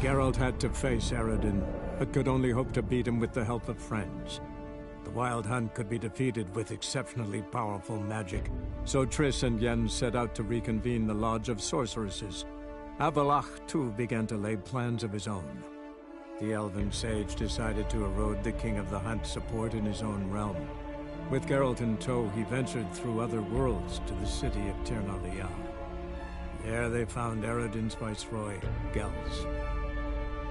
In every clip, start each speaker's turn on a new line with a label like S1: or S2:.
S1: Geralt had to face Eredin, but could only hope to beat him with the help of friends. The Wild Hunt could be defeated with exceptionally powerful magic, so Triss and Yen set out to reconvene the Lodge of Sorceresses. Avallac'h, too, began to lay plans of his own. The elven sage decided to erode the King of the Hunt's support in his own realm. With Geralt in tow, he ventured through other worlds to the city of Tir na There they found Eredin's viceroy, Gels.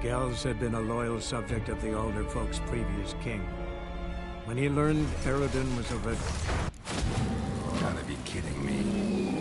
S1: Gels had been a loyal subject of the Alderfolk's previous king. When he learned Eredin was a red...
S2: Gotta be kidding me.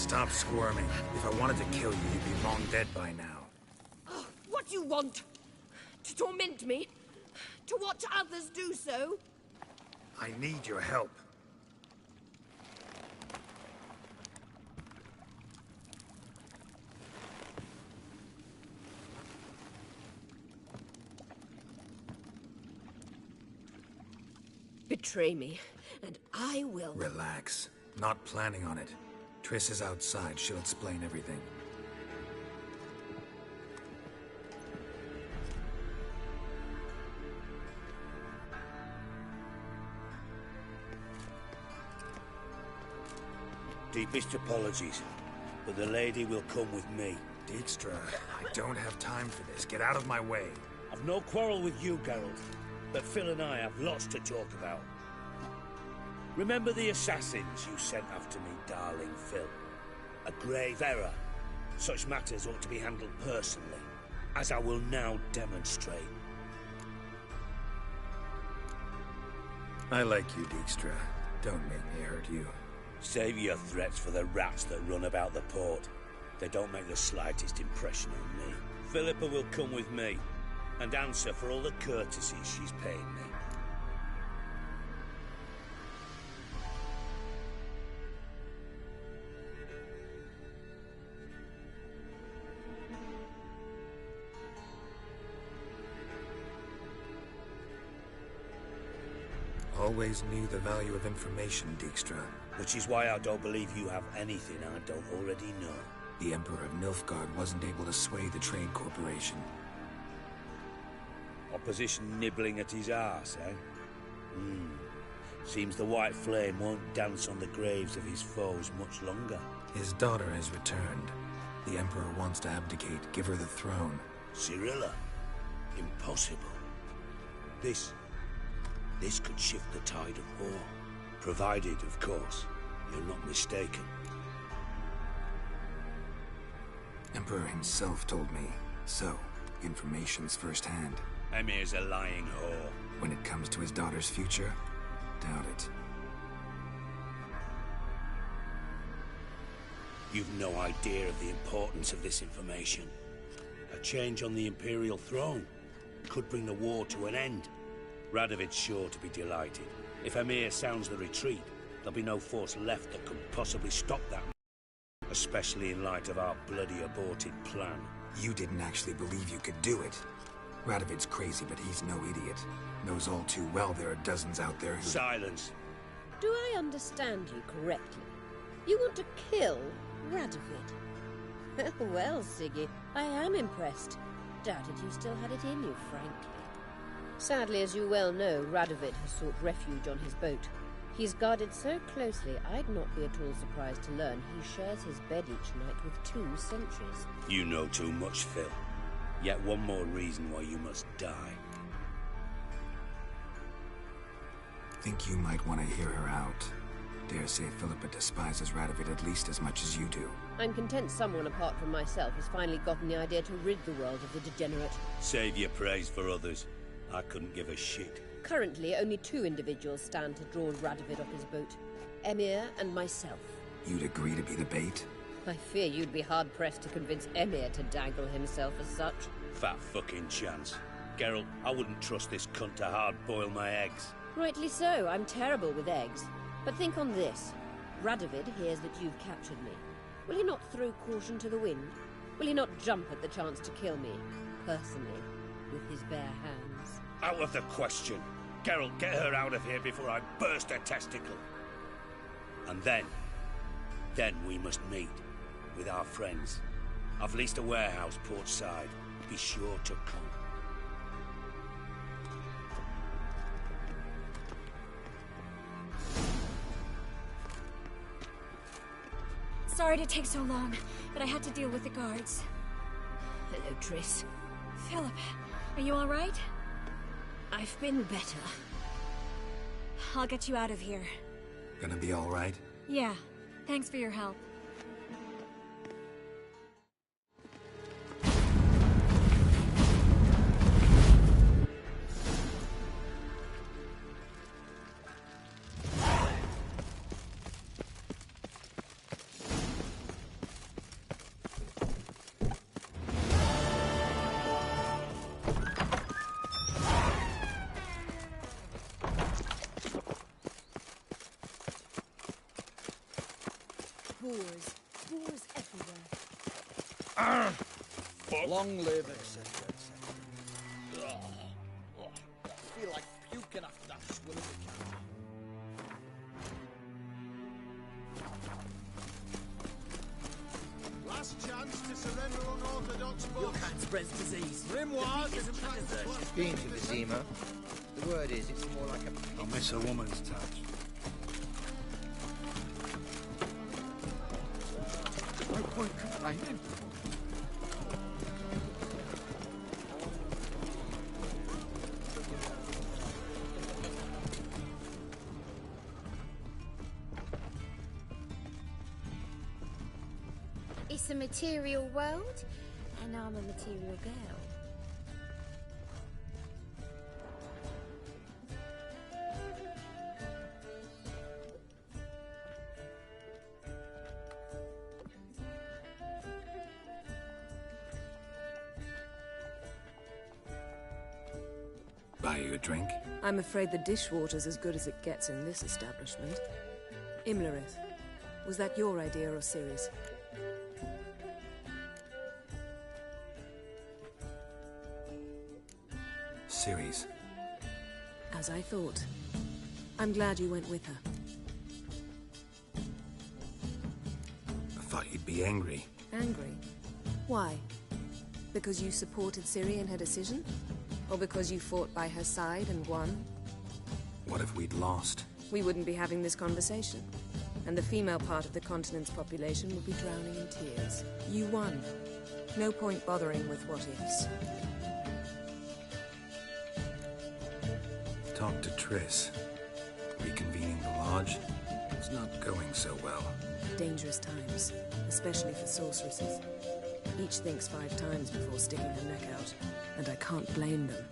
S2: Stop squirming. If I wanted to kill you, you'd be long dead by now.
S3: Oh, what do you want? To torment me? To watch others do so?
S2: I need your help.
S3: Betray me, and I will.
S2: Relax. Not planning on it. Triss is outside. She'll explain everything.
S4: Deepest apologies, but the lady will come with me.
S2: Dijkstra, I don't have time for this. Get out of my way.
S4: I've no quarrel with you, Geralt, but Phil and I have lots to talk about. Remember the assassins you sent after me, darling Phil? A grave error. Such matters ought to be handled personally, as I will now demonstrate.
S2: I like you, Dijkstra. Don't make me hurt you.
S4: Save your threats for the rats that run about the port. They don't make the slightest impression on me. Philippa will come with me, and answer for all the courtesies she's paying me.
S2: Always knew the value of information, Dijkstra.
S4: Which is why I don't believe you have anything I don't already know.
S2: The Emperor of Nilfgaard wasn't able to sway the Trade Corporation.
S4: Opposition nibbling at his arse, eh? Seems the White Flame won't dance on the graves of his foes much longer.
S2: His daughter has returned. The Emperor wants to abdicate, give her the throne.
S4: Cirilla? Impossible. This could shift the tide of war. Provided, of course, you're not mistaken.
S2: Emperor himself told me. So, information's firsthand.
S4: Emir's a lying whore.
S2: When it comes to his daughter's future, doubt it.
S4: You've no idea of the importance of this information. A change on the Imperial throne could bring the war to an end. Radovid's sure to be delighted. If Emir sounds the retreat, there'll be no force left that could possibly stop that. Especially in light of our bloody aborted plan.
S2: You didn't actually believe you could do it. Radovid's crazy, but he's no idiot. Knows all too well there are dozens out there who...
S4: Silence!
S5: Do I understand you correctly? You want to kill Radovid? Well, Siggy, I am impressed. Doubted you still had it in you, frankly. Sadly, as you well know, Radovid has sought refuge on his boat. He's guarded so closely, I'd not be at all surprised to learn he shares his bed each night with 2 sentries.
S4: You know too much, Phil. Yet one more reason why you must die.
S2: Think you might want to hear her out. Dare say Philippa despises Radovid at least as much as you do.
S5: I'm content someone apart from myself has finally gotten the idea to rid the world of the degenerate.
S4: Save your praise for others. I couldn't give a shit.
S5: Currently, only 2 individuals stand to draw Radovid off his boat. Emir and myself.
S2: You'd agree to be the bait?
S5: I fear you'd be hard-pressed to convince Emir to dangle himself as such.
S4: Fat fucking chance. Geralt, I wouldn't trust this cunt to hard-boil my eggs.
S5: Rightly so, I'm terrible with eggs. But think on this. Radovid hears that you've captured me. Will he not throw caution to the wind? Will he not jump at the chance to kill me, personally, with his bare hands?
S4: Out of the question. Geralt, get her out of here before I burst her testicle. And then we must meet with our friends. I've leased a warehouse port side. Be sure to come.
S6: Sorry to take so long, but I had to deal with the guards.
S3: Hello, Triss.
S6: Philip, are you all right?
S3: I've been better.
S6: I'll get you out of here.
S2: Gonna be all right?
S6: Yeah, thanks for your help.
S5: Boars everywhere.
S7: Long live, etc., etc. I feel like puking after that swimming account.
S8: Last chance to surrender unorthodox
S9: Your
S8: books.
S9: hand spreads disease.
S8: Grimoires
S9: Defeat
S8: and
S9: isn't a desert.
S10: Been to Vizima. The word is, it's more like a...
S4: I'll miss a woman's touch.
S10: No point complaining.
S11: It's a material world, and I'm a material girl.
S2: Buy you a drink?
S12: I'm afraid the dishwater's as good as it gets in this establishment. Imlerith, was that your idea or Ciri's?
S2: Ciri's.
S12: As I thought. I'm glad you went with her.
S2: I thought you'd be angry.
S12: Angry? Why? Because you supported Ciri in her decision? Or because you fought by her side and won?
S2: What if we'd lost?
S12: We wouldn't be having this conversation. And the female part of the continent's population would be drowning in tears. You won. No point bothering with what-ifs.
S2: Talk to Triss. Reconvening the lodge. It's not going so well.
S12: Dangerous times, especially for sorceresses. Each thinks 5 times before sticking her neck out, and I can't blame them.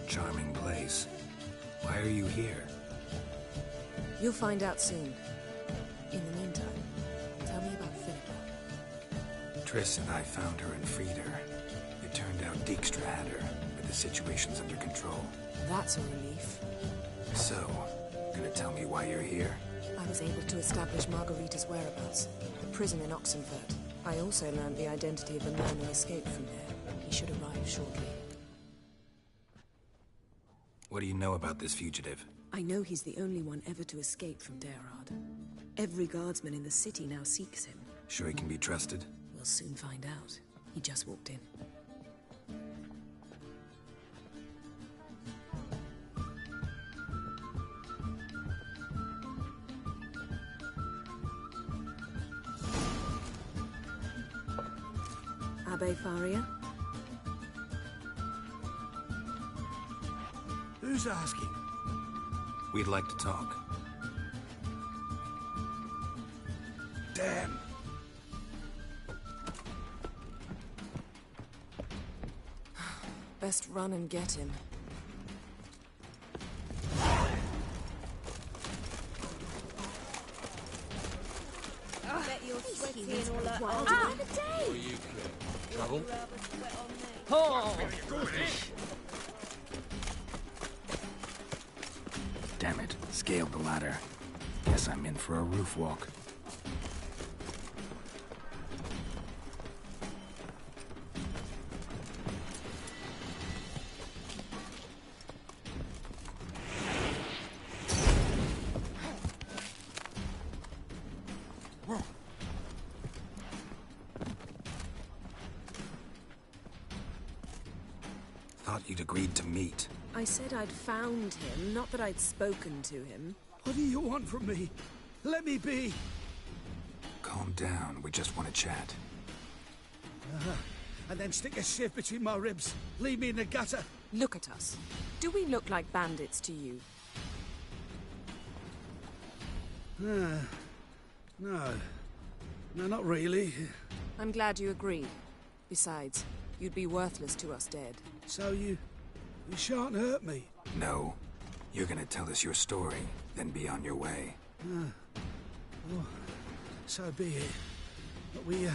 S2: Charming place. Why are you here?
S12: You'll find out soon. In the meantime, tell me about Philippa.
S2: Triss and I found her and freed her. It turned out Dijkstra had her, but the situation's under control.
S12: That's a relief.
S2: So, gonna tell me why you're here?
S12: I was able to establish Margarita's whereabouts, the prison in Oxenfurt. I also learned the identity of a man who escaped from there. He should arrive shortly.
S2: What do you know about this fugitive?
S12: I know he's the only one ever to escape from Derard. Every guardsman in the city now seeks him.
S2: Sure he can be trusted?
S12: We'll soon find out. He just walked in. Abbe Faria?
S4: Who's asking?
S2: We'd like to talk.
S4: Damn.
S12: Best run and get him.
S11: Bet you're sweaty and all that. Ah!
S10: What are you clear? Trouble?
S2: Damn it. Scaled the ladder. Guess I'm in for a roof walk. Thought you'd agreed to meet.
S12: I said I'd found him, not that I'd spoken to him.
S4: What do you want from me? Let me be.
S2: Calm down. We just want to chat.
S4: And then stick a sieve between my ribs. Leave me in the gutter.
S12: Look at us. Do we look like bandits to you?
S4: No. No, not really.
S12: I'm glad you agree. Besides, you'd be worthless to us dead.
S4: So you shan't hurt me.
S2: No. You're gonna tell us your story, then be on your way.
S4: Oh, so be it. But we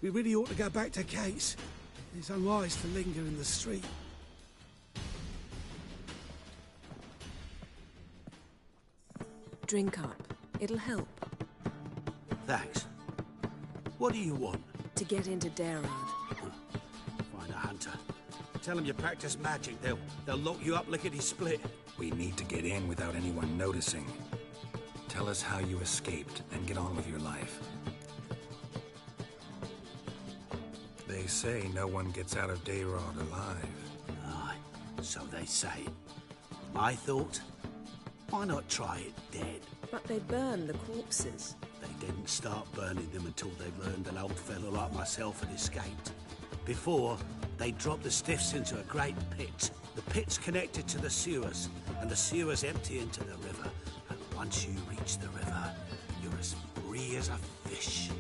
S4: really ought to go back to Kate's. It's unwise to linger in the street.
S12: Drink up. It'll help.
S9: Thanks. What do you want?
S12: To get into Derard.
S9: Find a hunter. Tell them you practice magic. They'll lock you up lickety-split.
S2: We need to get in without anyone noticing. Tell us how you escaped, and get on with your life. They say no one gets out of Dayrod alive.
S9: Aye, so they say. My thought? Why not try it dead?
S12: But they burn the corpses.
S9: They didn't start burning them until they learned an old fellow like myself had escaped. Before, they dropped the stiffs into a great pit. The pit's connected to the sewers, and the sewers empty into the river. And once you reach the river, you're as free as a fish.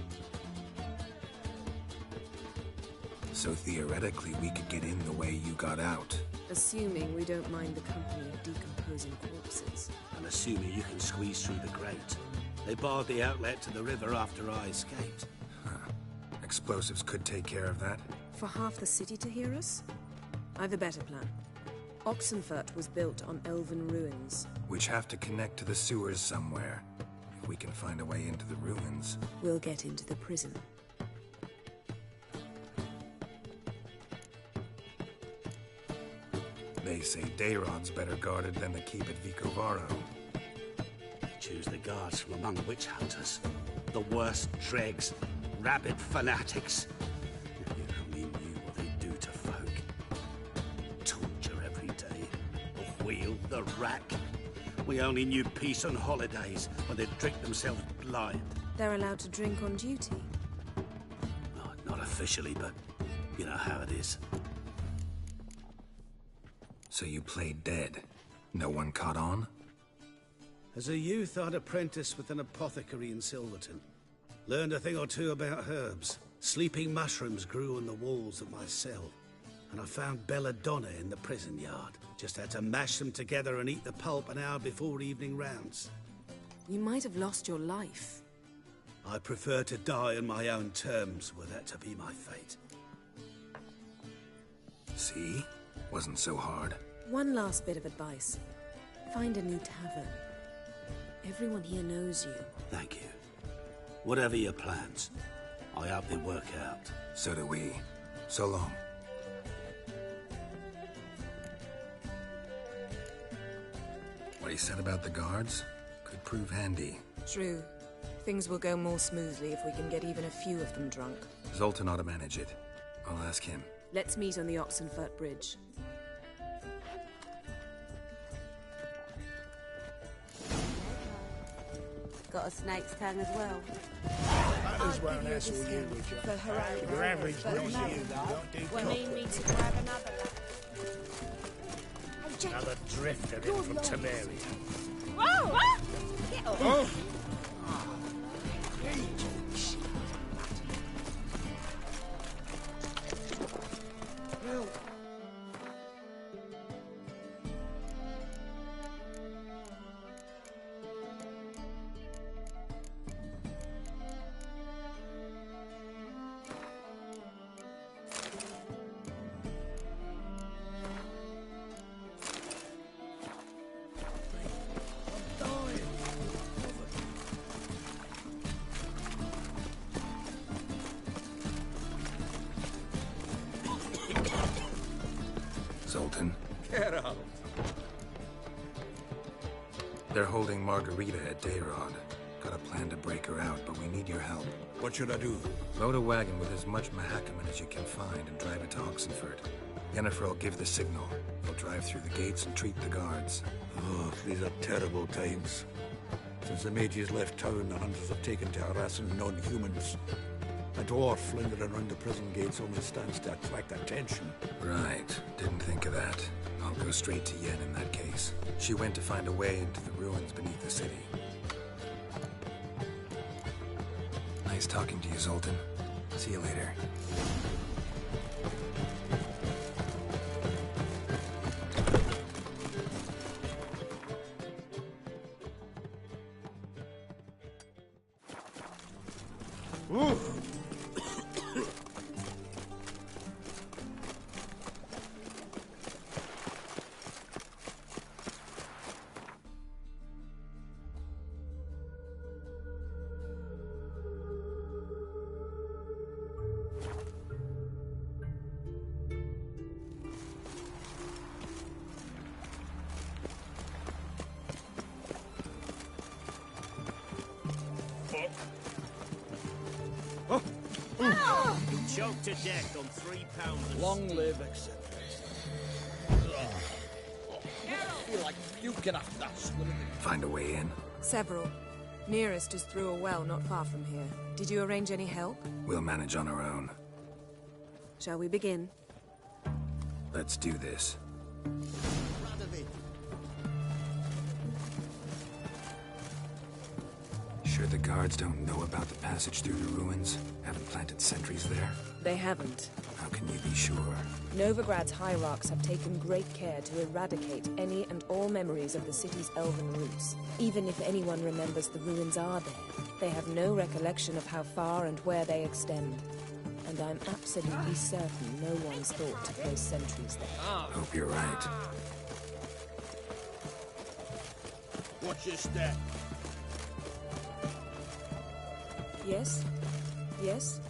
S2: So theoretically, we could get in the way you got out.
S12: Assuming we don't mind the company of decomposing corpses.
S9: And assuming you can squeeze through the grate. They barred the outlet to the river after I escaped.
S2: Huh. Explosives could take care of that?
S12: For half the city to hear us? I've a better plan. Oxenfurt was built on elven ruins.
S2: Which have to connect to the sewers somewhere. If we can find a way into the ruins.
S12: We'll get into the prison.
S2: They say Dayrod's better guarded than the keep at Vicovaro.
S9: Choose the guards from among witch hunters. The worst dregs. Rabid fanatics. If you only knew what they do to folk. Torture every day. The wheel, the rack. We only knew peace on holidays when they'd drink themselves blind.
S12: They're allowed to drink on duty?
S9: Oh, not officially, but you know how it is.
S2: So you played dead. No one caught on?
S9: As a youth, I'd apprenticed with an apothecary in Silverton. Learned a thing or two about herbs. Sleeping mushrooms grew on the walls of my cell. And I found belladonna in the prison yard. Just had to mash them together and eat the pulp an hour before evening rounds.
S12: You might have lost your life.
S9: I prefer to die on my own terms, were that to be my fate.
S2: See? Wasn't so hard.
S12: One last bit of advice. Find a new tavern. Everyone here knows you.
S9: Thank you. Whatever your plans, I hope they work out.
S2: So do we. So long. What he said about the guards could prove handy.
S12: True. Things will go more smoothly if we can get even a few of them drunk.
S2: Zoltan ought to manage it. I'll ask him.
S12: Let's meet on the Oxenfurt Bridge.
S13: Got a snake's tongue as well.
S8: Hunters won't hassle you with your... Your average greasy don't do
S11: Well, need me to grab another
S8: Another drifter in from Temeria.
S11: Whoa! Get off!
S8: Oh!
S2: Zoltan.
S7: Get out.
S2: They're holding Margarita at Dayrod. Got a plan to break her out, but we need your help.
S7: What should I do?
S2: Load a wagon with as much Mahakaman as you can find and drive it to Oxenfurt. Yennefer will give the signal. They'll drive through the gates and treat the guards.
S7: Oh, these are terrible times. Since the mages left town, the hunters have taken to harassing non-humans. A dwarf lingering around the prison gates only stands to attract attention.
S2: Right. Didn't think of that. I'll go straight to Yen in that case. She went to find a way into the ruins beneath the city. Nice talking to you, Zoltan. See you later.
S8: Ooh.
S14: Choked to death on £3.
S15: Long live, etc. I feel like puking after that swimming.
S2: Find a way in?
S12: Several. Nearest is through a well not far from here. Did you arrange any help?
S2: We'll manage on our own.
S12: Shall we begin?
S2: Let's do this. Sure the guards don't know about the passage through the ruins? Haven't planted sentries there?
S12: They haven't.
S2: How can you be sure?
S12: Novigrad's hierarchs have taken great care to eradicate any and all memories of the city's elven roots. Even if anyone remembers the ruins are there, they have no recollection of how far and where they extend. And I'm absolutely certain no one's thought to place sentries there.
S2: Hope you're right.
S15: Watch your step.
S12: Yes? Yes?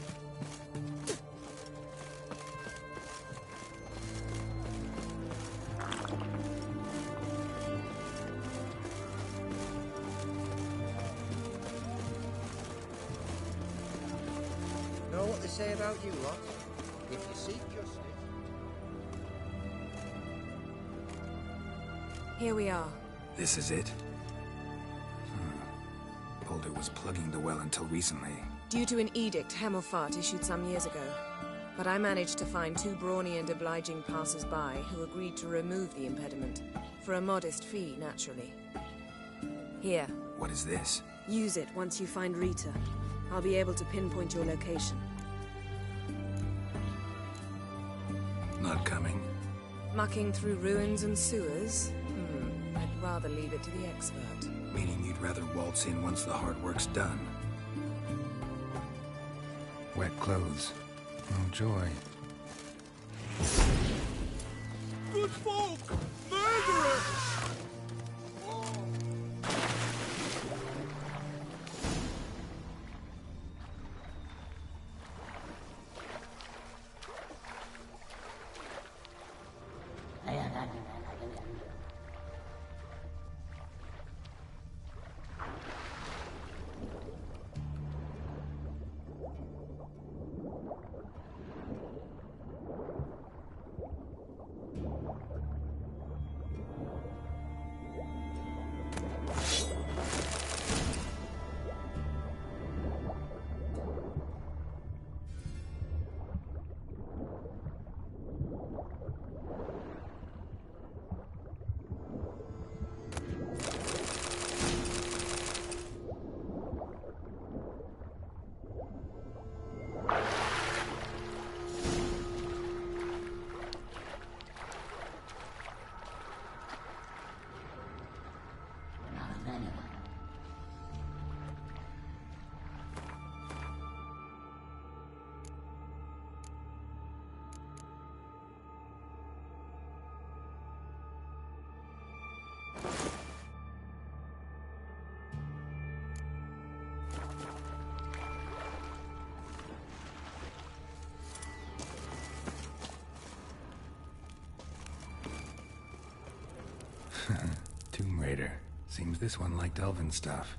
S10: Know what they say about you lot? If you seek justice...
S12: Here we are.
S2: This is it? Boulder was plugging the well until recently.
S12: Due to an edict Hemmelfart issued some years ago. But I managed to find two brawny and obliging passers-by who agreed to remove the impediment. For a modest fee, naturally. Here.
S2: What is this?
S12: Use it once you find Rita. I'll be able to pinpoint your location.
S2: Not coming.
S12: Mucking through ruins and sewers? I'd rather leave it to the expert.
S2: Meaning you'd rather waltz in once the hard work's done. Wet clothes. Oh, joy.
S15: Good folk! Murderer!
S2: Tomb Raider. Seems this one liked elven stuff.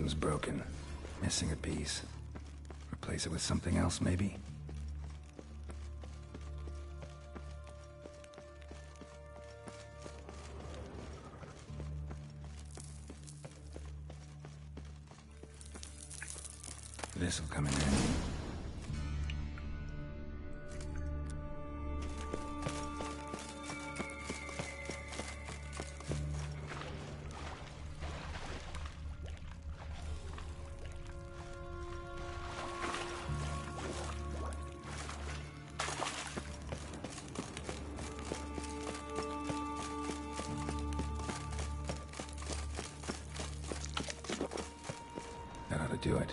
S2: Something's broken. Missing a piece. Replace it with something else, maybe? This'll come in handy. That ought to do it.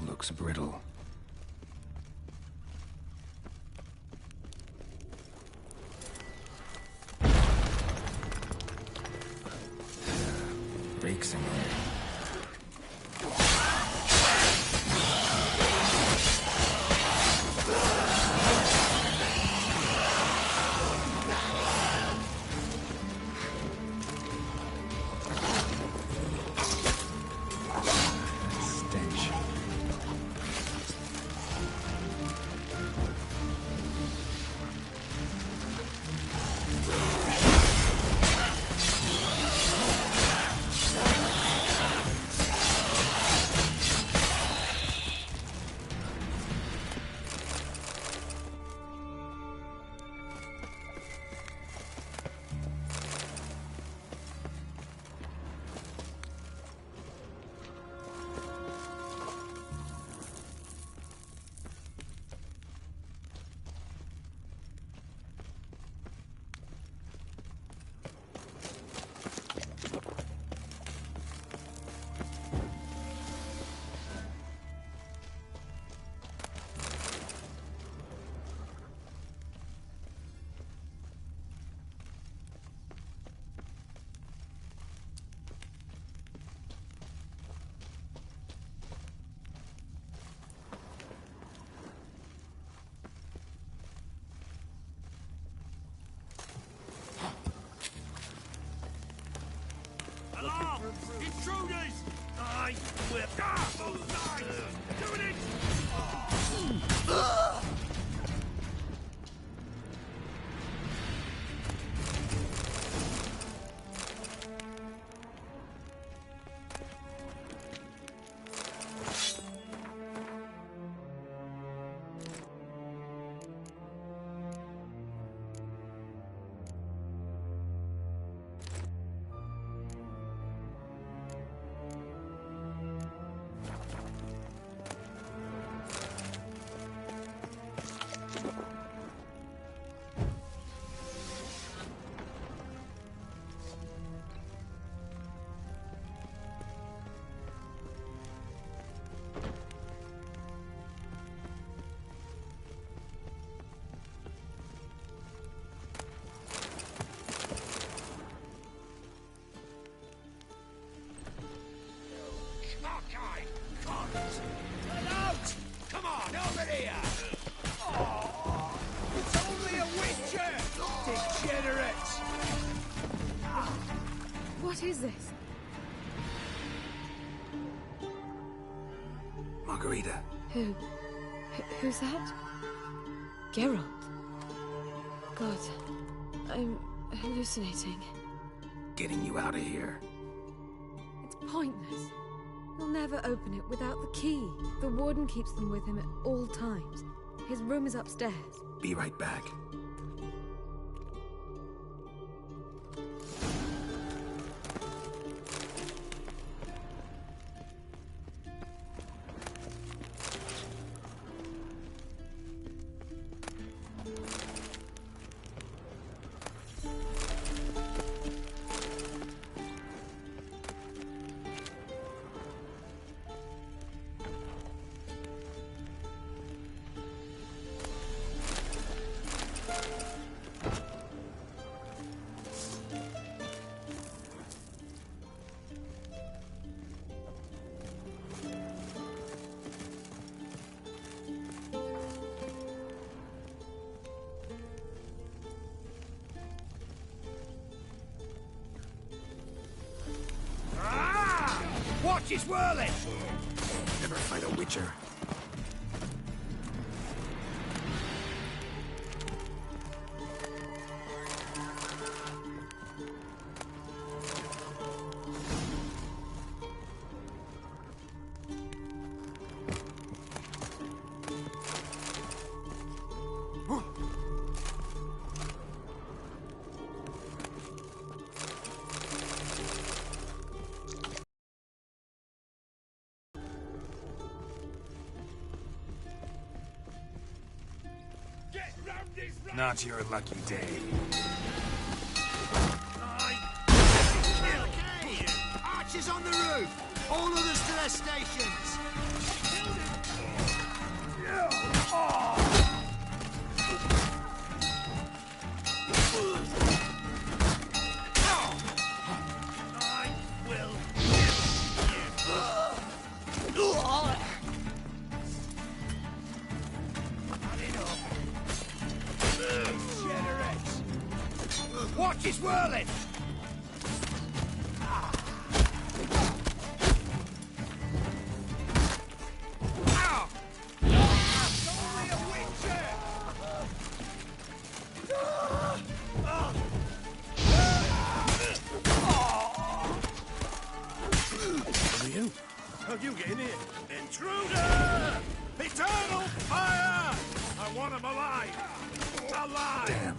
S2: Looks brittle. Breaks in here.
S14: Alarm! Intruders! I whip. Doing it!
S12: What is this?
S2: Margarita.
S12: Who's that? Geralt. God, I'm hallucinating.
S2: Getting you out of here.
S12: It's pointless. He'll never open it without the key. The warden keeps them with him at all times. His room is upstairs.
S2: Be right back.
S14: Watch his whirling!
S2: Never fight a witcher. Not your lucky day.
S14: Okay! Archers on the roof! All others to their stations! I will Watch his whirling! Ow! That's only a witcher!
S2: Who are you?
S14: How'd you get in here? Intruder! Eternal fire! I want him alive! Alive!
S2: Damn.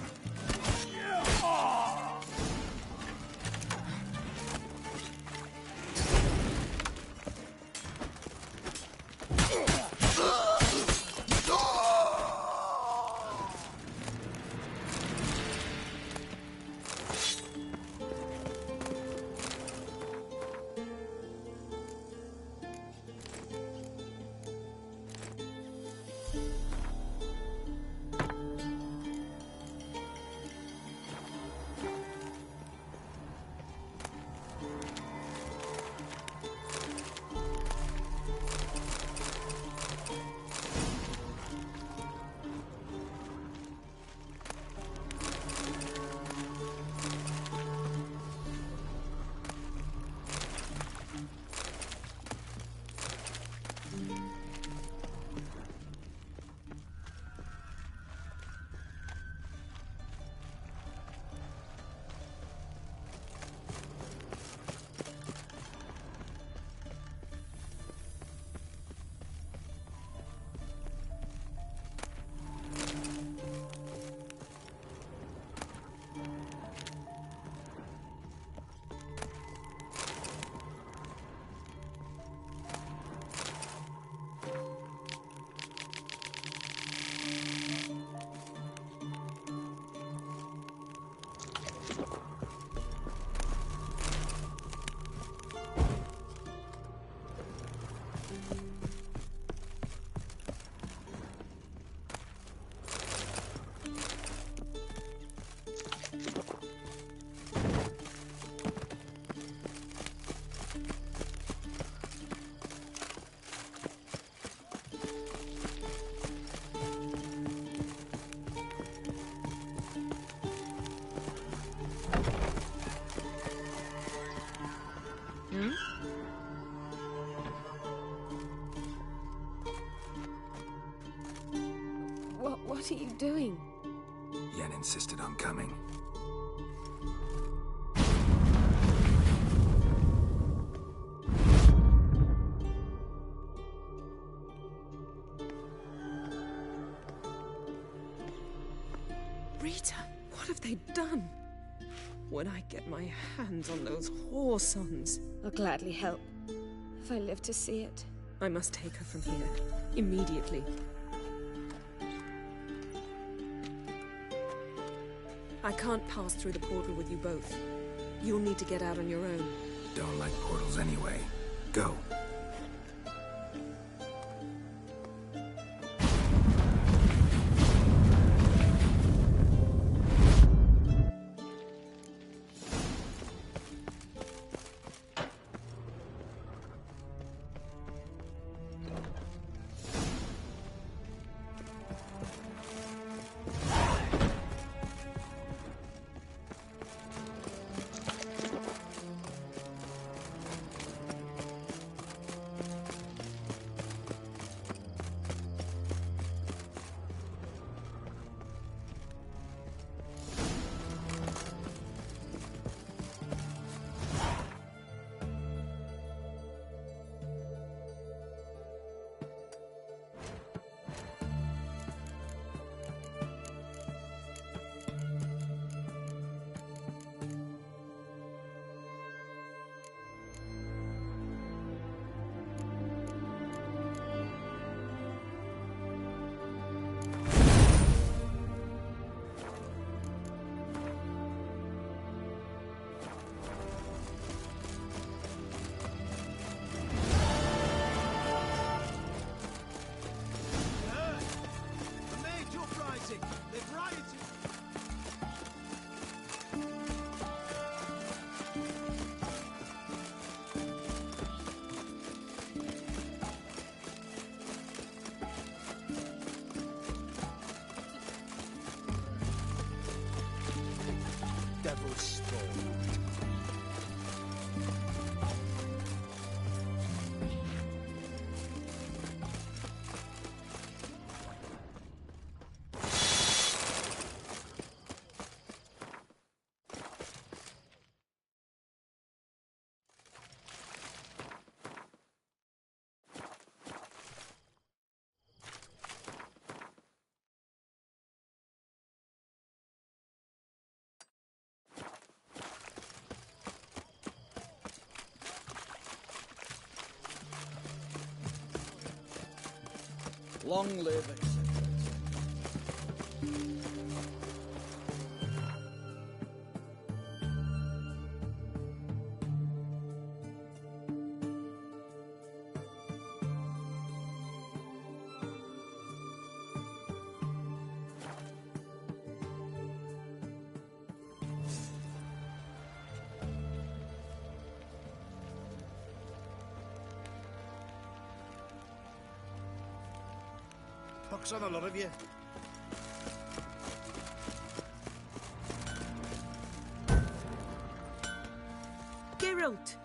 S12: What are you doing?
S2: You Yen insisted on coming.
S12: Rita, what have they done? When I get my hands on those whoresons...
S6: I'll gladly help, if I live to see it.
S12: I must take her from here, immediately. I can't pass through the portal with you both. You'll need to get out on your own.
S2: Don't like portals anyway. Go.
S15: Devil's spawn. Long live it. Pox on a lot of you.
S12: Geralt!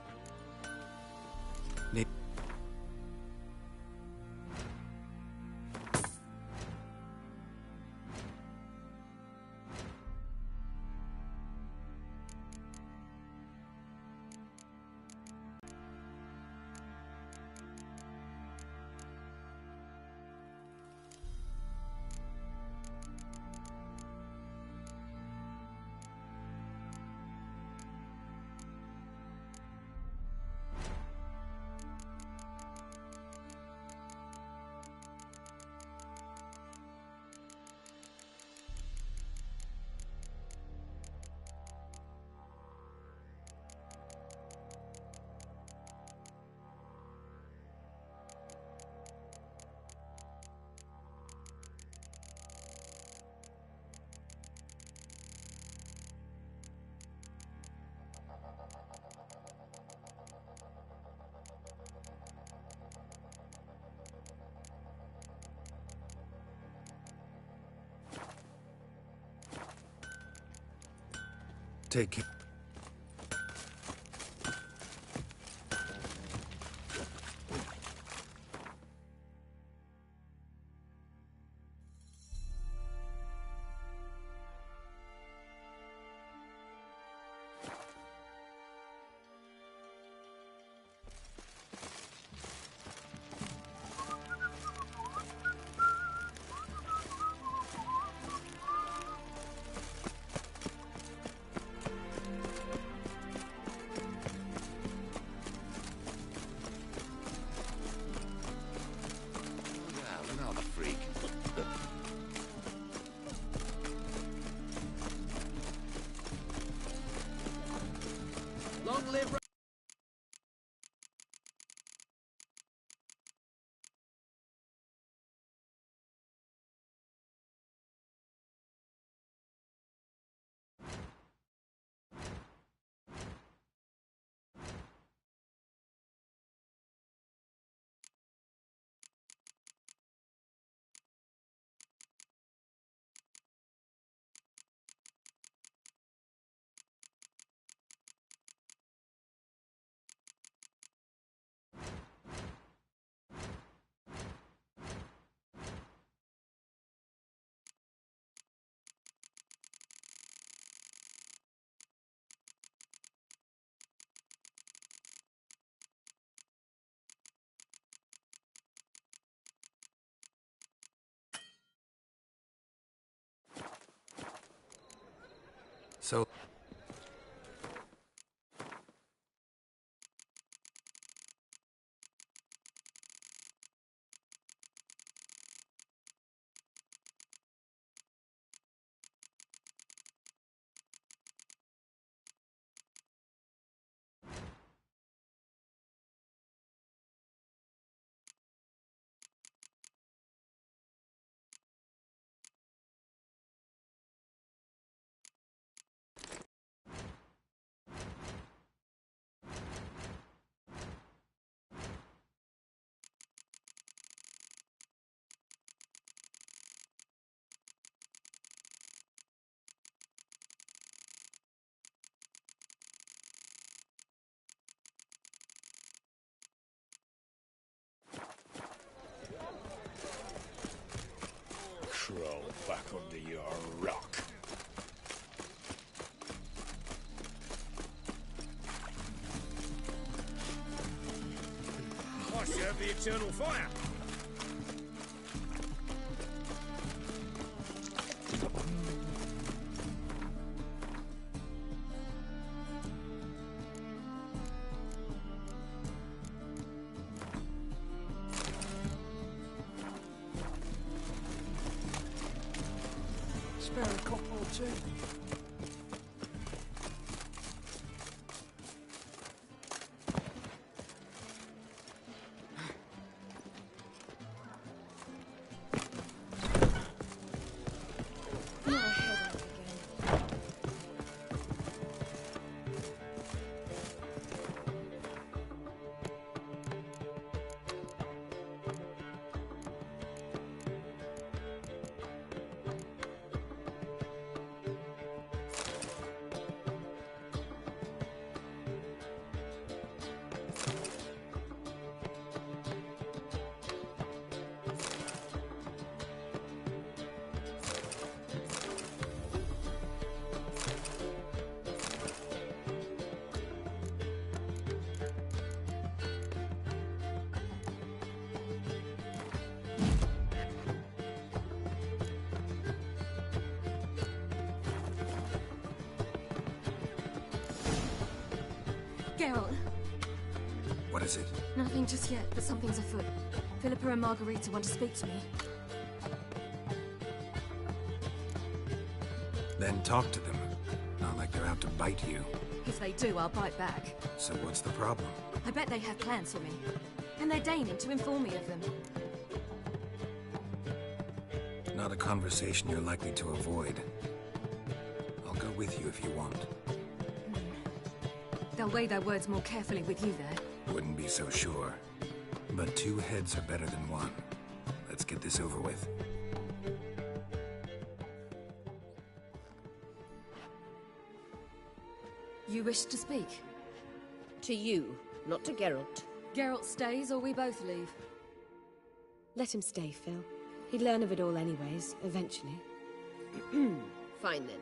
S2: Take care. So...
S14: Crawl back under your rock. I serve the eternal fire.
S8: Spare a couple or two.
S6: Geralt.
S2: What is it?
S6: Nothing just yet, but something's afoot. Philippa and Margarita want to speak to me.
S2: Then talk to them. Not like they're out to bite you.
S6: If they do, I'll bite back.
S2: So what's the problem?
S6: I bet they have plans for me. And they're deigning to inform me of them.
S2: Not a conversation you're likely to avoid. I'll go with you if you want.
S6: They'll weigh their words more carefully with you there.
S2: Wouldn't be so sure. But two heads are better than one. Let's get this over with.
S6: You wish to speak?
S5: To you, not to Geralt.
S6: Geralt stays or we both leave?
S12: Let him stay, Phil. He'd learn of it all anyways, eventually.
S5: Fine then.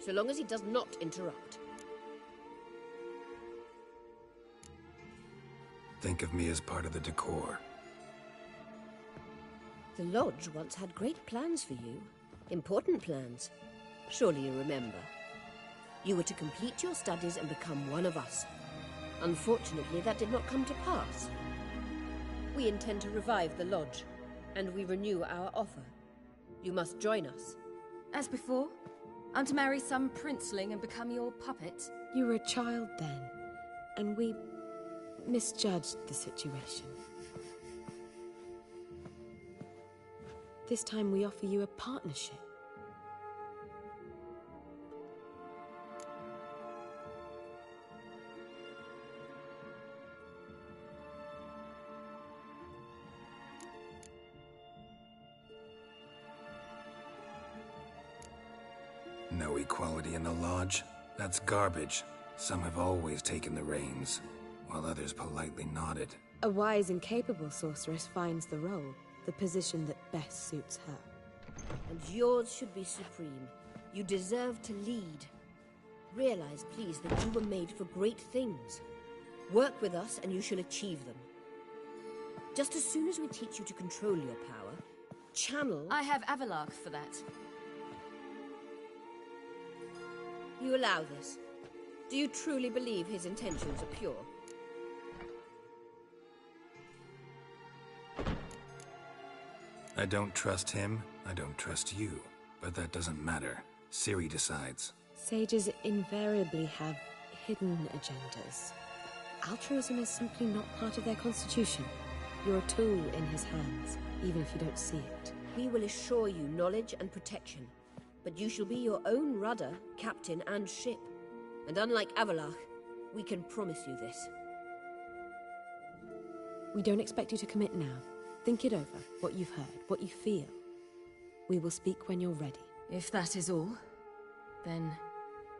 S5: So long as he does not interrupt.
S2: Think of me as part of the decor.
S5: The Lodge once had great plans for you. Important plans. Surely you remember. You were to complete your studies and become one of us. Unfortunately, that did not come to pass. We intend to revive the Lodge, and we renew our offer. You must join us.
S6: As before? I'm to marry some princeling and become your puppet?
S12: You were a child then, and we misjudged the situation. This time we offer you a partnership.
S2: No equality in the Lodge? That's garbage. Some have always taken the reins, while others politely nodded.
S12: A wise and capable sorceress finds the role, the position that best suits her.
S5: And yours should be supreme. You deserve to lead. Realize, please, that you were made for great things. Work with us and you shall achieve them. Just as soon as we teach you to control your power, channel...
S6: I have Avalark for that.
S5: You allow this? Do you truly believe his intentions are pure?
S2: I don't trust him, I don't trust you. But that doesn't matter. Ciri decides.
S12: Sages invariably have hidden agendas. Altruism is simply not part of their constitution. You're a tool in his hands, even if you don't see it.
S5: We will assure you knowledge and protection, but you shall be your own rudder, captain, and ship. And unlike Avalach, we can promise you this.
S12: We don't expect you to commit now. Think it over, what you've heard, what you feel. We will speak when you're ready.
S16: If that is all, then...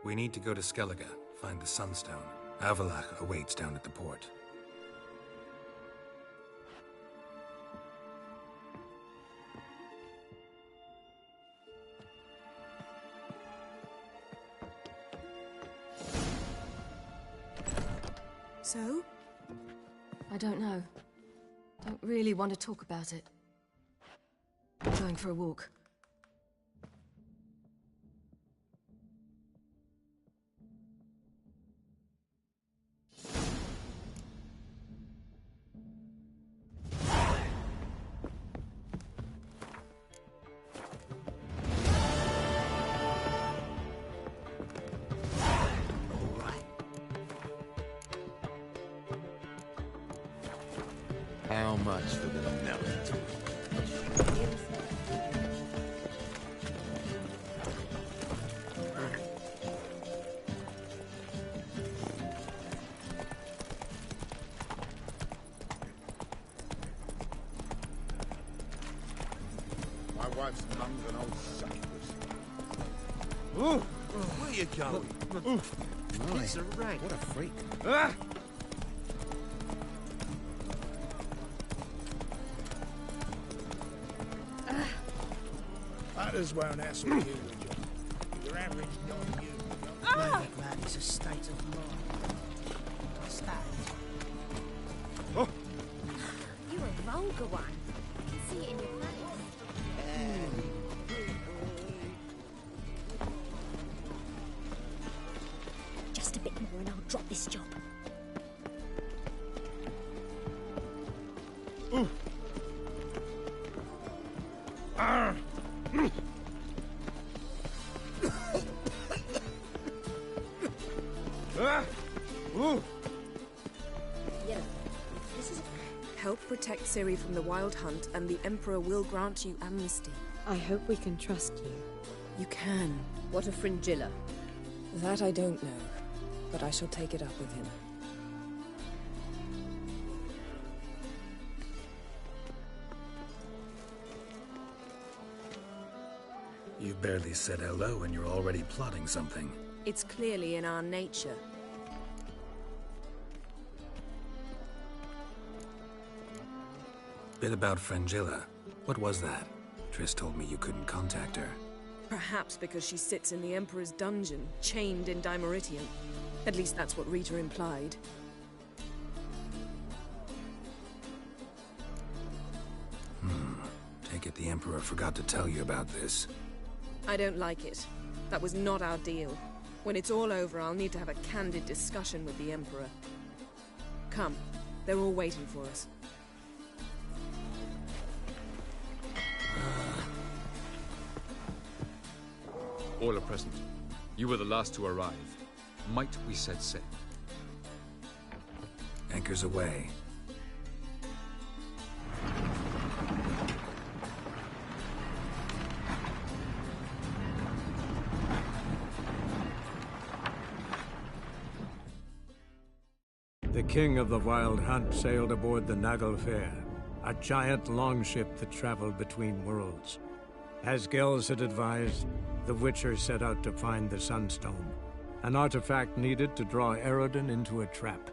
S2: We need to go to Skellige, find the Sunstone. Avalach awaits down at the port.
S6: So?
S16: I don't know. Don't really want to talk about it. I'm going for a walk.
S17: How much for the melon?
S14: My wife's mum's an old succubus.
S17: Ooh!
S14: Where you going?
S17: He's a rag. What a freak.
S14: Ah! Others won't hassle you, your average non-you.
S15: That man is a state of mind. What's that?
S14: Oh!
S11: You're a vulgar one. I can see it in your face. Just a bit more and I'll drop this job.
S14: Ooh. Ah. Ooh.
S12: Yeah. Help protect Ciri from the Wild Hunt, and the Emperor will grant you amnesty. I hope we can trust you. You can.
S5: What a fringilla.
S12: That I don't know, but I shall take it up with him.
S2: You barely said hello and you're already plotting something.
S12: It's clearly in our nature.
S2: Bit about Frangilla. What was that? Triss told me you couldn't contact her.
S12: Perhaps because she sits in the Emperor's dungeon, chained in Dimeritium. At least that's what Rita implied.
S2: Take it the Emperor forgot to tell you about this.
S12: I don't like it. That was not our deal. When it's all over, I'll need to have a candid discussion with the Emperor. Come, they're all waiting for us.
S18: All are present. You were the last to arrive. Might we set sail?
S2: Anchors away.
S1: The king of the Wild Hunt sailed aboard the Naglfar, a giant longship that traveled between worlds. As Gels had advised, the Witcher set out to find the Sunstone, an artifact needed to draw Eredin into a trap.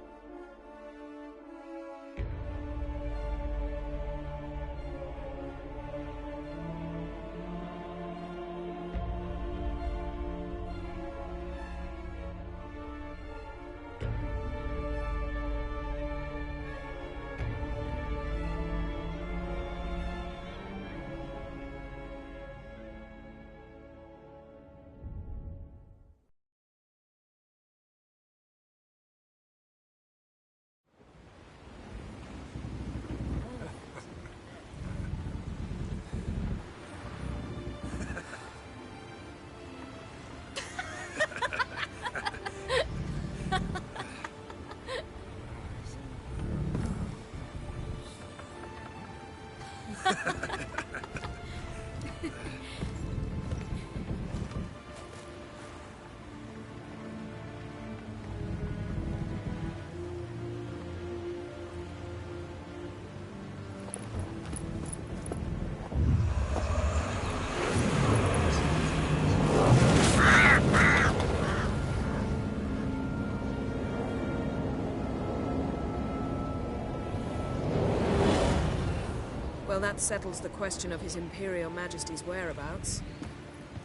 S12: that settles the question of His Imperial Majesty's whereabouts.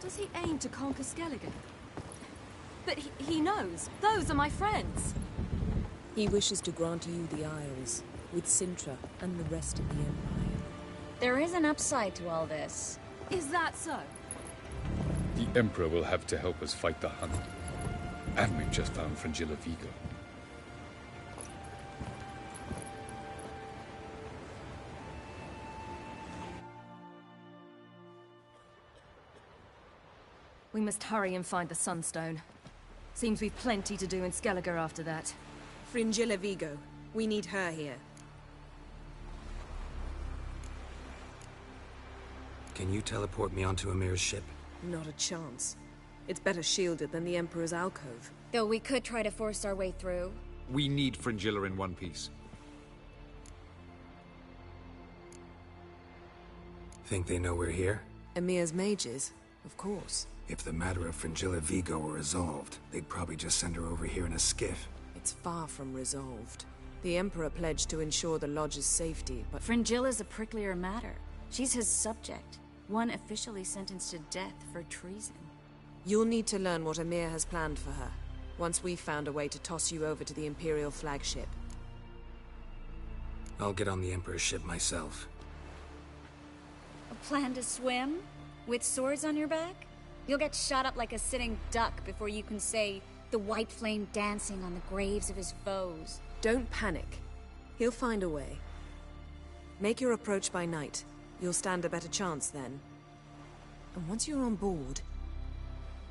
S16: Does he aim to conquer Skellige? But he knows. Those are my friends.
S12: He wishes to grant you the Isles, with Sintra and the rest of the Empire.
S6: There is an upside to all this.
S16: Is that so?
S18: The Emperor will have to help us fight the Hunt. And we've just found Fringilla Vigo.
S16: We must hurry and find the Sunstone. Seems we've plenty to do in Skellige after that.
S12: Fringilla Vigo. We need her here.
S2: Can you teleport me onto Amir's ship?
S12: Not a chance. It's better shielded than the Emperor's alcove.
S6: Though we could try to force our way through.
S18: We need Fringilla in one piece.
S2: Think they know we're here?
S12: Emir's mages, of course.
S2: If the matter of Fringilla Vigo were resolved, they'd probably just send her over here in a skiff.
S12: It's far from resolved. The Emperor pledged to ensure the Lodge's safety, but...
S6: Fringilla's a pricklier matter. She's his subject. One officially sentenced to death for treason.
S12: You'll need to learn what Emir has planned for her, once we've found a way to toss you over to the Imperial flagship.
S2: I'll get on the Emperor's ship myself.
S6: A plan to swim? With swords on your back? You'll get shot up like a sitting duck before you can say, the white flame dancing on the graves of his foes.
S12: Don't panic. He'll find a way. Make your approach by night. You'll stand a better chance then. And once you're on board,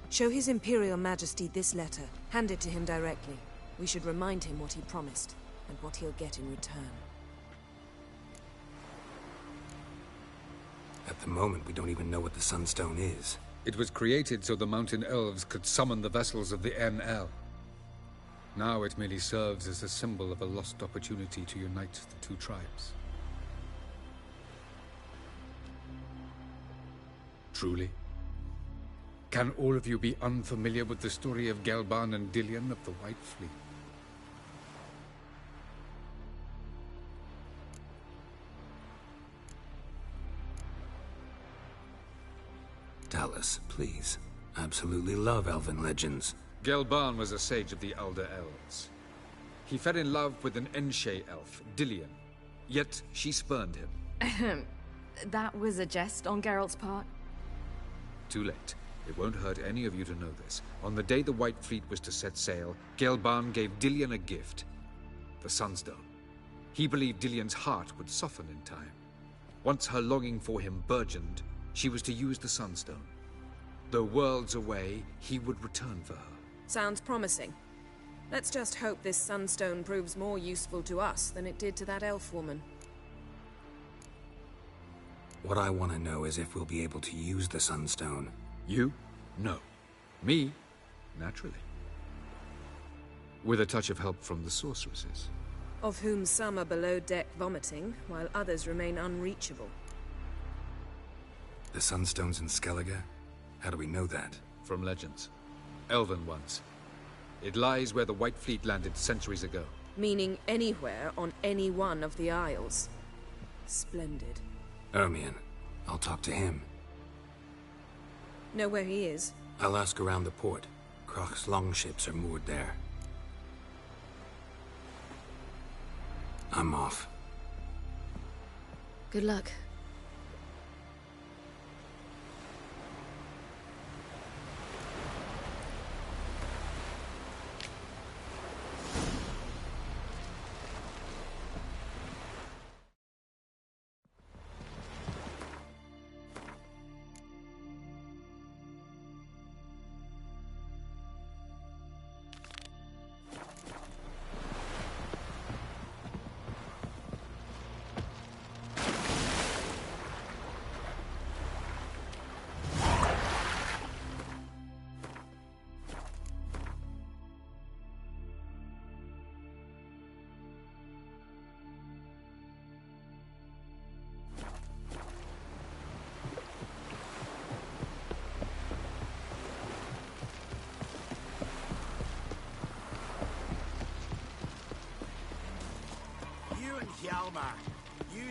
S12: show His Imperial Majesty this letter. Hand it to him directly. We should remind him what he promised, and what he'll get in return.
S2: At the moment, we don't even know what the Sunstone is.
S18: It was created so the Mountain Elves could summon the vessels of the NL. Now it merely serves as a symbol of a lost opportunity to unite the two tribes. Truly? Can all of you be unfamiliar with the story of Gelban and Dillion of the White Fleet?
S2: Tell us, please. Absolutely love elven legends.
S18: Gelban was a sage of the Elder Elves. He fell in love with an Enshe elf, Dillion. Yet she spurned him.
S16: That was a jest on Geralt's part?
S18: Too late. It won't hurt any of you to know this. On the day the White Fleet was to set sail, Gelban gave Dillion a gift. The Sunstone. He believed Dillion's heart would soften in time. Once her longing for him burgeoned, she was to use the Sunstone. Though worlds away, he would return for her.
S12: Sounds promising. Let's just hope this Sunstone proves more useful to us than it did to that elf woman.
S2: What I want to know is if we'll be able to use the Sunstone.
S18: You? No. Me? Naturally. With a touch of help from the sorceresses.
S12: Of whom some are below deck vomiting, while others remain unreachable.
S2: The Sunstone's in Skellige? How do we know that?
S18: From legends. Elven ones. It lies where the White Fleet landed centuries ago.
S12: Meaning anywhere on any one of the Isles. Splendid.
S2: Ermion. I'll talk to him.
S12: Know where he is?
S2: I'll ask around the port. Croc's longships are moored there. I'm off.
S16: Good luck.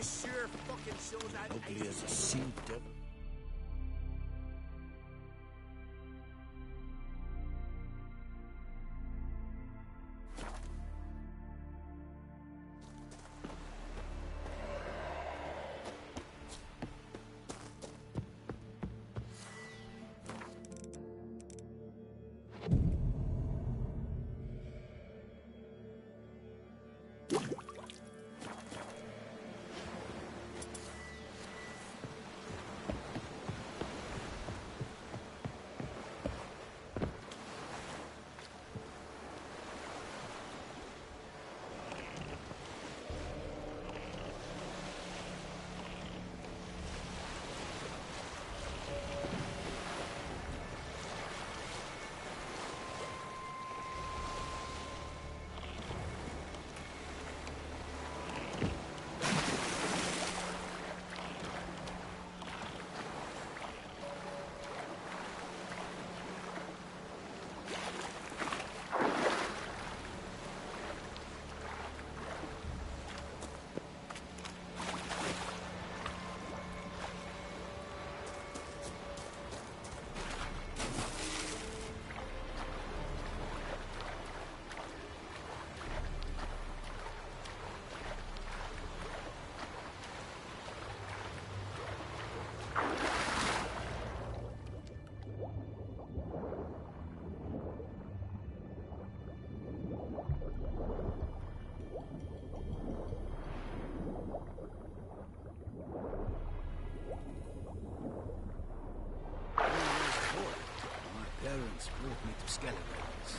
S14: This sure fucking shows that
S9: Ugly as a sea devil.
S15: Parents brought me to Skeletons.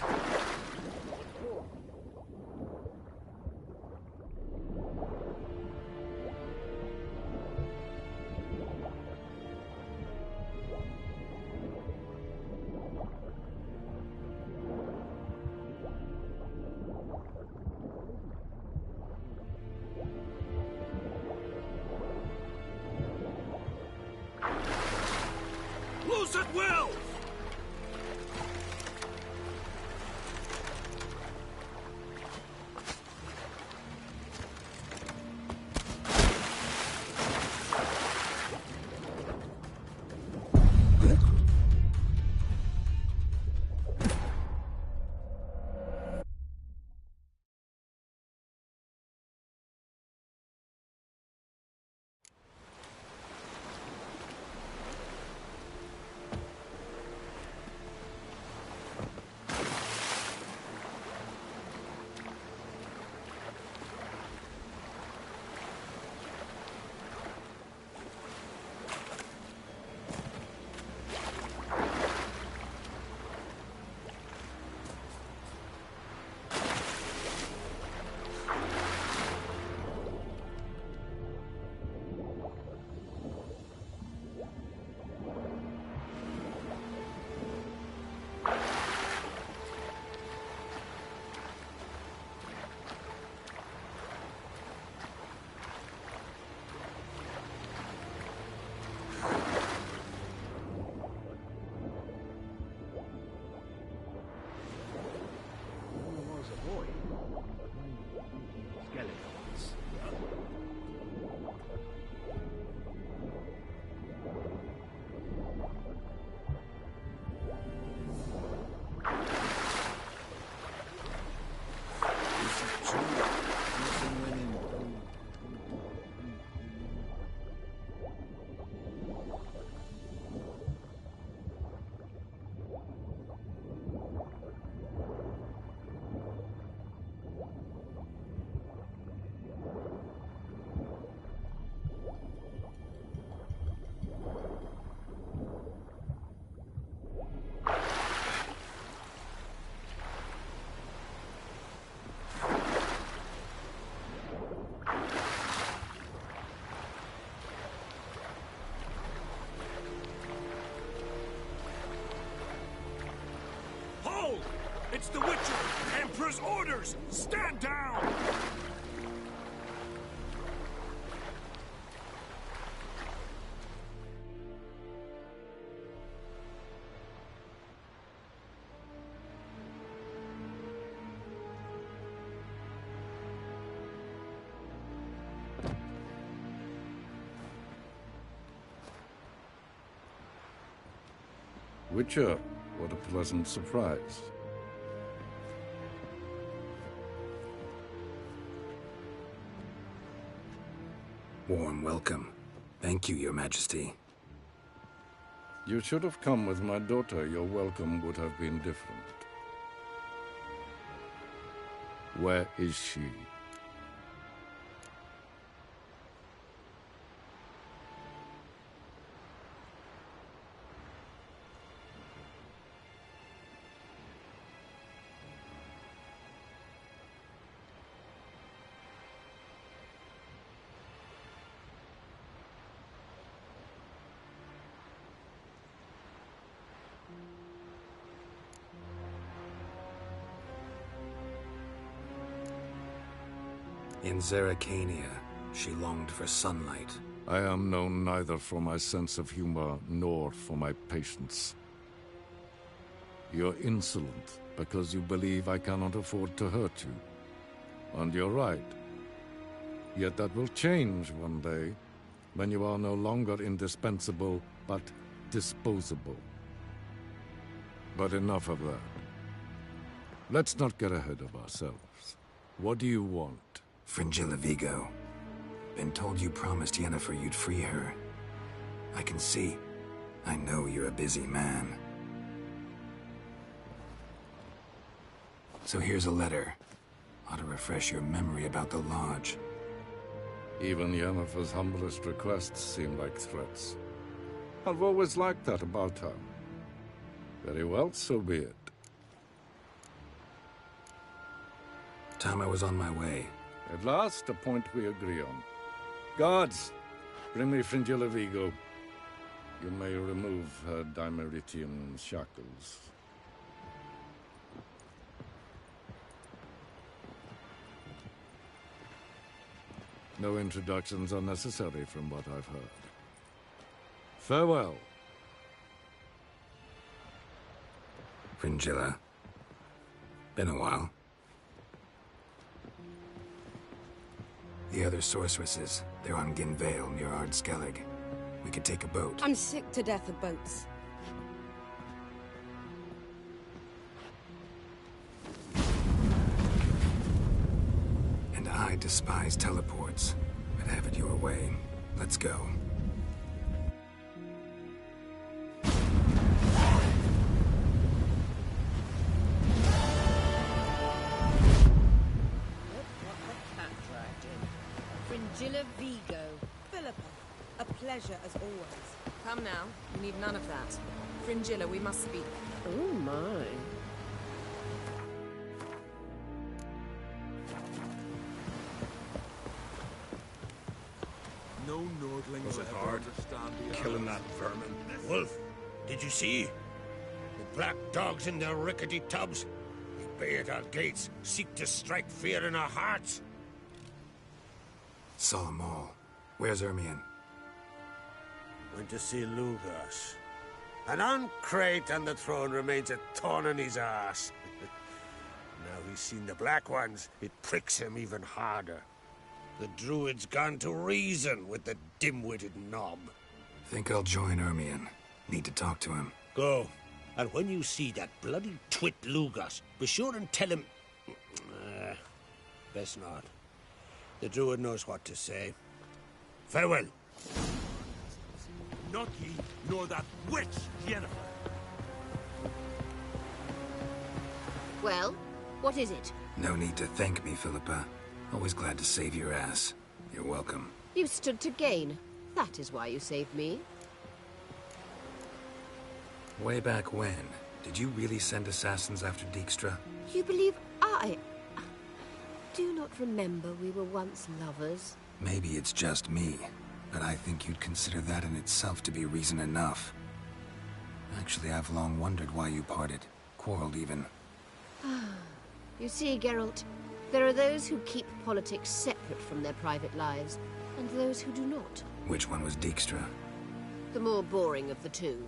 S14: Loose at will! It's the Witcher! Emperor's orders! Stand down!
S19: Witcher, what a pleasant surprise.
S2: Warm welcome. Thank you, Your Majesty.
S19: You should have come with my daughter. Your welcome would have been different. Where is she?
S2: In Zeracania, she longed for sunlight.
S19: I am known neither for my sense of humor nor for my patience. You're insolent because you believe I cannot afford to hurt you. And you're right. Yet that will change one day, when you are no longer indispensable, but disposable. But enough of that. Let's not get ahead of ourselves. What do you want?
S2: Fringilla Vigo. Been told you promised Yennefer you'd free her. I can see. I know you're a busy man. So here's a letter. Ought to refresh your memory about the Lodge.
S19: Even Yennefer's humblest requests seem like threats. I've always liked that about her. Very well, so be it.
S2: Time I was on my way.
S19: At last, a point we agree on. Guards, bring me Fringilla Vigo. You may remove her Dimeritian shackles. No introductions are necessary from what I've heard. Farewell.
S2: Fringilla. Been a while. The other sorceresses, they're on Ginvale near Ardskellig. We could take a boat.
S13: I'm sick to death of boats.
S2: And I despise teleports. But have it your way. Let's go.
S5: Fringilla Vigo.
S12: Philippa, a pleasure as always.
S20: Come now, we need none of that. Fringilla, we must speak.
S5: Oh my.
S14: No Nordlings Was it ever hard? understand the Killing that vermin. Wolf, did you see? The black dogs in their rickety tubs. They bay at our gates, seek to strike fear in our hearts.
S2: Saw them all. Where's Ermion?
S14: Went to see Lugas. An uncrate on the throne remains a thorn in his ass. Now he's seen the Black Ones, it pricks him even harder. The Druid's gone to reason with the dim-witted knob.
S2: Think I'll join Ermion. Need to talk to him.
S14: Go. And when you see that bloody twit Lugas, be sure and tell him... best not. The Druid knows what to say. Farewell. Not ye, nor that witch, Yennefer.
S5: Well, what is it?
S2: No need to thank me, Philippa. Always glad to save your ass. You're welcome.
S5: You stood to gain. That is why you saved me.
S2: Way back when, did you really send assassins after Dijkstra?
S5: You believe I do not remember we were once lovers?
S2: Maybe it's just me, but I think you'd consider that in itself to be reason enough. Actually, I've long wondered why you parted. Quarreled even.
S5: You see, Geralt, there are those who keep politics separate from their private lives, and those who do not.
S2: Which one was Dijkstra?
S5: The more boring of the two.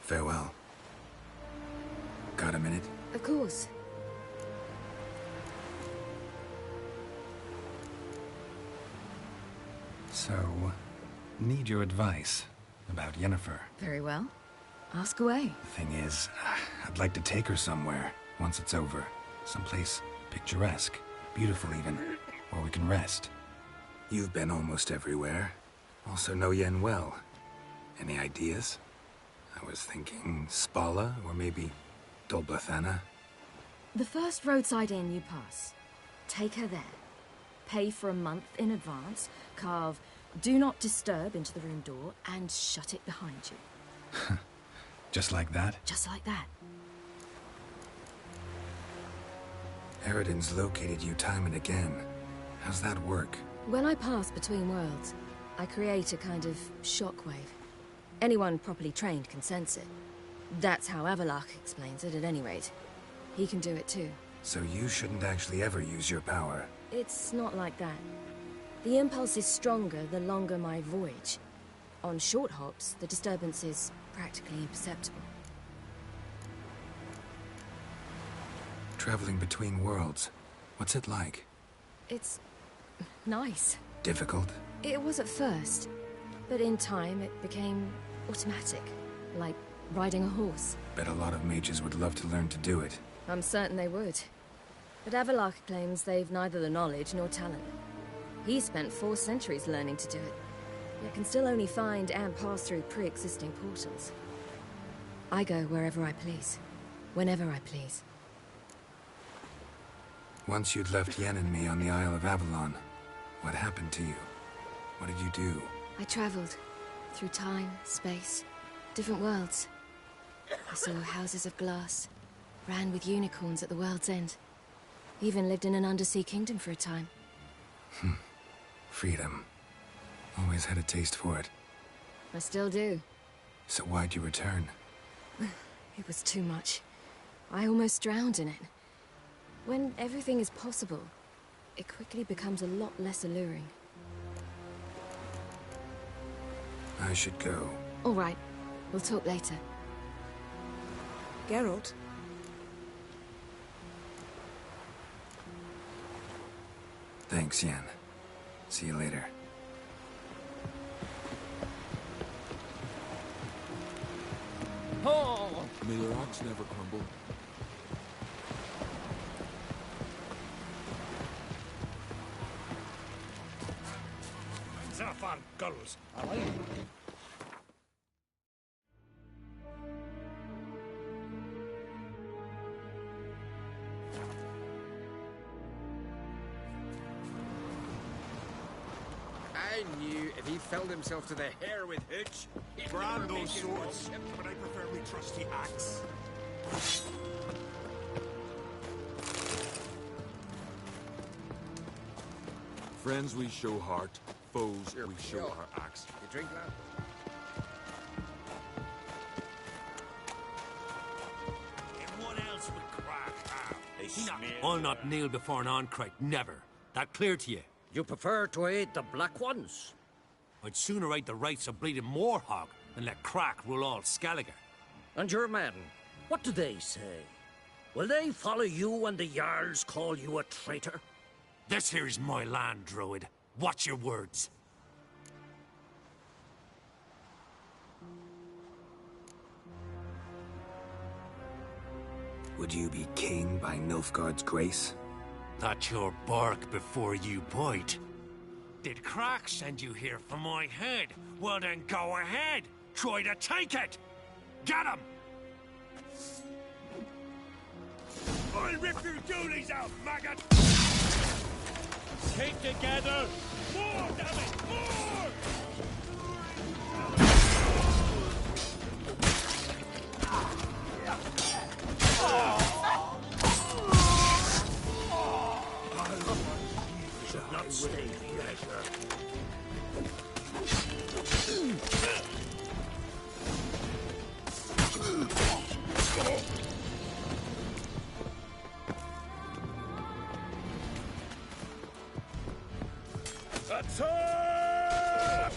S2: Farewell. Got a minute?
S5: Of course.
S2: So, need your advice. About Yennefer.
S16: Very well. Ask away.
S2: The thing is, I'd like to take her somewhere, once it's over. Someplace picturesque, beautiful even, where we can rest. You've been almost everywhere. Also know Yen well. Any ideas? I was thinking Spala, or maybe Dolblathana.
S16: The first roadside inn you pass. Take her there. Pay for a month in advance, carve "Do Not Disturb" into the room door, and shut it behind you.
S2: Just like that?
S16: Just like that.
S2: Eridan's located you time and again. How's that work?
S16: When I pass between worlds, I create a kind of shockwave. Anyone properly trained can sense it. That's how Avalok explains it, at any rate. He can do it too.
S2: So you shouldn't actually ever use your power.
S16: It's not like that. The impulse is stronger the longer my voyage. On short hops, the disturbance is practically imperceptible.
S2: Traveling between worlds, what's it like?
S16: It's nice.
S2: Difficult?
S16: It was at first, but in time it became automatic, like riding a horse.
S2: Bet a lot of mages would love to learn to do it.
S16: I'm certain they would. But Avalok claims they've neither the knowledge nor talent. He spent 4 centuries learning to do it, yet can still only find and pass through pre-existing portals. I go wherever I please, whenever I please.
S2: Once you'd left Yen and me on the Isle of Avalon, what happened to you? What did you do?
S16: I traveled through time, space, different worlds. I saw houses of glass, ran with unicorns at the world's end. Even lived in an undersea kingdom for a time.
S2: Freedom. Always had a taste for it.
S16: I still do.
S2: So why'd you return?
S16: It was too much. I almost drowned in it. When everything is possible, it quickly becomes a lot less alluring.
S2: I should go.
S16: All right. We'll talk later.
S12: Geralt?
S2: Thanks, Yen. See you later.
S21: Oh! May the rocks never crumble.
S14: Zafar girls.
S18: I knew if he felled himself to the hair with Hooch, he'd
S14: Brand
S18: never make
S14: those
S18: his
S14: swords,
S18: lordship.
S14: but I prefer my trusty axe.
S21: Friends we show heart, foes we show
S18: Sure.
S21: our axe.
S18: You drink, lad?
S14: And what else would crack I'll not kneel before an Oncrite, never. That clear to you?
S10: You prefer to aid the Black Ones?
S14: I'd sooner aid the rights of bleeding Moorhog than let Crack rule all Skelliger.
S10: And your men, what do they say? Will they follow you when the Jarls call you a traitor?
S14: This here is my land, Druid. Watch your words.
S2: Would you be king by Nilfgaard's grace?
S14: That's your bark before you bite. Did Crack send you here for my head? Well then go ahead. Try to take it. Get him! I'll rip your doolies out, maggot! Keep together! More, damn it! More!
S10: Should not stay here.
S14: Attack!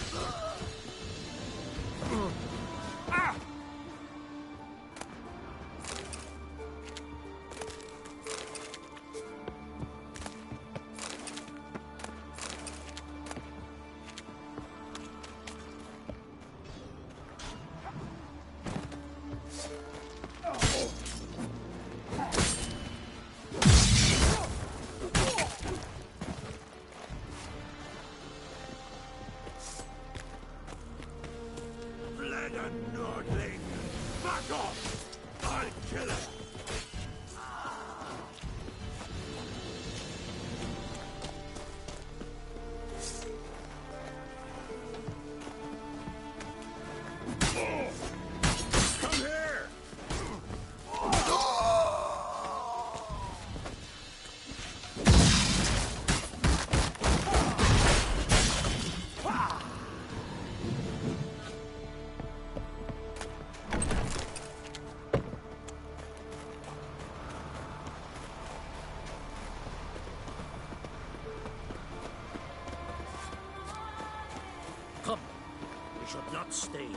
S14: a Nordling! Back off! I'll kill him! Come here!
S10: Come. We should not stay here.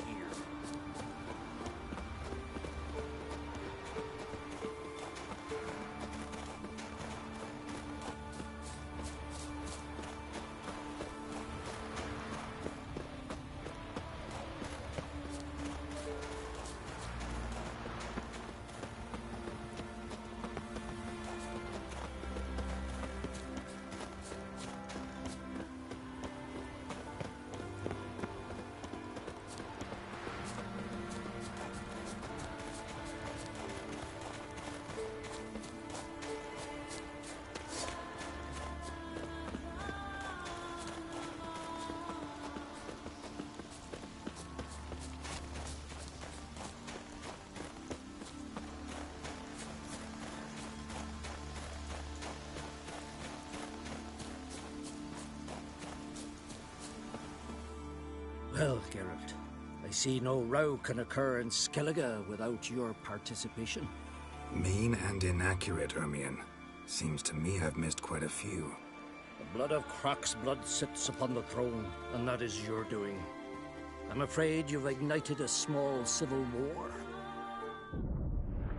S10: Well, Geralt, I see no row can occur in Skellige without your participation.
S2: Mean and inaccurate, Ermion. Seems to me I've missed quite a few.
S10: The blood of Croc's blood sits upon the throne, and that is your doing. I'm afraid you've ignited a small civil war.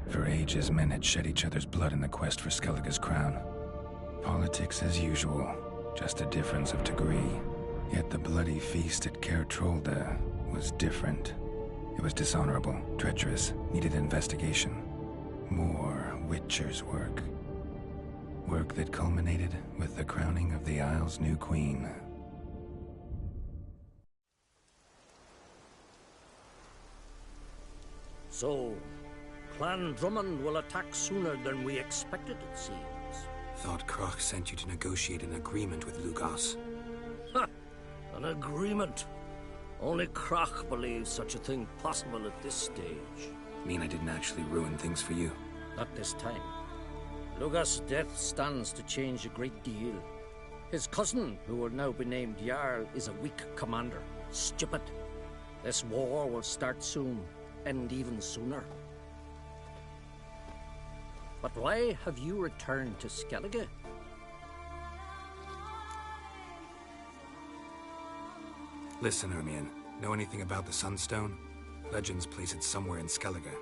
S2: For ages, men had shed each other's blood in the quest for Skellige's crown. Politics as usual, just a difference of degree. Yet the bloody feast at Caer Trolda was different. It was dishonorable, treacherous, needed investigation. More Witcher's work. Work that culminated with the crowning of the Isle's new queen.
S10: So, Clan Drummond will attack sooner than we expected, it seems.
S2: Thought Croc sent you to negotiate an agreement with Lugos.
S10: Ha! An agreement. Only Croc believes such a thing possible at this stage.
S2: Mean I didn't actually ruin things for you?
S10: Not this time. Lugos' death stands to change a great deal. His cousin, who will now be named Jarl, is a weak commander. Stupid. This war will start soon, end even sooner. But why have you returned to Skellige?
S2: Listen, Ermion. Know anything about the Sunstone? Legends place it somewhere in Skellige.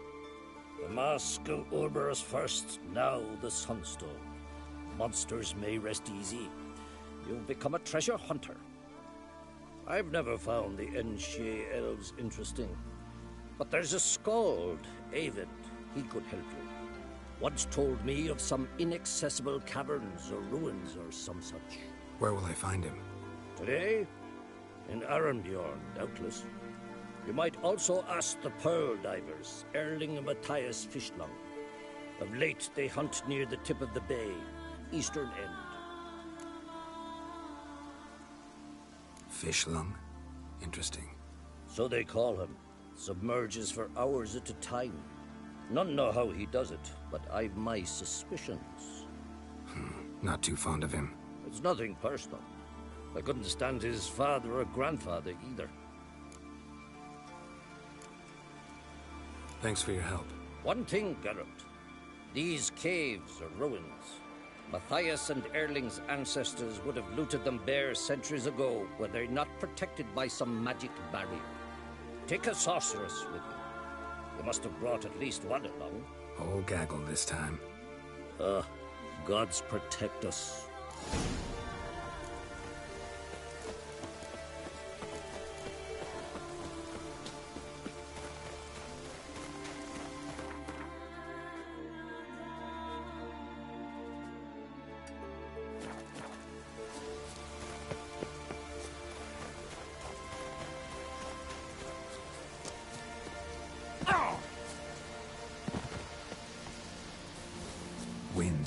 S10: The Mask of Urberus first, now the Sunstone. Monsters may rest easy. You've become a treasure hunter. I've never found the Enshe elves interesting. But there's a skald, Avid. He could help you. Once told me of some inaccessible caverns or ruins or some such.
S2: Where will I find him?
S10: Today? In Arenbjorn, doubtless. You might also ask the Pearl Divers, Erling and Matthias Fishlung. Of late, they hunt near the tip of the bay, eastern end.
S2: Fishlung? Interesting.
S10: So they call him. Submerges for hours at a time. None know how he does it, but I've my suspicions.
S2: Not too fond of him.
S10: It's nothing personal. I couldn't stand his father or grandfather either.
S2: Thanks for your help.
S10: One thing, Geralt. These caves are ruins. Matthias and Erling's ancestors would have looted them bare centuries ago were they not protected by some magic barrier. Take a sorceress with you. You must have brought at least one along.
S2: Whole gaggle this time.
S10: Gods protect us.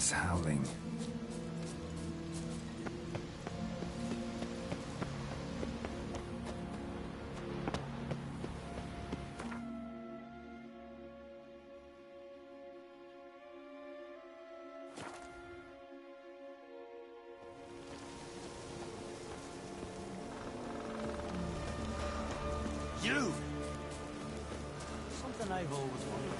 S2: This howling.
S10: You! Something I've always wondered.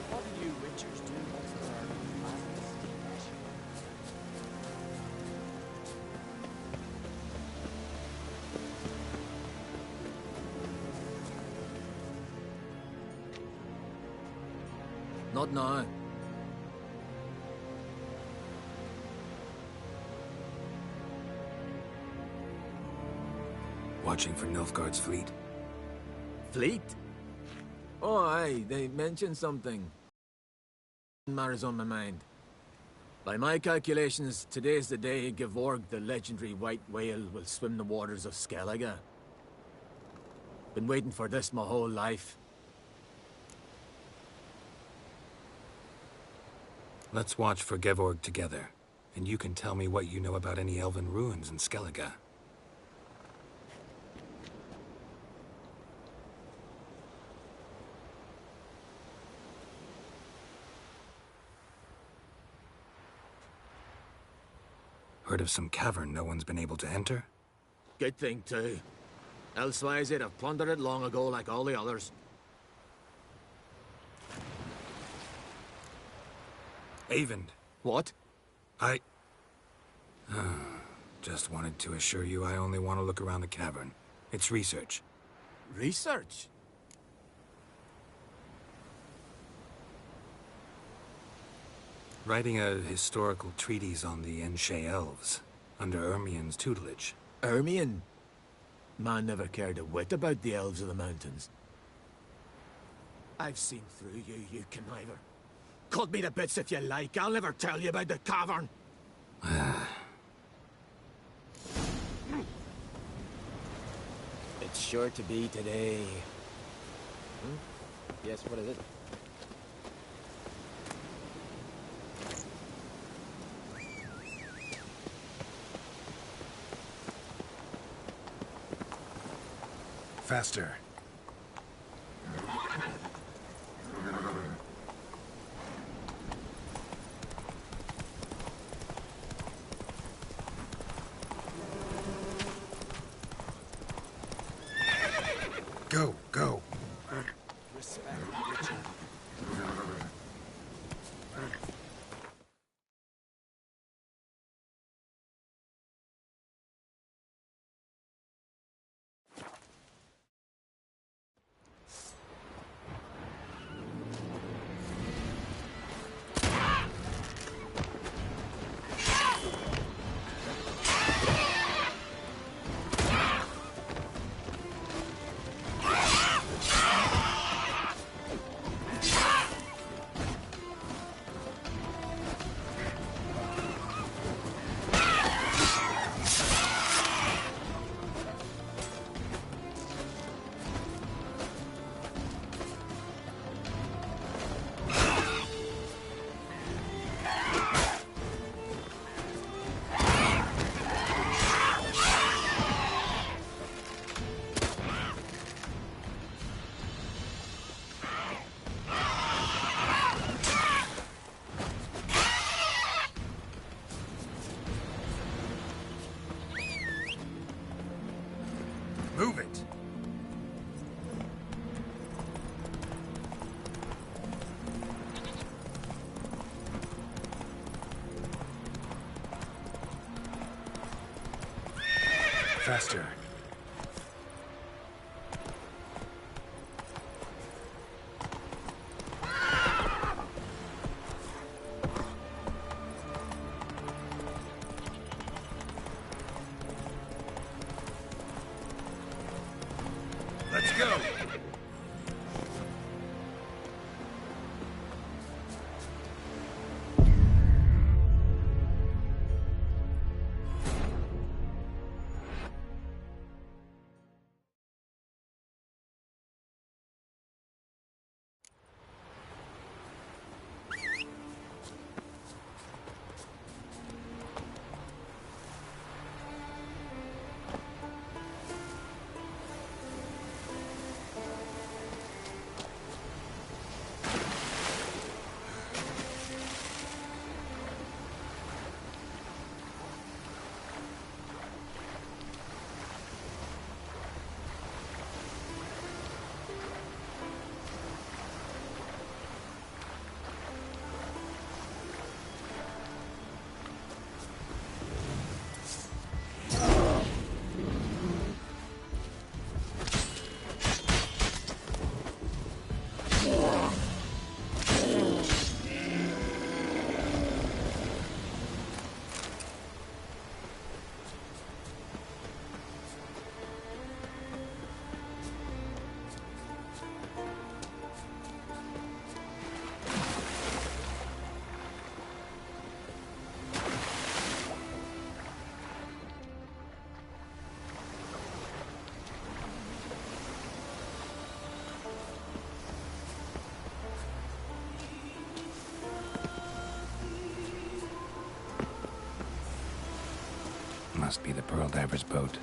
S10: What do you witchers do once there are madness and passion?
S3: Not now.
S2: Watching for Nilfgaard's fleet.
S3: Fleet? Oh, aye, they mentioned something. Matters on my mind. By my calculations, today's the day Gevorg, the legendary white whale, will swim the waters of Skellige. Been waiting for this my whole life.
S2: Let's watch for Gevorg together, and you can tell me what you know about any elven ruins in Skellige. Heard of some cavern no one's been able to enter?
S3: Good thing, too. Elsewise, they'd have plundered it long ago like all the others.
S2: Avend.
S3: What?
S2: I... just wanted to assure you I only want to look around the cavern. It's research.
S3: Research?
S2: Writing a historical treatise on the Enshe elves, under Ermien's tutelage.
S3: Ermien? Man never cared a whit about the elves of the mountains. I've seen through you, you conniver. Cut me to bits if you like, I'll never tell you about the cavern. It's sure to be today. Yes, what is it?
S2: Faster. Go, go.
S3: Respect, Richard.
S2: Move it! Faster. Let's go! must be the Pearl Diver's boat.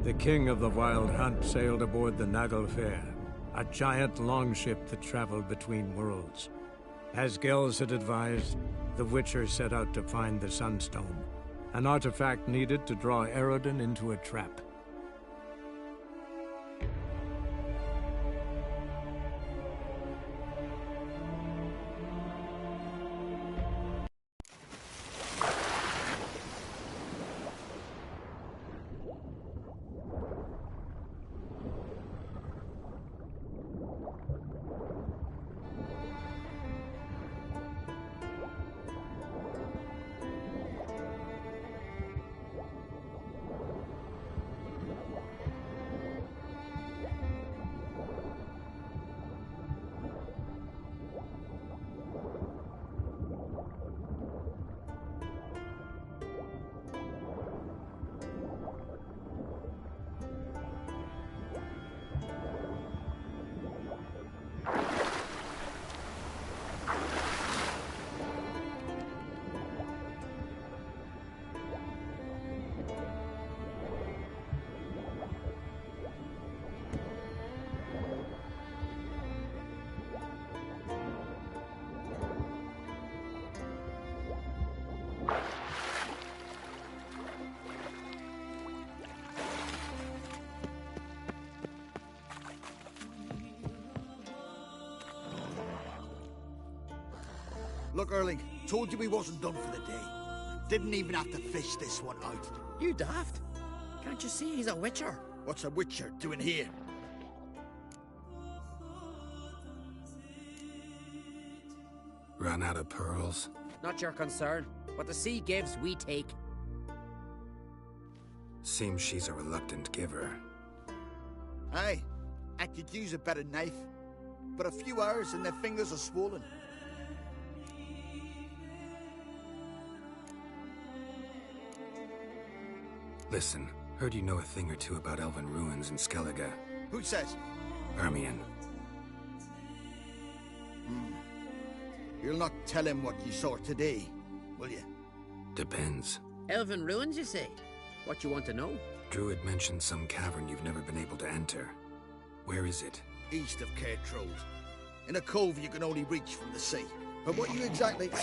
S1: The king of the Wild Hunt sailed aboard the Naglfar, a giant longship that traveled between worlds. As Gels had advised, the Witcher set out to find the Sunstone, an artifact needed to draw Eredin into a trap.
S4: Look, Erling, told you we wasn't done for the day. Didn't even have to fish this one out.
S15: You daft. Can't you see he's a witcher?
S4: What's a witcher doing here?
S2: Run out of pearls?
S15: Not your concern. What the sea gives, we take.
S2: Seems she's a reluctant giver.
S4: Aye, I could use a better knife. But a few hours and their fingers are swollen.
S2: Listen, heard you know a thing or two about elven ruins in Skellige.
S4: Who says?
S2: Ermion.
S4: You'll not tell him what you saw today, will you?
S2: Depends.
S15: Elven ruins, you say? What you want to know?
S2: Druid mentioned some cavern you've never been able to enter. Where is it?
S4: East of Cairtrode. In a cove you can only reach from the sea. But what you exactly... Hear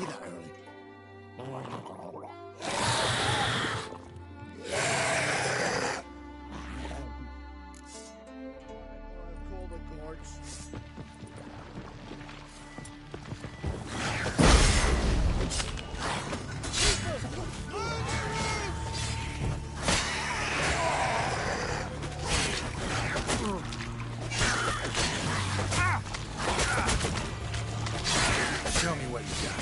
S4: that, Erling? Call the guards.
S2: Show me what you got.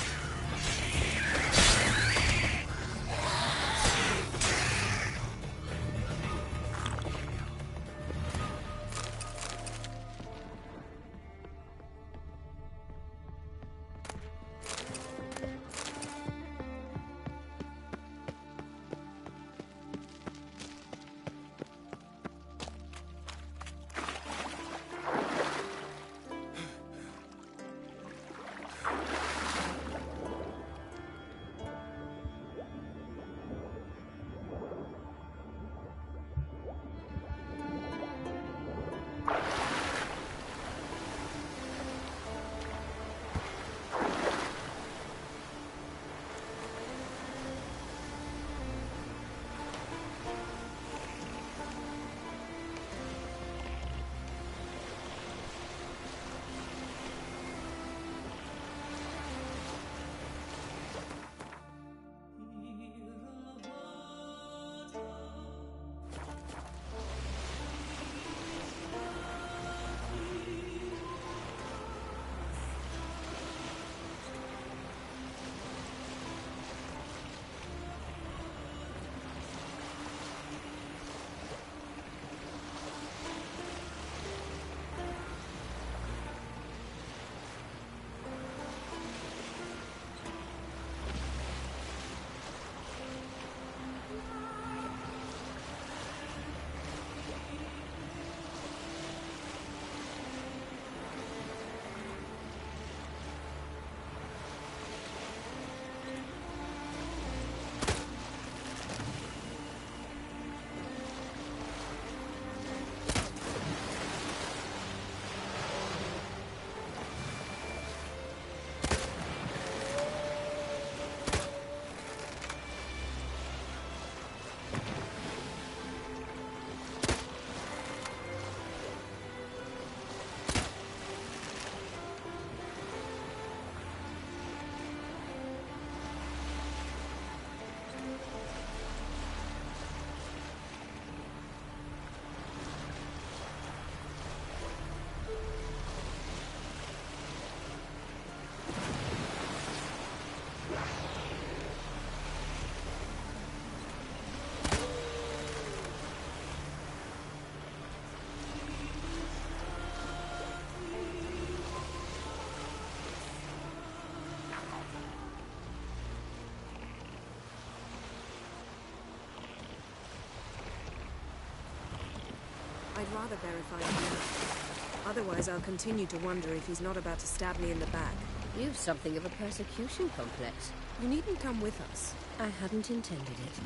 S12: I'd rather verify him. Otherwise, I'll continue to wonder if he's not about to stab me in the back.
S5: You've something of a persecution complex.
S12: You needn't come with us.
S5: I hadn't intended it.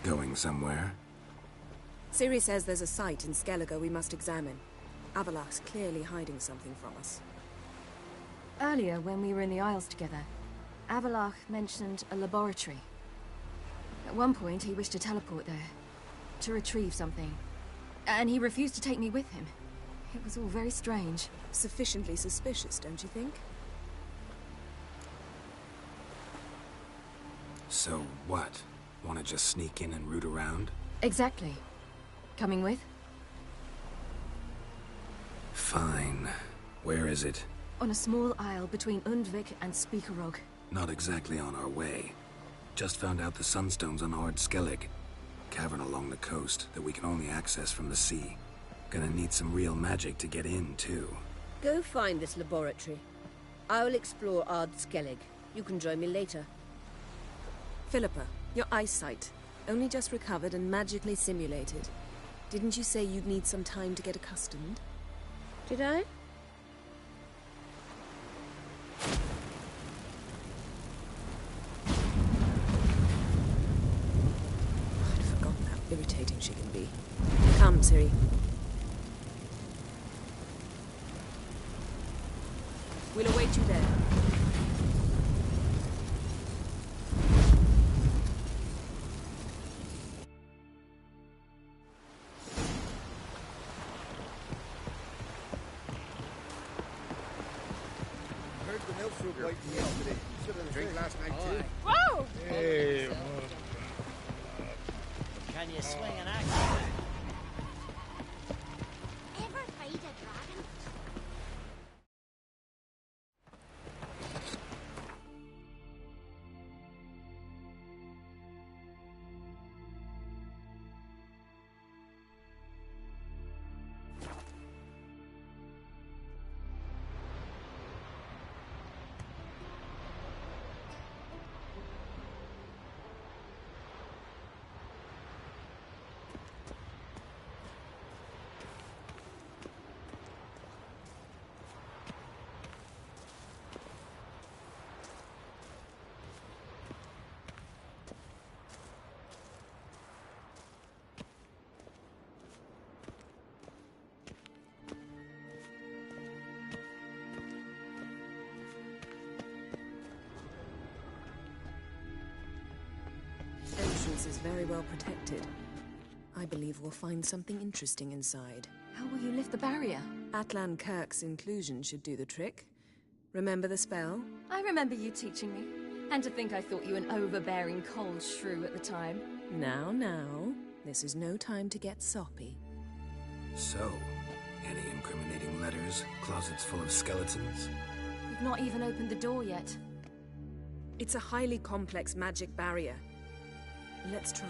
S2: Going somewhere?
S12: Ciri says there's a site in Skellige we must examine. Avalach's clearly hiding something from us.
S16: Earlier, when we were in the Isles together, Avalach mentioned a laboratory. At one point, he wished to teleport there, to retrieve something. And he refused to take me with him. It was all very strange.
S12: Sufficiently suspicious, don't you think?
S2: So what? Want to just sneak in and root around?
S16: Exactly. Coming with?
S2: Fine. Where is it?
S16: On a small isle between Undvik and Speakerog.
S2: Not exactly on our way. Just found out the sunstone's on Ard Skellig. Cavern along the coast that we can only access from the sea. Gonna need some real magic to get in, too.
S5: Go find this laboratory. I'll explore Ard Skellig. You can join me later.
S12: Philippa, your eyesight. Only just recovered and magically simulated. Didn't you say you'd need some time to get accustomed?
S5: Did I?
S12: I'd forgotten how irritating she can be. Come, Ciri. We'll await you there.
S14: Drink last night too.
S11: Whoa!
S14: Hey,
S15: Can you swing an axe?
S11: Ever fight a dragon?
S12: Entrance is very well protected. I believe we'll find something interesting inside.
S16: How will you lift the barrier?
S12: Atlan Kirk's inclusion should do the trick. Remember the spell?
S16: I remember you teaching me. And to think I thought you an overbearing cold shrew at the time.
S12: Now, now. This is no time to get soppy.
S2: So, any incriminating letters? Closets full of skeletons?
S16: You've not even opened the door yet.
S12: It's a highly complex magic barrier. Let's try.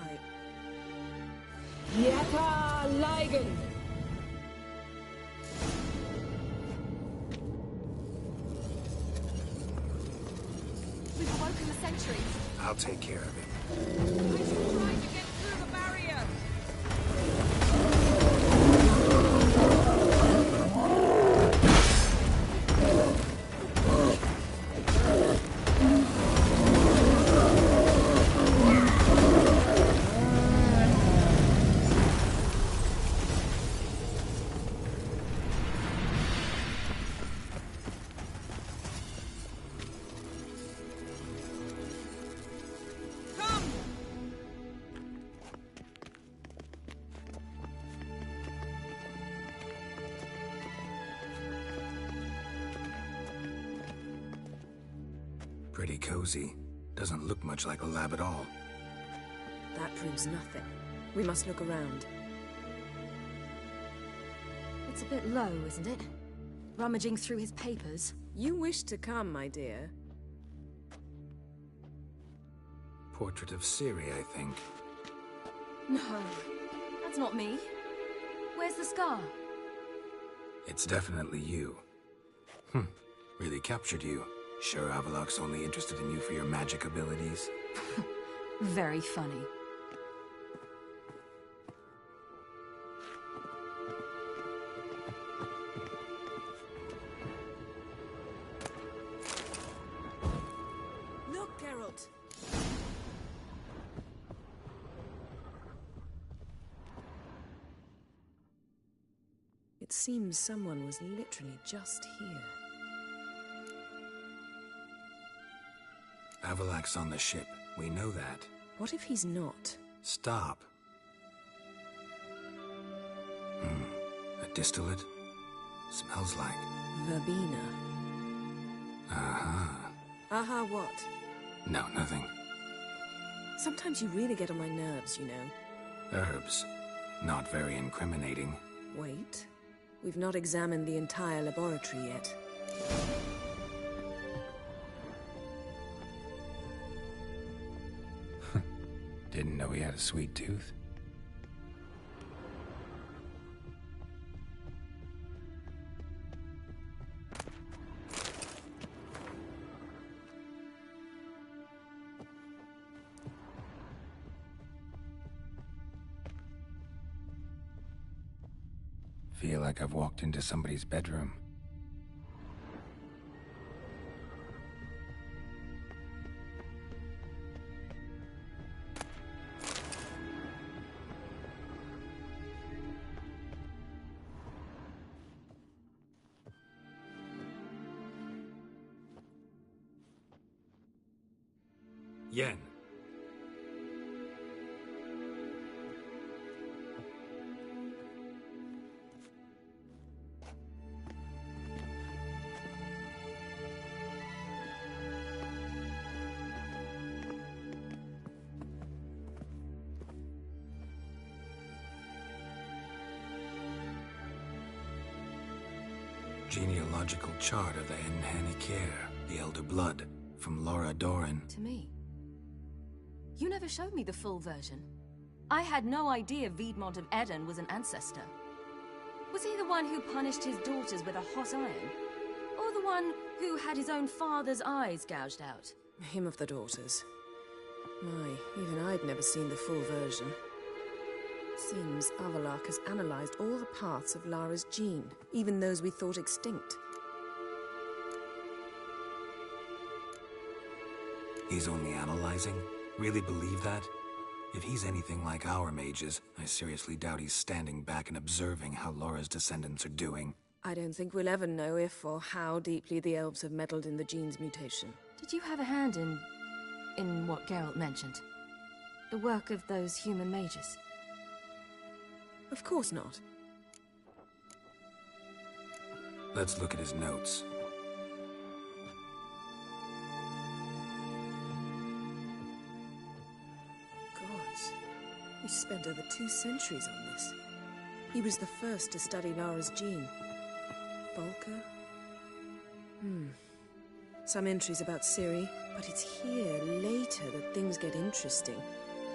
S16: Yata Ligen! We've awoken the sentries.
S2: I'll take care of it.
S20: I should try to get through the barrier.
S2: Pretty cozy. Doesn't look much like a lab at all.
S12: That proves nothing. We must look around.
S16: It's a bit low, isn't it? Rummaging through his papers.
S12: You wish to come, my dear.
S2: Portrait of Ciri, I think.
S16: No, that's not me. Where's the scar?
S2: It's definitely you. Really captured you. Sure Avalok's only interested in you for your magic abilities?
S16: Very funny.
S12: Look, Geralt! It seems someone was literally just here.
S2: Avalok's on the ship. We know that.
S12: What if he's not?
S2: Stop. A distillate? Smells like...
S12: Verbena.
S2: Aha.
S12: Aha what?
S2: No, nothing.
S12: Sometimes you really get on my nerves, you know.
S2: Herbs. Not very incriminating.
S12: Wait. We've not examined the entire laboratory yet.
S2: Didn't know he had a sweet tooth. Feel like I've walked into somebody's bedroom. Yen. Genealogical chart of the Enhanikir, the Elder Blood, from Laura Doran.
S16: To me. You never showed me the full version. I had no idea Viedmont of Eden was an ancestor. Was he the one who punished his daughters with a hot iron? Or the one who had his own father's eyes gouged out?
S12: Him of the daughters. My, even I'd never seen the full version. Seems Avallac'h has analyzed all the parts of Lara's gene, even those we thought extinct.
S2: He's only analyzing? Really believe that? If he's anything like our mages, I seriously doubt he's standing back and observing how Laura's descendants are doing.
S12: I don't think we'll ever know if or how deeply the elves have meddled in the gene's mutation.
S16: Did you have a hand in what Geralt mentioned? The work of those human mages?
S12: Of course not.
S2: Let's look at his notes.
S12: Gods, he spent over 2 centuries on this. He was the first to study Lara's gene. Volker? Some entries about Ciri, but it's here, later, that things get interesting.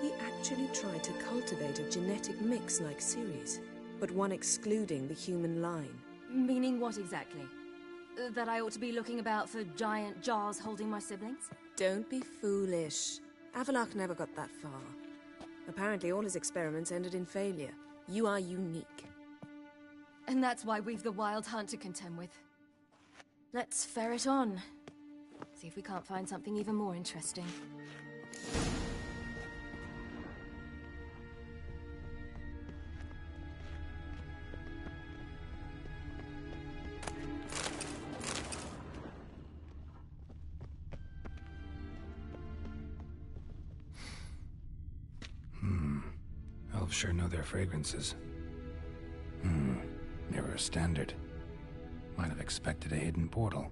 S12: He actually tried to cultivate a genetic mix like Ciri's, but one excluding the human line.
S16: Meaning what exactly? That I ought to be looking about for giant jars holding my siblings?
S12: Don't be foolish. Avallac'h never got that far. Apparently all his experiments ended in failure. You are unique.
S16: And that's why we've the Wild Hunt to contend with. Let's ferret on. See if we can't find something even more interesting.
S2: Elves sure know their fragrances. Mirror standard. Might have expected a hidden portal.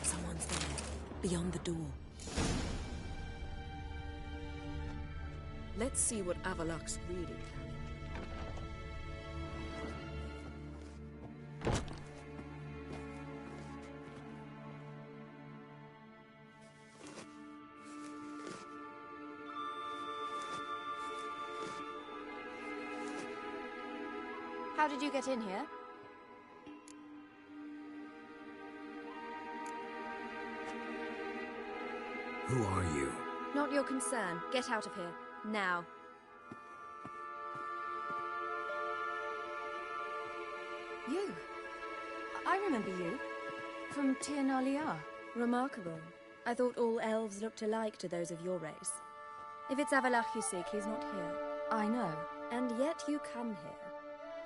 S12: Someone's there, beyond the door. Let's see what Avallac'h's really planning.
S16: How did you get in here?
S2: Who are you?
S16: Not your concern. Get out of here. Now. You. I remember you. From Tir na Liar.
S5: Remarkable. I thought all elves looked alike to those of your race. If it's Avallac'h you seek, he's not here.
S16: I know.
S5: And yet you come here.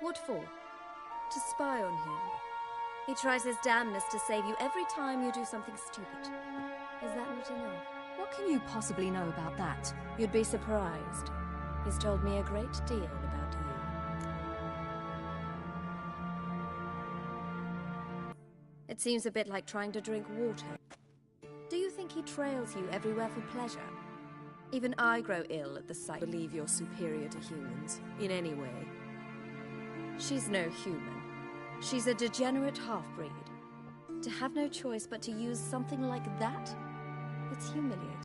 S5: What for? To spy on him. He tries his damnedest to save you every time you do something stupid. Is that not enough?
S16: What can you possibly know about that?
S12: You'd be surprised. He's told me a great deal about you.
S16: It seems a bit like trying to drink water. Do you think he trails you everywhere for pleasure? Even I grow ill at the sight.
S12: Believe you're superior to humans, in any way.
S16: She's no human. She's a degenerate half-breed. To have no choice but to use something like that? It's humiliating.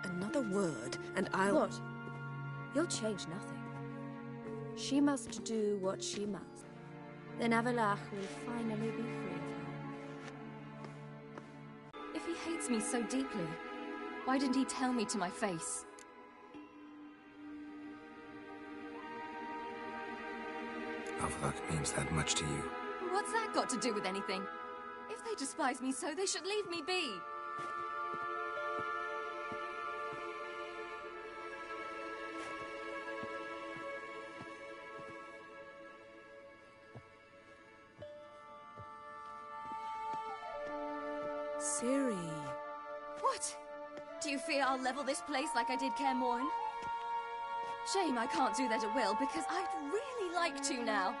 S12: Another word, and I'll...
S16: What? You'll change nothing. She must do what she must. Then Avalach will finally be free of her. If he hates me so deeply, why didn't he tell me to my face?
S2: Avalach means that much to you.
S16: What's that got to do with anything? If they despise me so, they should leave me be.
S12: Ciri.
S16: What? Do you fear I'll level this place like I did Kaer Morhen? Shame I can't do that at will, because I'd really like to now.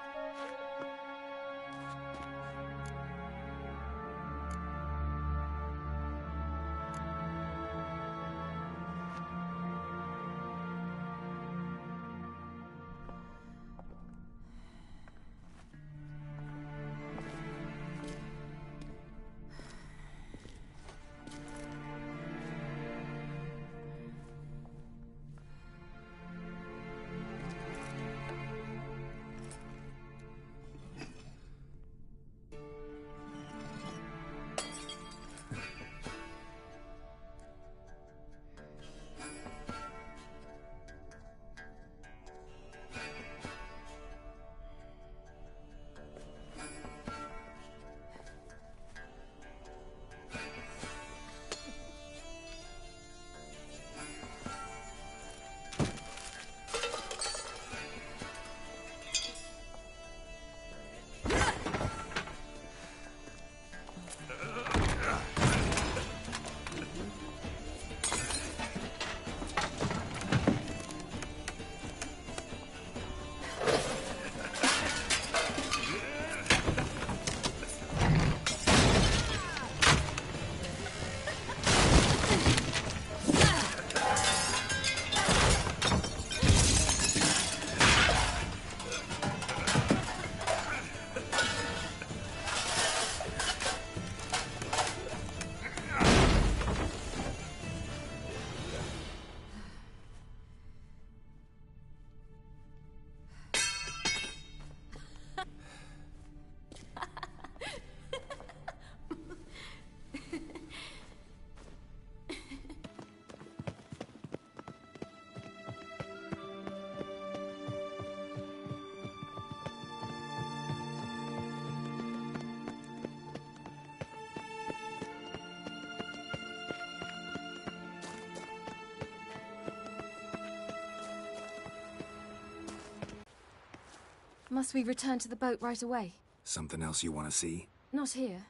S16: Must we return to the boat right away?
S2: Something else you want to see?
S16: Not here.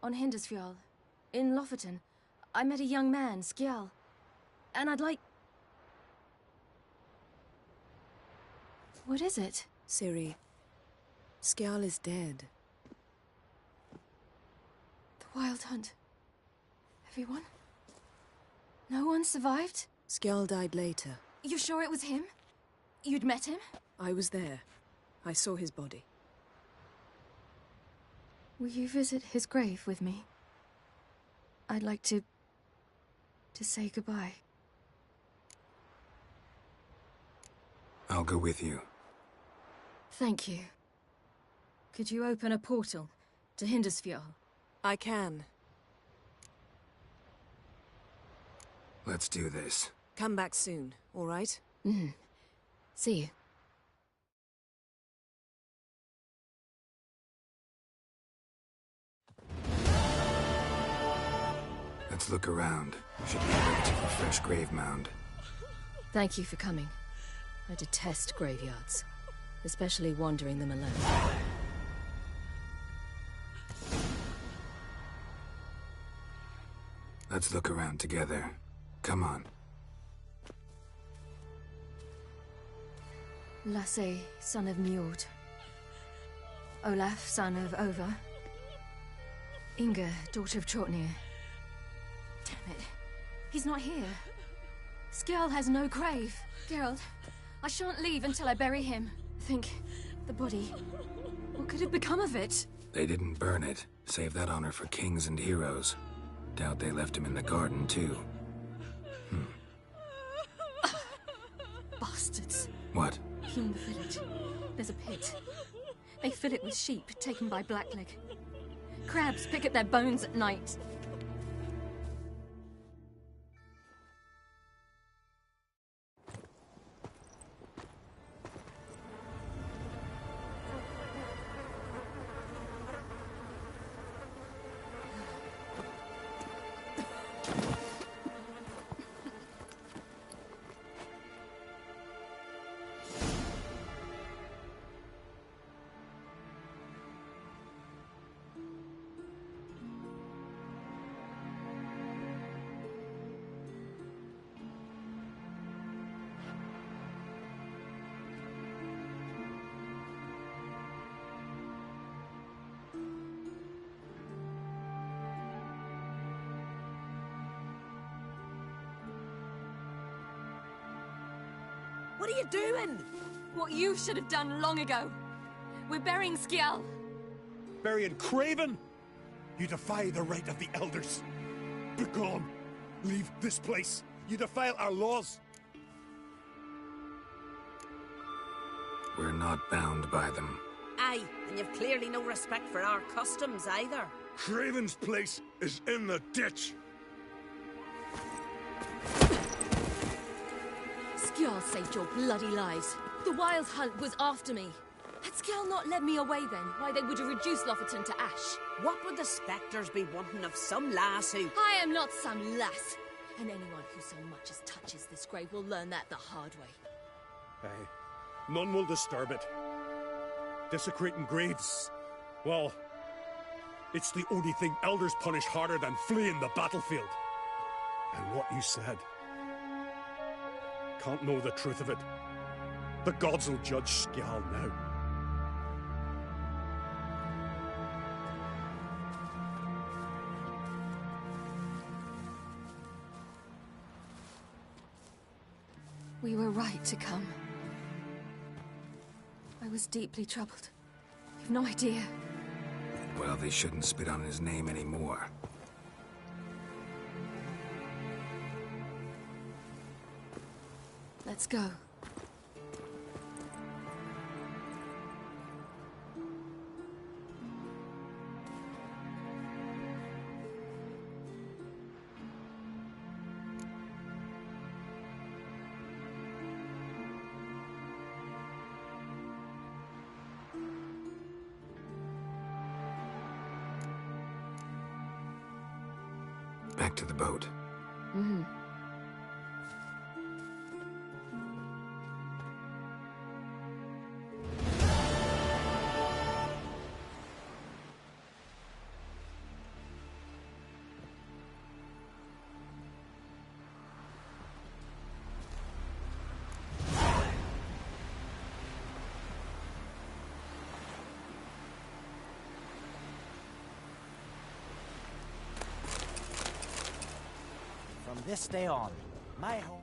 S16: On Hindersfjall. In Lofoten. I met a young man, Skjal. And I'd like... What is it?
S12: Ciri. Skjal is dead.
S16: The Wild Hunt. Everyone? No one survived?
S12: Skjal died later.
S16: You sure it was him? You'd met him?
S12: I was there. I saw his body.
S16: Will you visit his grave with me? I'd like to say goodbye.
S2: I'll go with you.
S16: Thank you. Could you open a portal to Hindersfjall?
S12: I can.
S2: Let's do this.
S12: Come back soon, all right?
S16: See you.
S2: Let's look around. Should be able to a fresh grave mound.
S16: Thank you for coming. I detest graveyards, especially wandering them alone.
S2: Let's look around together. Come on.
S16: Lasse, son of Njord. Olaf, son of Over. Inga, daughter of Trotnir. Damn it. He's not here. Skjarl has no grave. Geralt, I shan't leave until I bury him. Think, the body. What could have become of it?
S2: They didn't burn it. Save that honor for kings and heroes. Doubt they left him in the garden, too.
S16: Bastards.
S2: What?
S16: In the village, there's a pit. They fill it with sheep taken by Blackleg. Crabs pick at their bones at night.
S20: What are you doing?
S16: What you should have done long ago. We're burying Skjarl.
S7: Burying Craven? You defy the right of the elders. Begone. Leave this place. You defile our laws.
S2: We're not bound by them.
S13: Aye, and you've clearly no respect for our customs either.
S7: Craven's place is in the ditch.
S16: Skjarl saved your bloody lives. The Wild Hunt was after me. Had Skjarl not led me away then, why they would have reduced Lofoten to ash.
S13: What would the spectres be wanting of some lass who...
S16: I am not some lass. And anyone who so much as touches this grave will learn that the hard way.
S7: Aye. None will disturb it. Desecrating graves, well, it's the only thing elders punish harder than fleeing the battlefield. And what you said... Can't know the truth of it. The gods will judge Skjarl now.
S16: We were right to come. I was deeply troubled. You've no idea.
S2: Well, they shouldn't spit on his name anymore.
S16: Let's go.
S2: Back to the boat.
S16: Mm-hmm.
S15: From this day on, my home...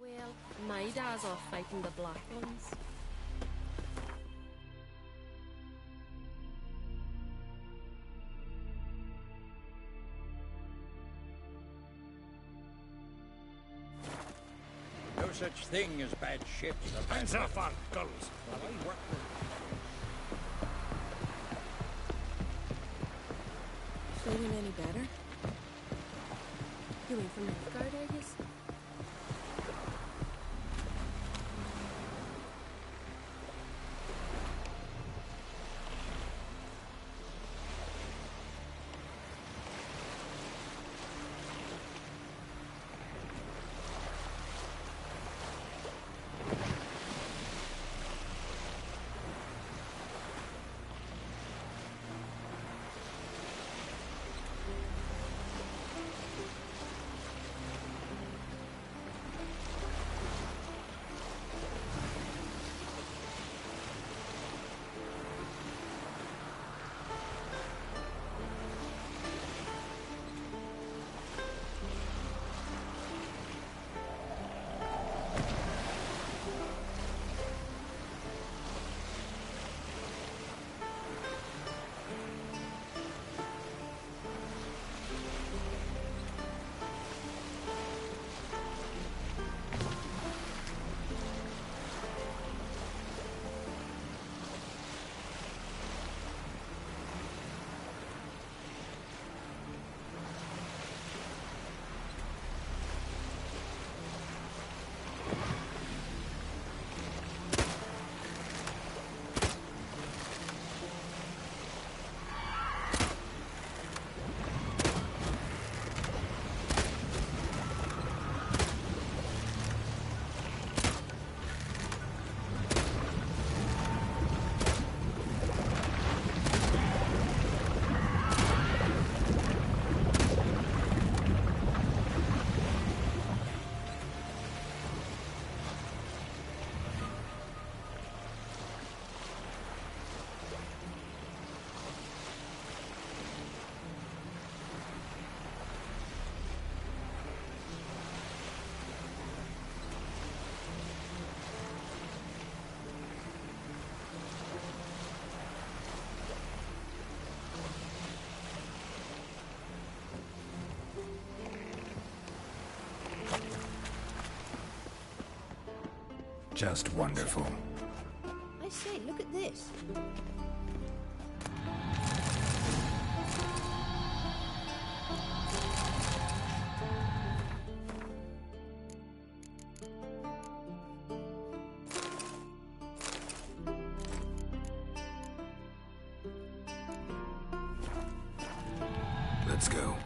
S11: Well, my dad's off fighting the Black Ones.
S22: No such thing as bad ships.
S7: Hands off on gulls.
S22: While I work
S11: Feeling any better? You ain't from Nilfgaard, are you?
S2: Just wonderful.
S5: I say, look at this.
S2: Let's go.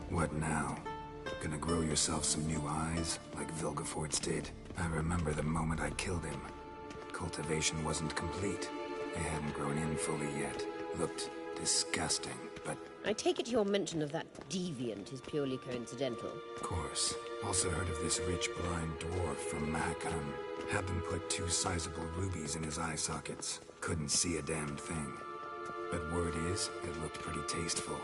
S2: What now? Gonna grow yourself some new eyes, like Vilgefortz did? I remember the moment I killed him. Cultivation wasn't complete. They hadn't grown in fully yet. Looked disgusting, but...
S5: I take it your mention of that deviant is purely coincidental.
S2: Of course. Also heard of this rich blind dwarf from Mahakam. Had them put 2 sizable rubies in his eye sockets. Couldn't see a damn thing. But word is, it looked pretty tasteful.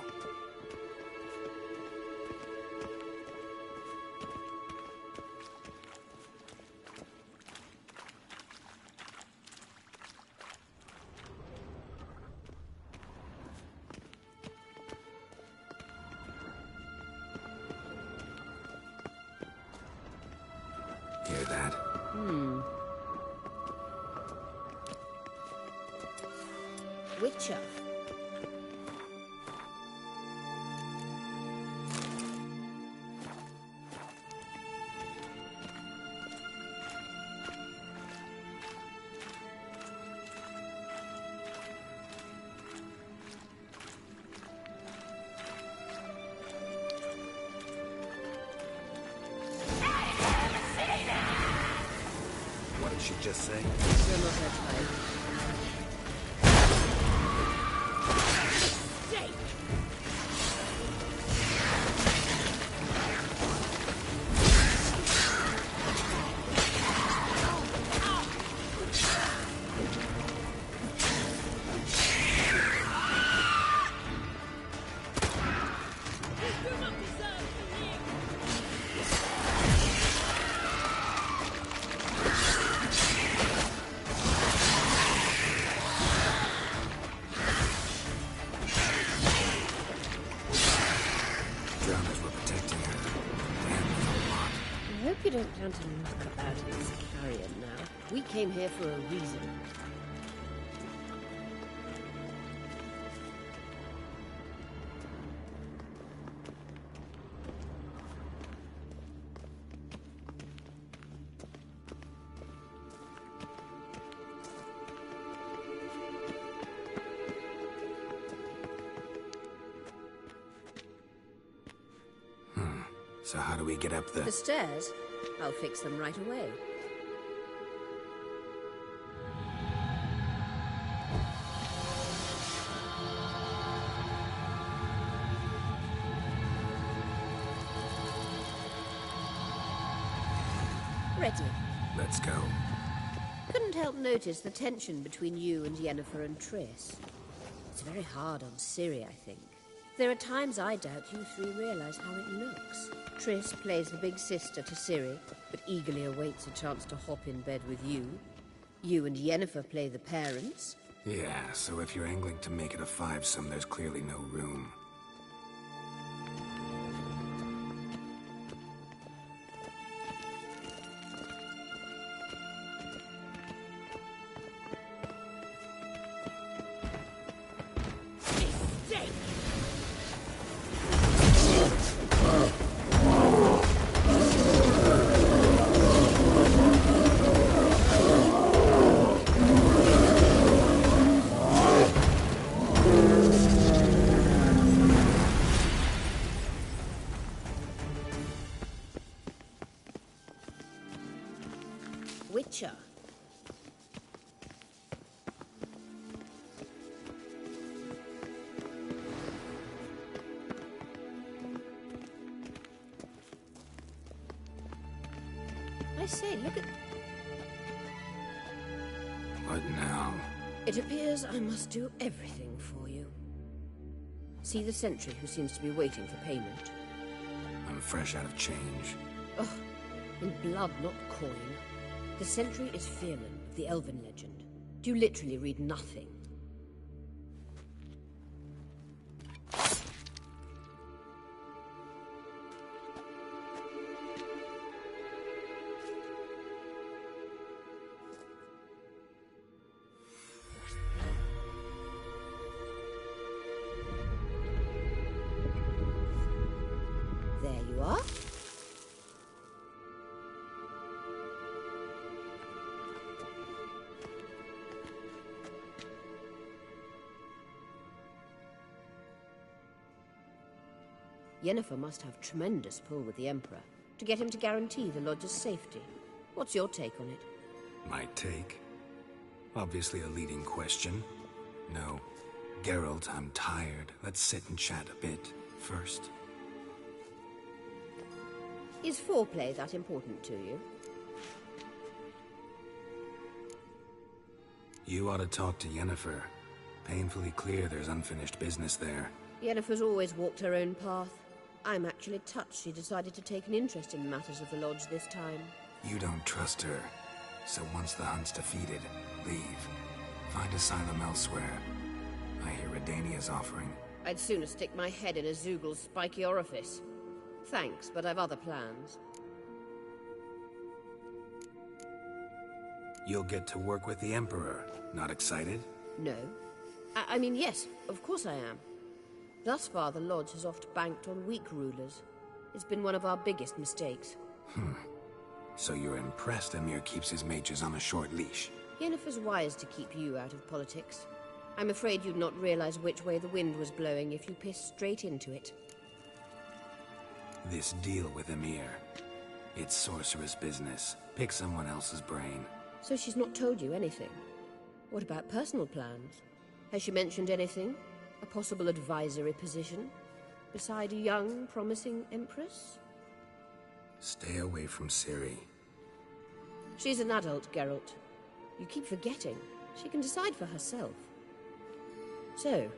S2: Hear that?
S5: Witcher.
S2: What did she just say?
S5: You're not her type. I hope you don't plan to knock about in this carrion now. We came here for a reason.
S2: So how do we get up
S5: The stairs? I'll fix them right away. Ready.
S2: Let's go.
S5: Couldn't help notice the tension between you and Yennefer and Triss. It's very hard on Ciri, I think. There are times I doubt you 3 realize how it looks. Triss plays the big sister to Ciri, but eagerly awaits a chance to hop in bed with you. You and Yennefer play the parents.
S2: Yeah, so if you're angling to make it a 5-some, there's clearly no room.
S5: Witcher. I say, look at...
S2: What now?
S5: It appears I must do everything for you. See the sentry who seems to be waiting for payment?
S2: I'm fresh out of change.
S5: Ugh, in blood, not coin. The sentry is Fearlan of the Elven legend. Do you literally read nothing? Yennefer must have tremendous pull with the Emperor to get him to guarantee the Lodge's safety. What's your take on it?
S2: My take? Obviously a leading question. No. Geralt, I'm tired. Let's sit and chat a bit first.
S5: Is foreplay that important to you?
S2: You ought to talk to Yennefer. Painfully clear there's unfinished business there.
S5: Yennefer's always walked her own path. I'm actually touched she decided to take an interest in matters of the Lodge this time.
S2: You don't trust her. So once the hunt's defeated, leave. Find asylum elsewhere. I hear Redania's offering.
S5: I'd sooner stick my head in a Zoogl's spiky orifice. Thanks, but I've other plans.
S2: You'll get to work with the Emperor. Not excited?
S5: No. I mean, yes, of course I am. Thus far, the Lodge has oft banked on weak rulers. It's been one of our biggest mistakes.
S2: So you're impressed Emir keeps his mages on a short leash?
S5: Yennefer's wise to keep you out of politics. I'm afraid you'd not realize which way the wind was blowing if you pissed straight into it.
S2: This deal with Emir. It's sorceress business. Pick someone else's brain.
S5: So she's not told you anything? What about personal plans? Has she mentioned anything? A possible advisory position? Beside a young, promising empress?
S2: Stay away from Ciri.
S5: She's an adult, Geralt. You keep forgetting. She can decide for herself. So,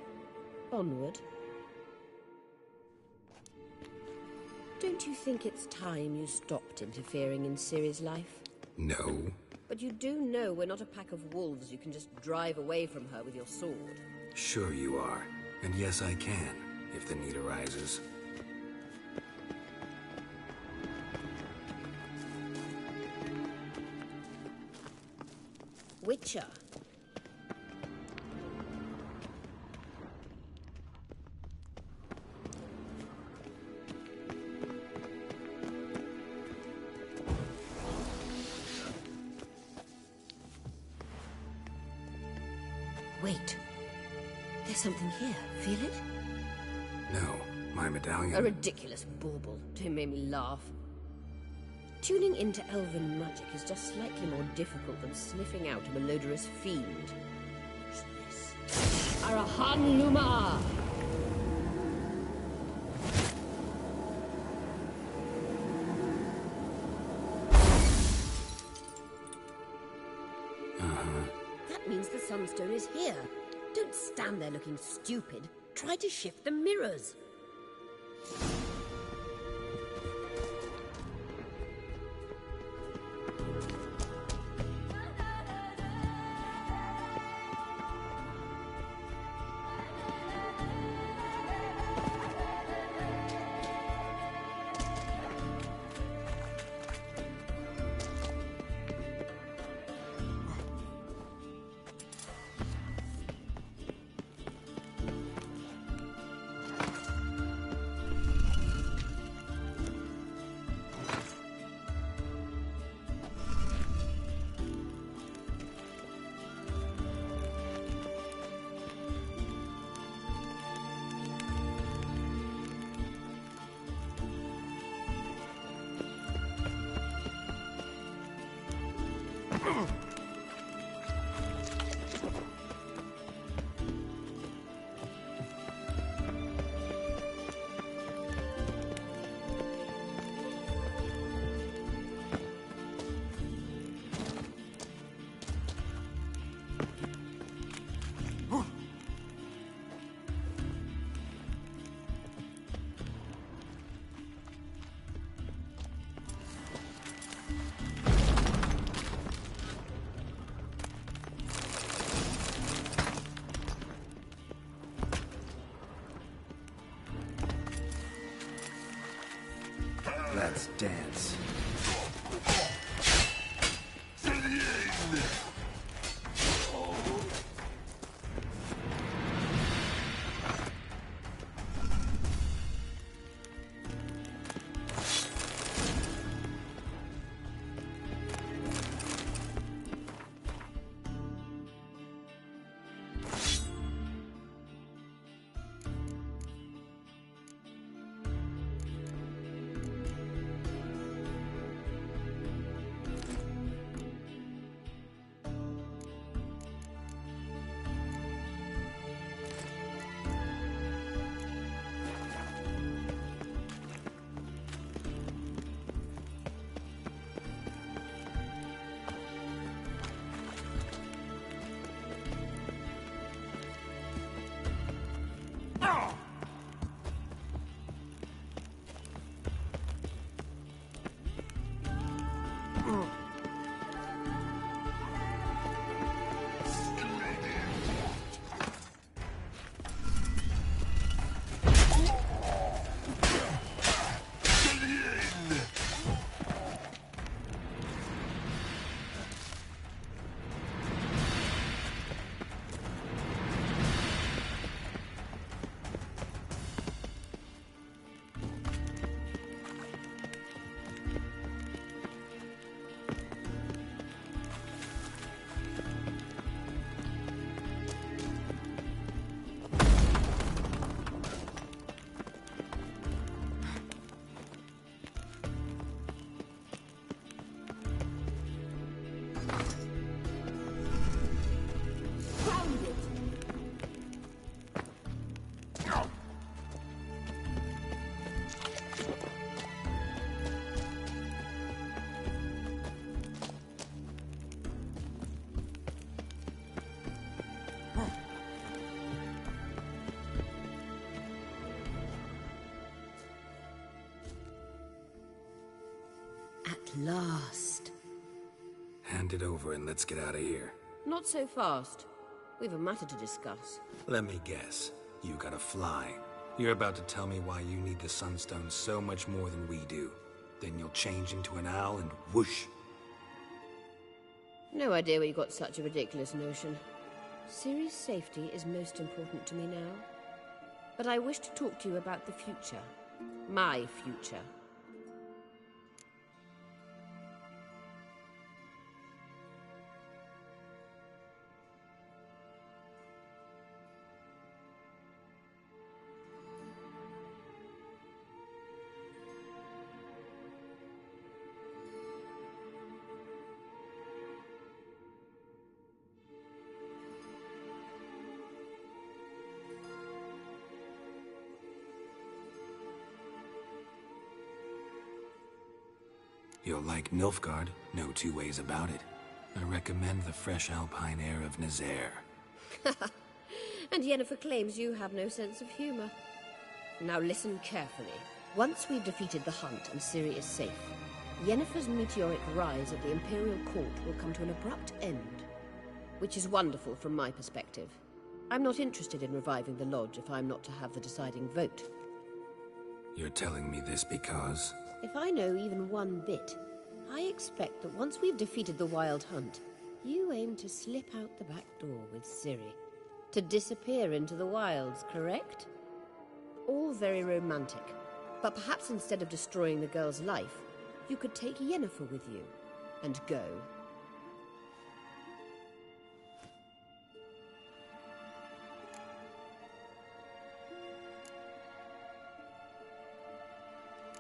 S5: onward. Don't you think it's time you stopped interfering in Ciri's life?
S2: No.
S5: But you do know we're not a pack of wolves you can just drive away from her with your sword.
S2: Sure you are. And yes, I can, if the need arises.
S5: Witcher. Wait. There's something here. Feel it?
S2: No, my medallion.
S5: A ridiculous bauble. Don't make me laugh. Tuning into elven magic is just slightly more difficult than sniffing out a malodorous fiend. Watch this. Arahan Luma! That means the Sunstone is here. Don't stand there looking stupid. Try to shift the mirrors.
S2: Let's dance.
S5: last.
S2: Hand it over and let's get out of here.
S5: Not so fast. We've a matter to discuss.
S2: Let me guess. You gotta fly. You're about to tell me why you need the Sunstone so much more than we do. Then you'll change into an owl and whoosh.
S5: No idea where you got such a ridiculous notion. Ciri's safety is most important to me now. But I wish to talk to you about the future. My future.
S2: You'll like Nilfgaard, no two ways about it. I recommend the fresh alpine air of Nazaire.
S5: And Yennefer claims you have no sense of humor. Now listen carefully. Once we've defeated the Hunt and Ciri is safe, Yennefer's meteoric rise at the Imperial Court will come to an abrupt end. Which is wonderful from my perspective. I'm not interested in reviving the Lodge if I'm not to have the deciding vote.
S2: You're telling me this because...
S5: If I know even one bit, I expect that once we've defeated the Wild Hunt, you aim to slip out the back door with Ciri. To disappear into the wilds, correct? All very romantic. But perhaps instead of destroying the girl's life, you could take Yennefer with you, and go.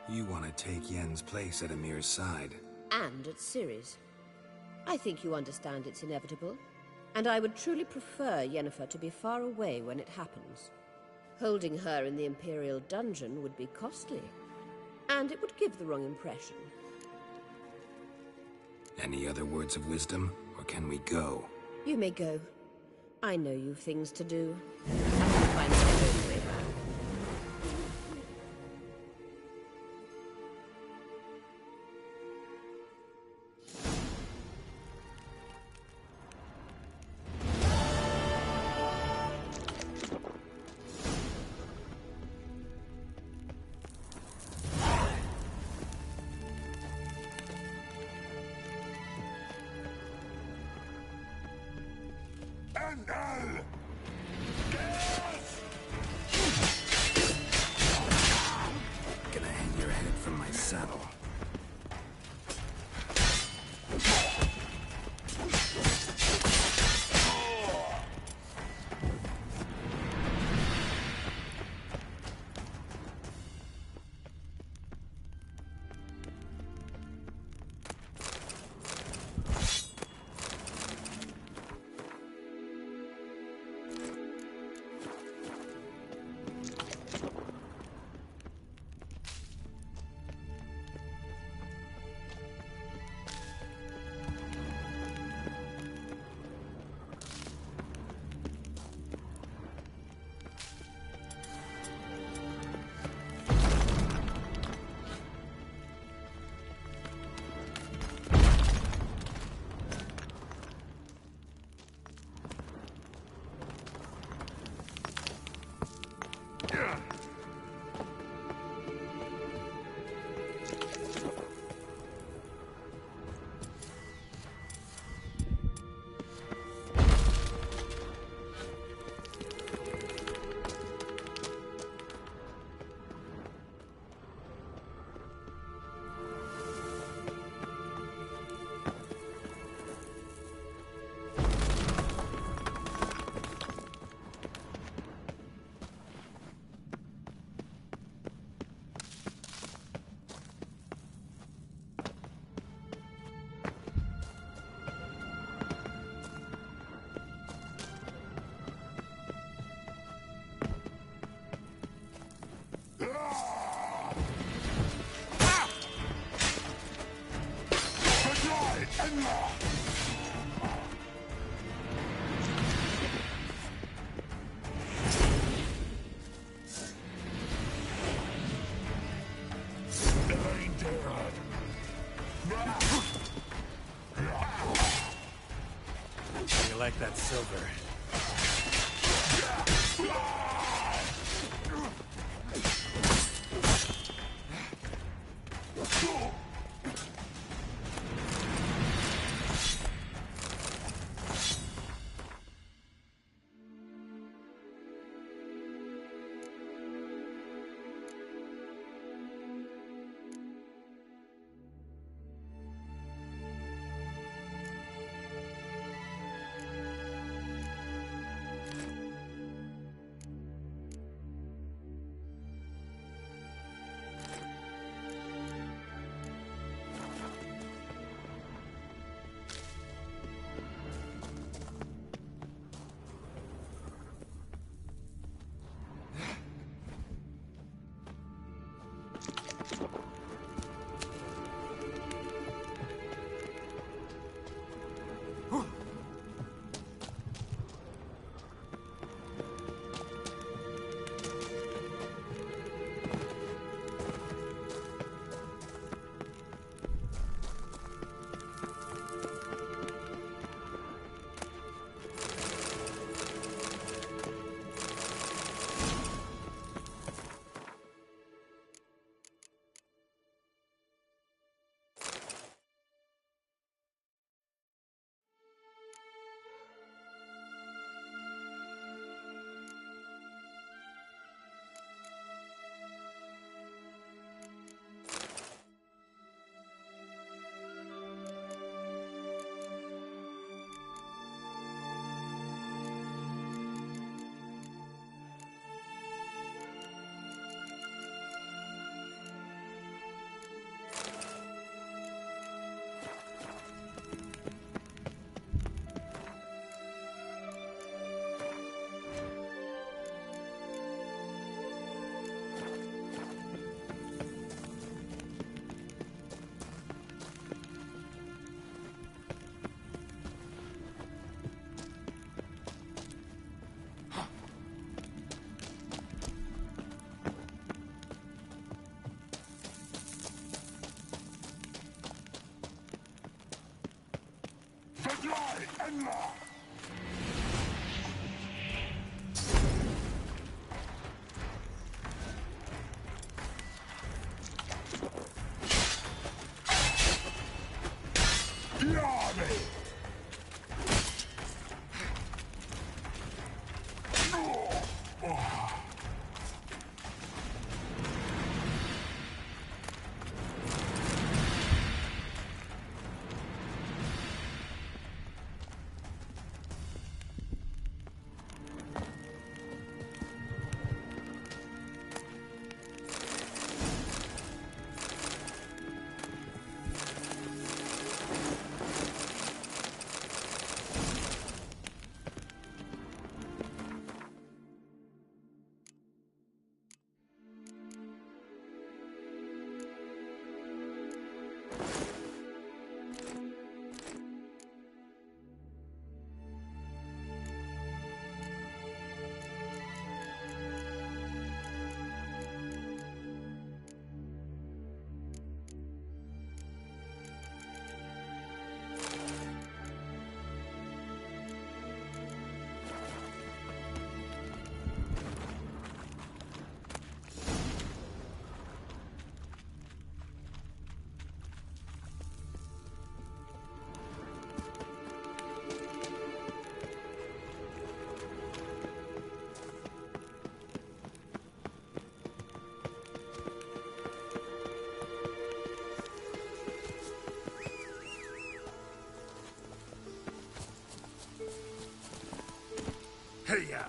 S2: You want to take Yen's place at Amir's side.
S5: And at Ciri's. I think you understand it's inevitable, and I would truly prefer Yennefer to be far away when it happens. Holding her in the Imperial dungeon would be costly, and it would give the wrong impression.
S2: Any other words of wisdom, or can we go?
S5: You may go. I know you've things to do. I can find my own way back.
S2: Gonna hang your head from my saddle. like that silver.
S14: Hey-ya!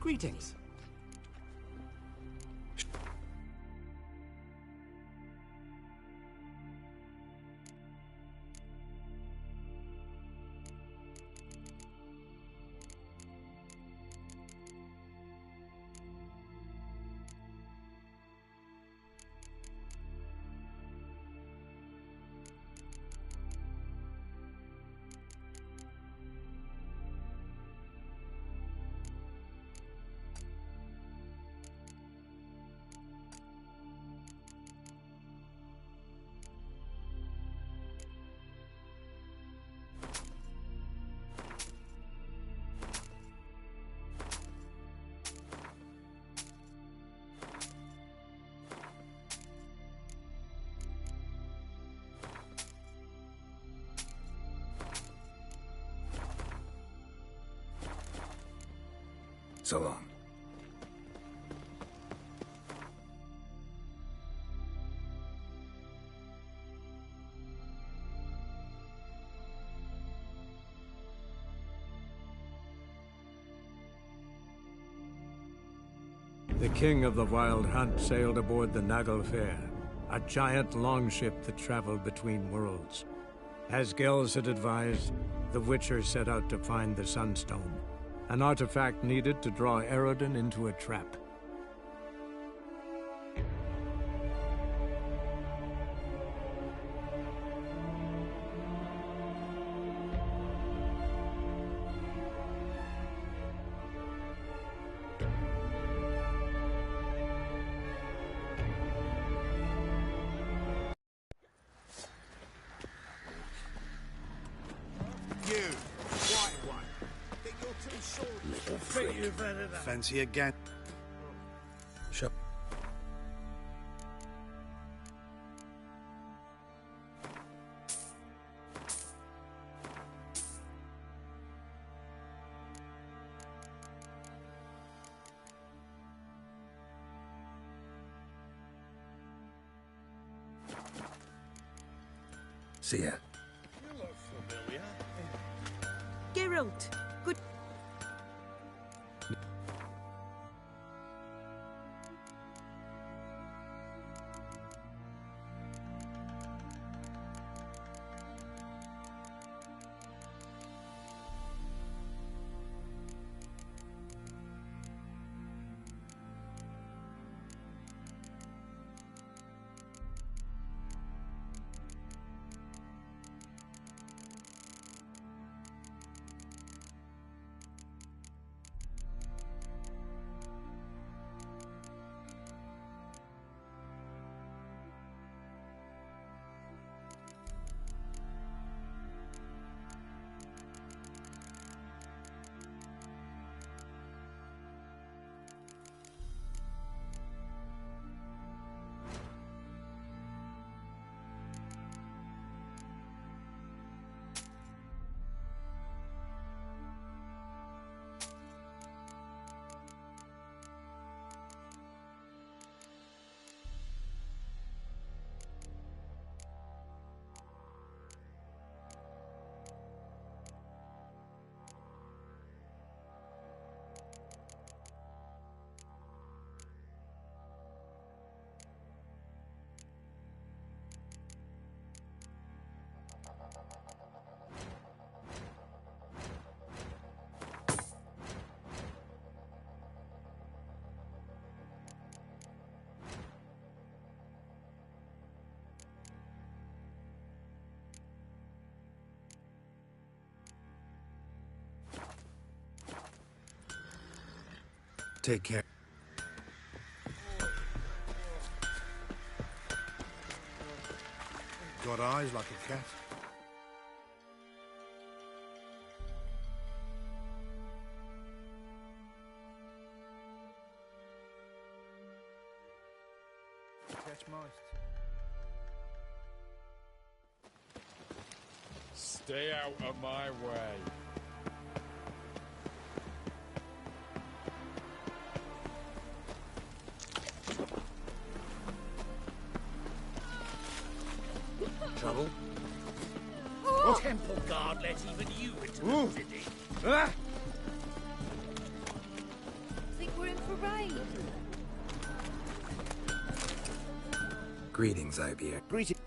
S2: Greetings. So long.
S1: The king of the Wild Hunt sailed aboard the Naglfar, a giant longship that traveled between worlds. As Gels had advised, the Witcher set out to find the Sunstone, an artifact needed to draw Eredin into a trap.
S9: Fancy again? Shut.
S2: See ya.
S22: You look familiar.
S13: Geralt, good.
S2: Take care.
S9: Got eyes like a cat.
S15: Catch mice.
S21: Stay out of my way.
S9: Trouble?
S22: Temple guard let even you into the city.
S9: Ah!
S6: Think we're in for rain.
S2: Greetings, Ibeer.
S9: Greetings.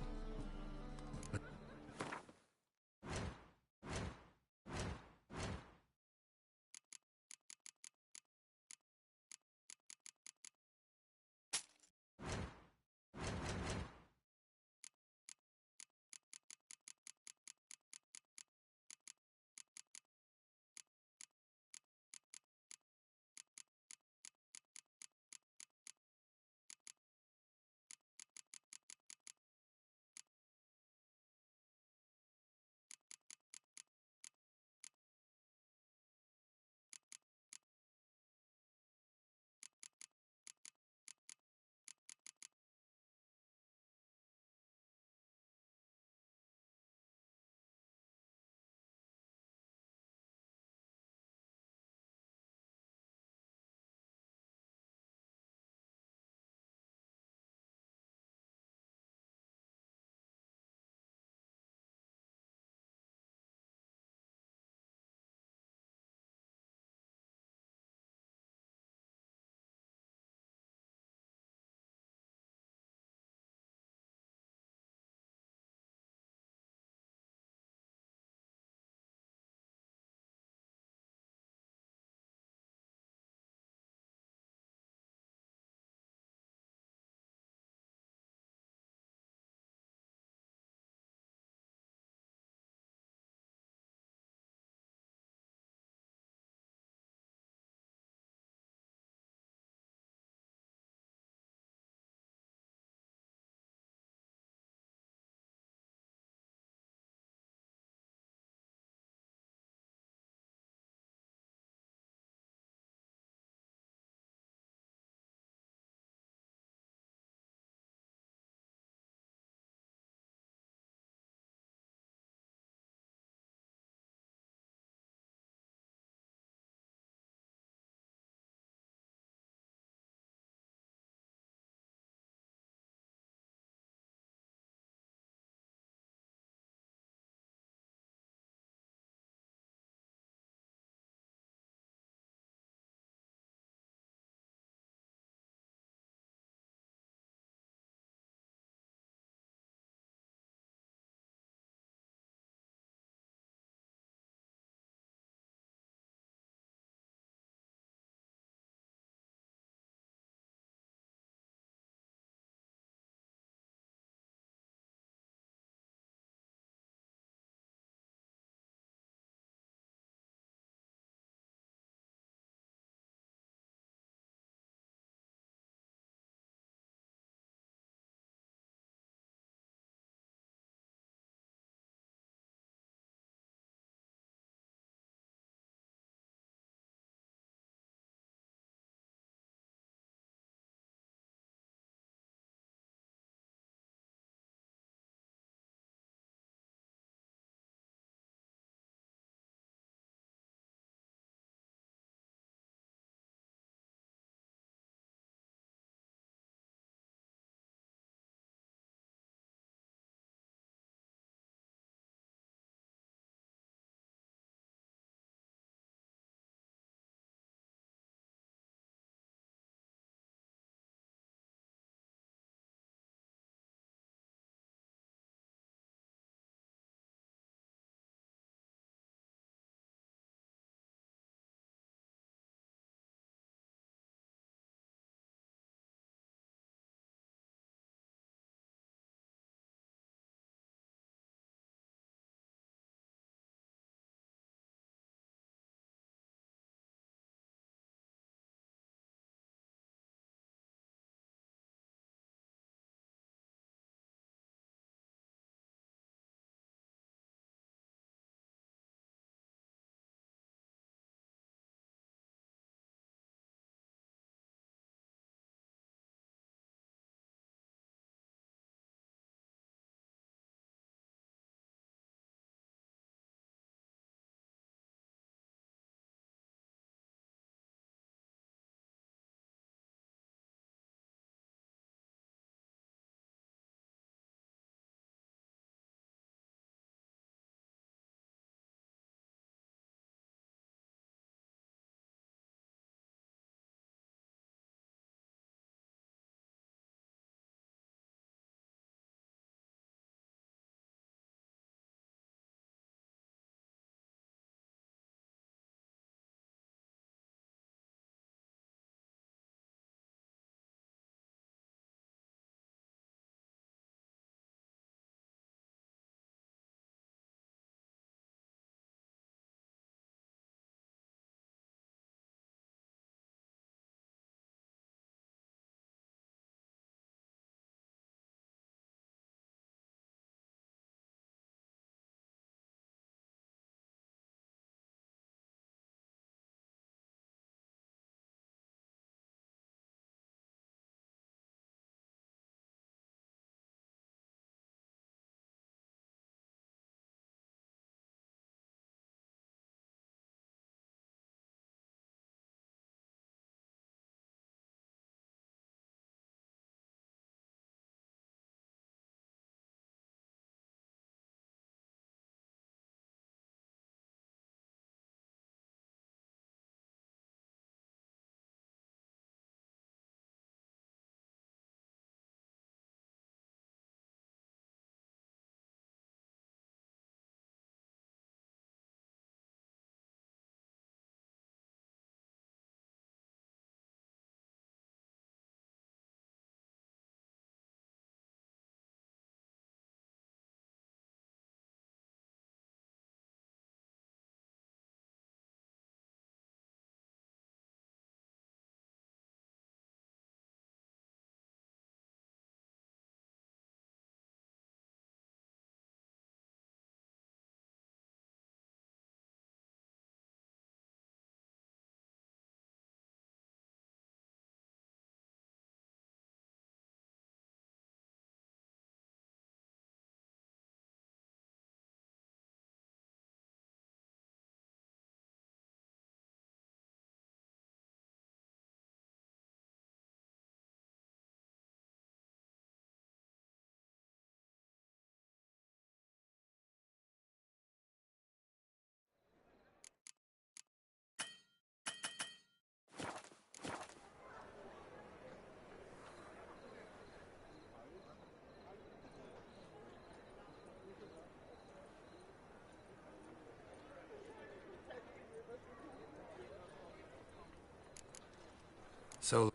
S2: So...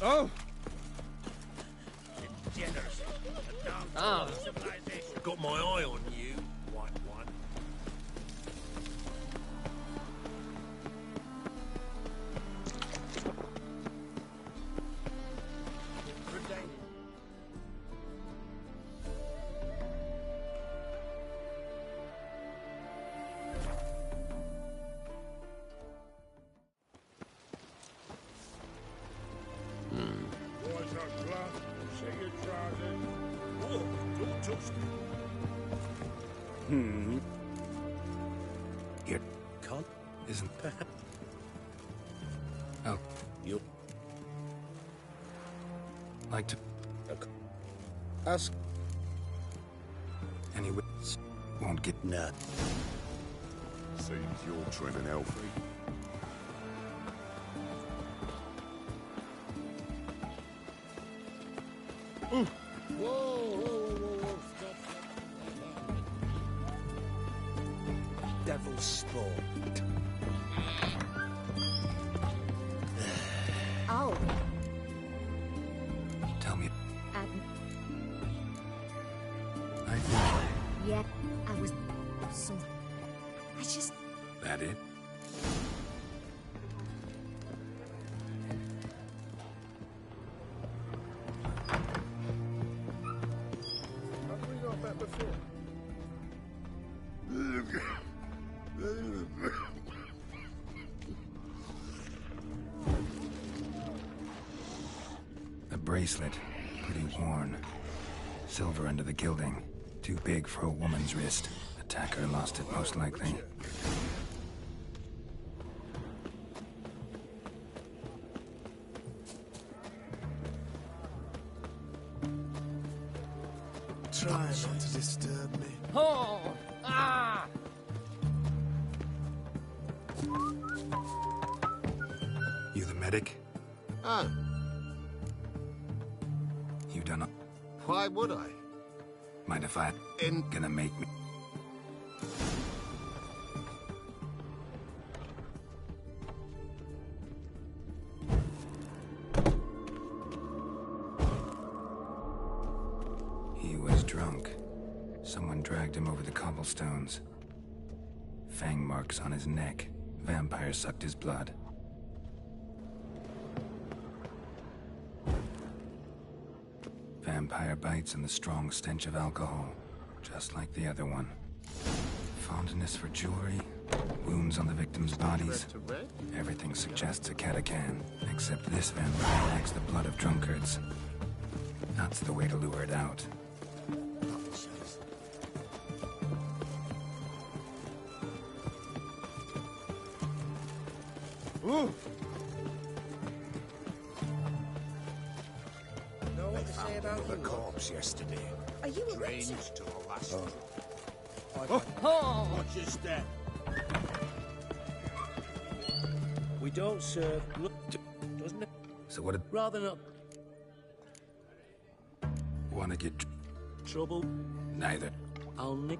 S7: Oh!
S22: Generous.
S3: Ah.
S22: Civilization. Got my eye on you, white one. Boys are bluff. Say your trousers. Whoa, don't touch me.
S2: Your cunt isn't... Oh.
S9: You...
S2: like to...
S9: Ask...
S2: Anyway, won't get...
S9: Nah.
S21: Seems you're treading Elfie.
S22: Whoa, whoa, whoa, whoa, stop.
S9: Devil's spawn.
S6: Oh.
S2: Tell me...
S6: Um,
S2: I think...
S6: yeah, I was... so... I just...
S2: That it?
S22: Have we not met before?
S2: A bracelet. Pretty worn. Silver under the gilding. Too big for a woman's wrist. Attacker lost it, most likely.
S22: Try not to disturb me.
S3: Oh! Ah!
S2: You the medic?
S14: Oh,
S2: You done it.
S14: why would I?
S2: Mind if I...
S14: In...
S2: Gonna make me... He was drunk. Someone dragged him over the cobblestones. Fang marks on his neck. Vampire sucked his blood. Vampire bites and the strong stench of alcohol. Just like the other one. Fondness for jewelry. Wounds on the victims' bodies. Everything suggests a catacan. Except this vampire likes the blood of drunkards. That's the way to lure it out.
S22: Ooh!
S15: Know what to say about
S14: The
S15: you?
S14: corpse yesterday.
S6: Are you a
S14: Trained
S6: witcher?
S14: to the last
S22: Oh.
S3: Oh!
S22: Watch your step. We don't serve... Look, doesn't it?
S2: So what did...
S22: Rather not
S2: Want to get...
S22: trouble,
S2: Neither.
S22: I'll nick...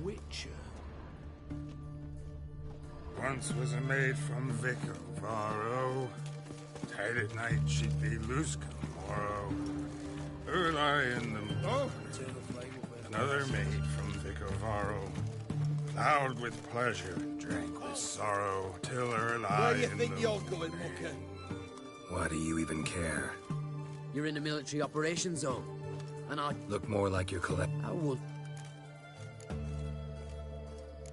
S22: Witcher.
S8: Once was a maid from Vico, Varro. Tight at night she'd be loose come morrow. Her lie in the... Oh! Another maid from Vico, Varro. Plowed with pleasure, drank with sorrow, till her lie
S22: Where do you
S8: in
S22: think
S8: the...
S22: you're going, mucker?
S2: Why do you even care?
S3: You're in the military operations zone. And I...
S2: Look more like you're collect...
S3: I would...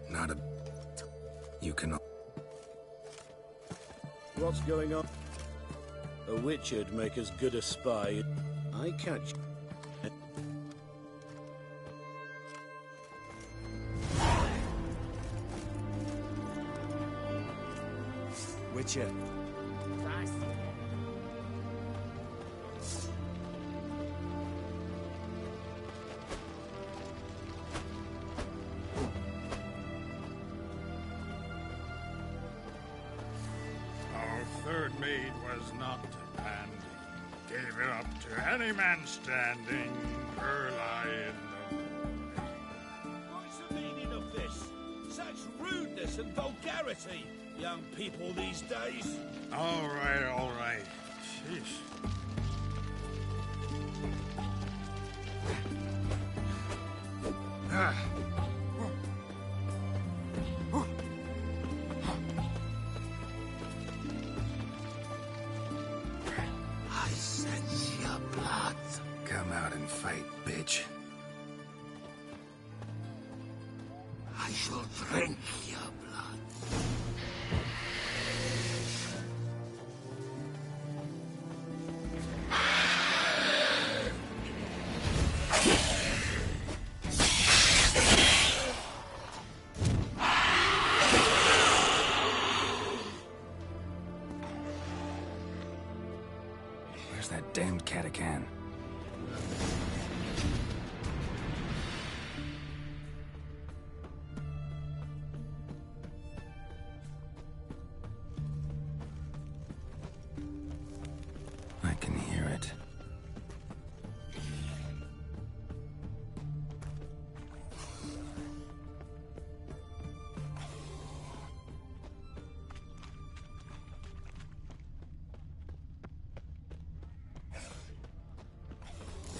S2: Not a... You can...
S22: What's going on? A witcher'd make as good a spy. I catch...
S3: Witcher.
S8: was not a dandy. Gave it up to any man standing, early in the morning.
S17: What's the meaning of this? Such rudeness and vulgarity, young people these days.
S8: All right. Sheesh.
S14: I sense your blood.
S2: Come out and fight, bitch.
S14: I shall drink your blood.
S2: Where's that damned Catacan? I can hear it.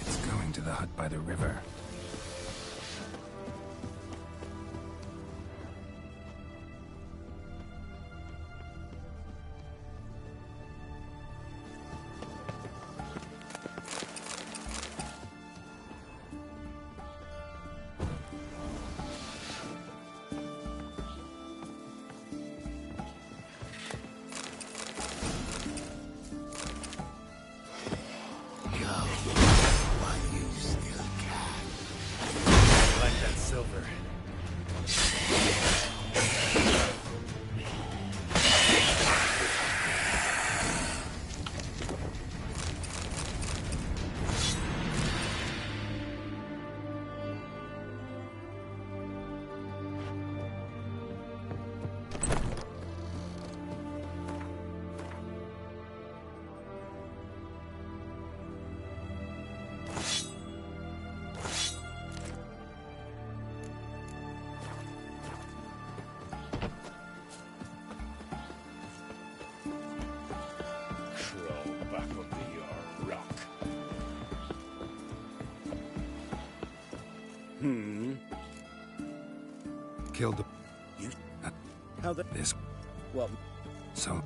S2: It's going to the hut by the river. Silver.
S17: Crawl back under your rock.
S2: Killed the...
S17: You? How the...
S2: This...
S17: What?
S2: So...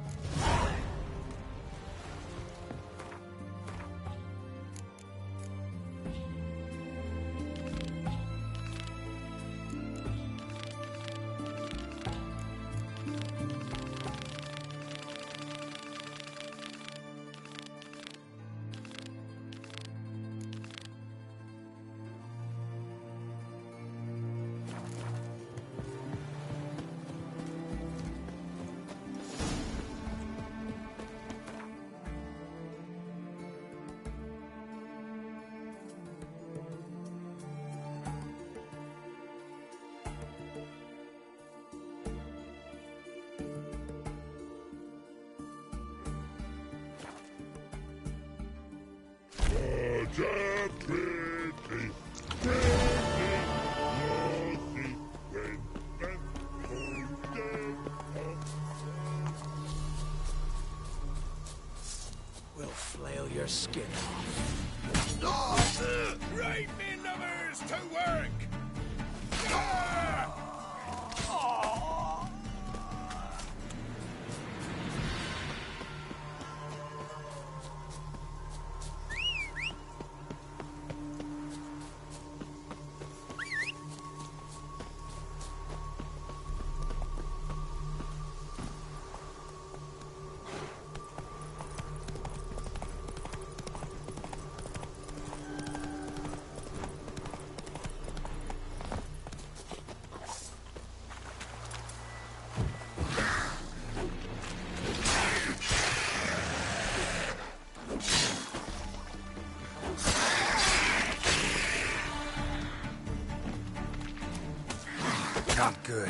S3: We'll flail your skin off.
S17: Right, me lovers, to work!
S2: Not good.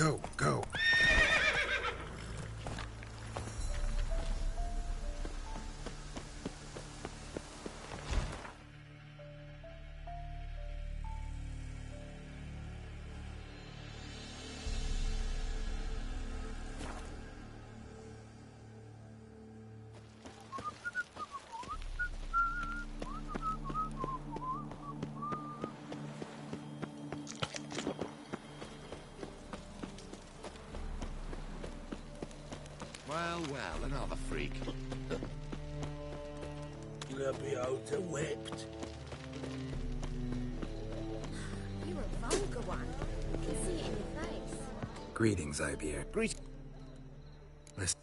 S2: Go, go.
S18: Well, another freak.
S17: You'll be out to whipped.
S11: You're a vulgar one. I can see it in your face.
S2: Greetings, Ibeer.
S18: Greetings.
S2: Listen.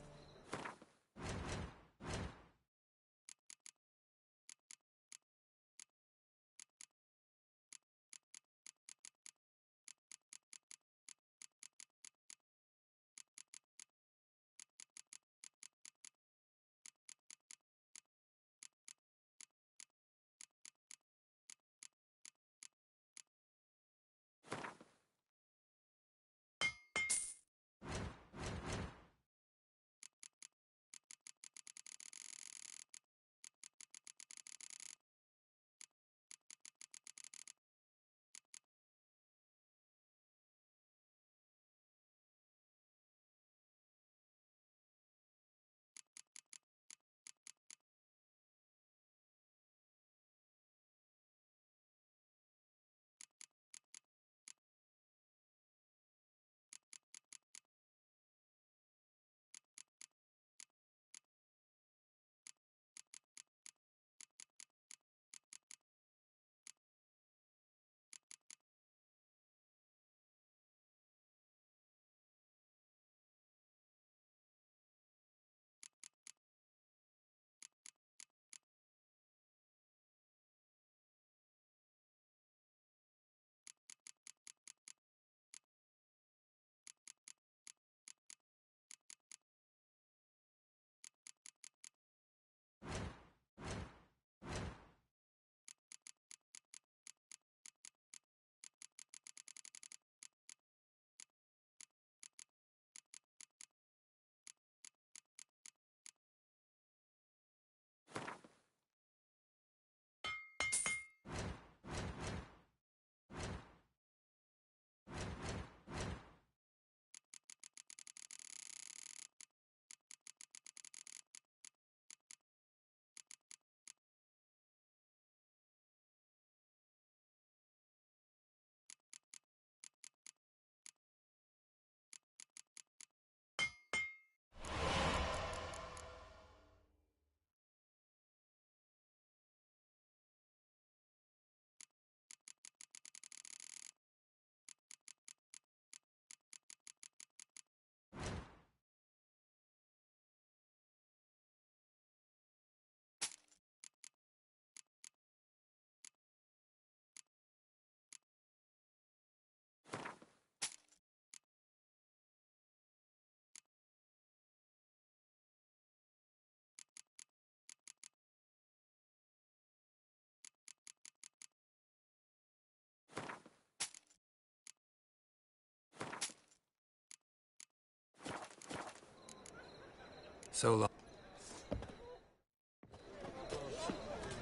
S2: So long.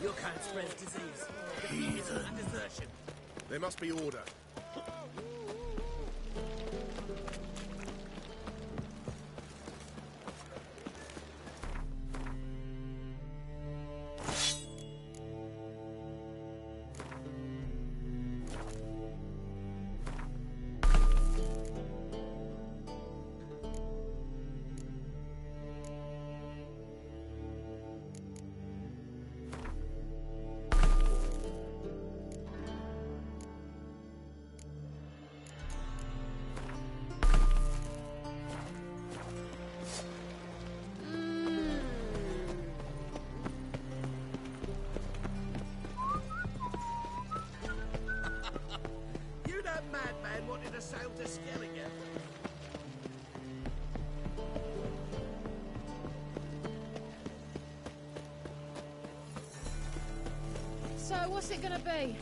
S17: Your kind spreads disease, defeatism, and desertion.
S19: There must be order.
S17: Madman wanted to sail to Skellige.
S23: So, what's it gonna be?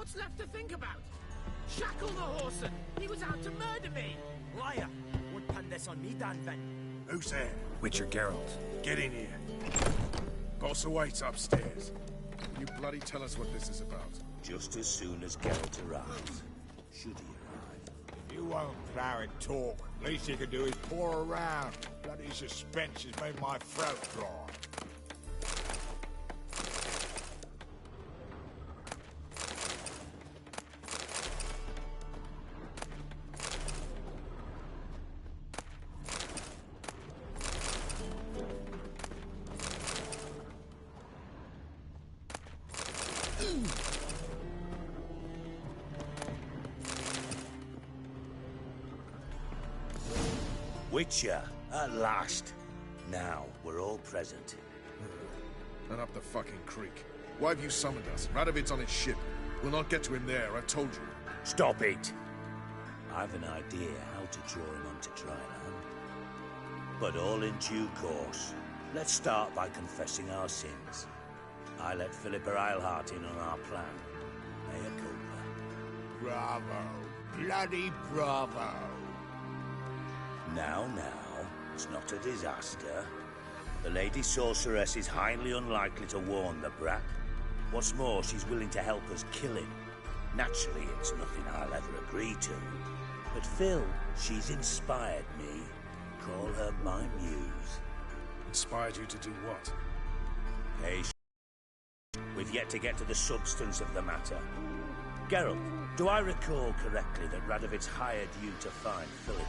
S3: What's left to think about? Shackle the horse! He was out to murder me!
S15: Liar! Won't pin this on me, Dan Vin.
S8: Who's there?
S2: Witcher Geralt.
S8: Get in here. Boss awaits upstairs. Can you bloody tell us what this is about?
S9: Just as soon as Geralt arrives. Should he arrive?
S22: If you won't plow and talk, least you can do is pour around. Bloody suspense has made my throat dry.
S9: Witcher, at last. Now, we're all present.
S7: And up the fucking creek. Why have you summoned us? Radovid's on his ship. We'll not get to him there, I've told you.
S9: Stop it! I've an idea how to draw him onto dry land. But all in due course. Let's start by confessing our sins. I let Philippa Eilhart in on our plan. Mea culpa.
S22: Bravo. Bloody bravo.
S9: Now, it's not a disaster. The Lady Sorceress is highly unlikely to warn the brat. What's more, she's willing to help us kill him. Naturally, it's nothing I'll ever agree to. But Phil, she's inspired me. Call her my muse.
S7: Inspired you to do what?
S9: Hey, we've yet to get to the substance of the matter. Geralt, do I recall correctly that Radovid's hired you to find Philippa?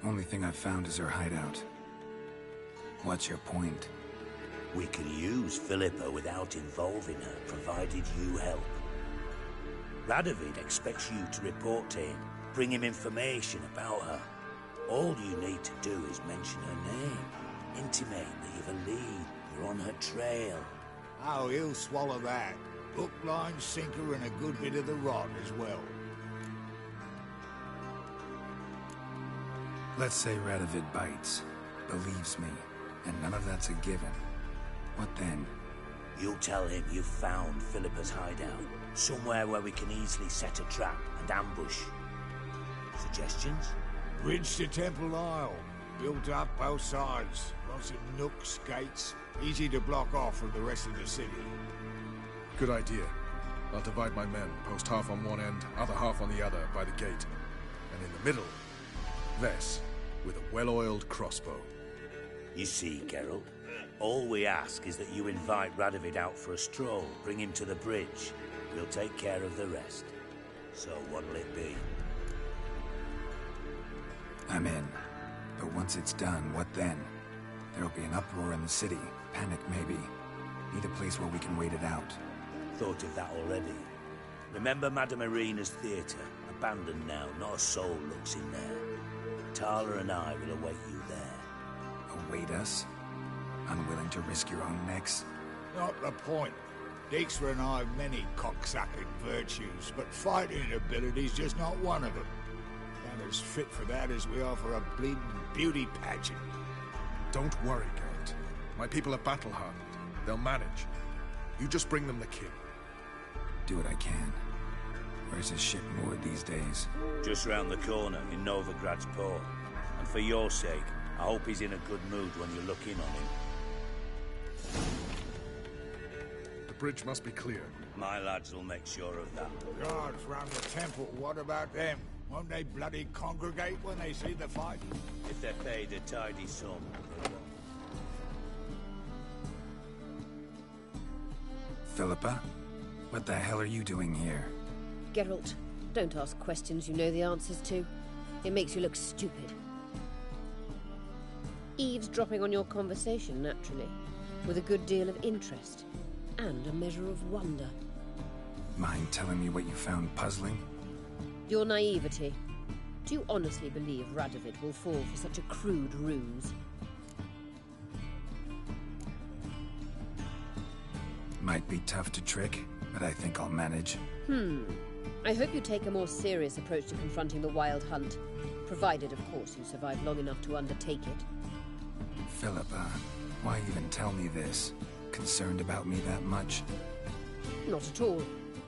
S2: Only thing I've found is her hideout. What's your point?
S9: We can use Philippa without involving her, provided you help. Radovid expects you to report to him, bring him information about her. All you need to do is mention her name, intimate that you've a lead, you're on her trail.
S22: Oh, he'll swallow that. Hook, line, sinker, and a good bit of the rod as well.
S2: Let's say Radovid bites, believes me, and none of that's a given. What then?
S9: You'll tell him you've found Philippa's hideout, somewhere where we can easily set a trap and ambush. Suggestions?
S22: Bridge to Temple Isle. Built up both sides. Lots of nooks, gates. Easy to block off from the rest of the city.
S7: Good idea. I'll divide my men, post half on one end, other half on the other, by the gate. And in the middle, Vess, with a well-oiled crossbow.
S9: You see, Geralt, all we ask is that you invite Radovid out for a stroll, bring him to the bridge. We'll take care of the rest. So what'll it be?
S2: I'm in. But once it's done, what then? There'll be an uproar in the city. Panic, maybe. Need a place where we can wait it out.
S9: Thought of that already. Remember Madame Irina's theatre? Abandoned now, not a soul looks in there. Tala and I will await you there.
S2: Await us? Unwilling to risk your own necks?
S22: Not the point. Dijkstra and I have many cocksucking virtues, but fighting ability's just not one of them. And as fit for that as we are for a bleeding beauty pageant.
S7: Don't worry, Geralt. My people are battle-hardened. They'll manage. You just bring them the king.
S2: Do what I can. Where's his ship moored these days?
S9: Just round the corner, in Novigrad's port. And for your sake, I hope he's in a good mood when you look in on him.
S7: The bridge must be clear.
S9: My lads will make sure of that.
S22: Guards round the temple, what about them? Won't they bloody congregate when they see the fight?
S9: If they're paid a tidy sum, they won't.
S2: Philippa? What the hell are you doing here?
S5: Geralt, don't ask questions you know the answers to. It makes you look stupid. Eavesdropping on your conversation, naturally, with a good deal of interest, and a measure of wonder.
S2: Mind telling me what you found puzzling?
S5: Your naivety. Do you honestly believe Radovid will fall for such a crude ruse?
S2: Might be tough to trick, but I think I'll manage.
S5: I hope you take a more serious approach to confronting the Wild Hunt, provided, of course, you survive long enough to undertake it.
S2: Philippa, why even tell me this? concerned about me that much?
S5: Not at all.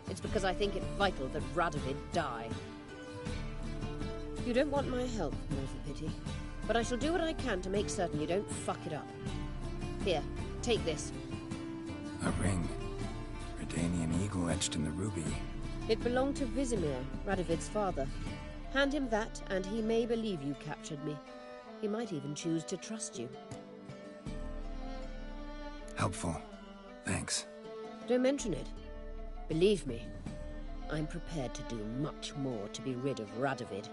S5: It's because I think it vital that Radovid die. You don't want my help, more for pity. But I shall do what I can to make certain you don't fuck it up. Here, take this.
S2: A ring. Redanian eagle etched in the ruby.
S5: It belonged to Vizimir, Radovid's father. Hand him that, and he may believe you captured me. He might even choose to trust you.
S2: Helpful. Thanks.
S5: Don't mention it. Believe me, I'm prepared to do much more to be rid of Radovid.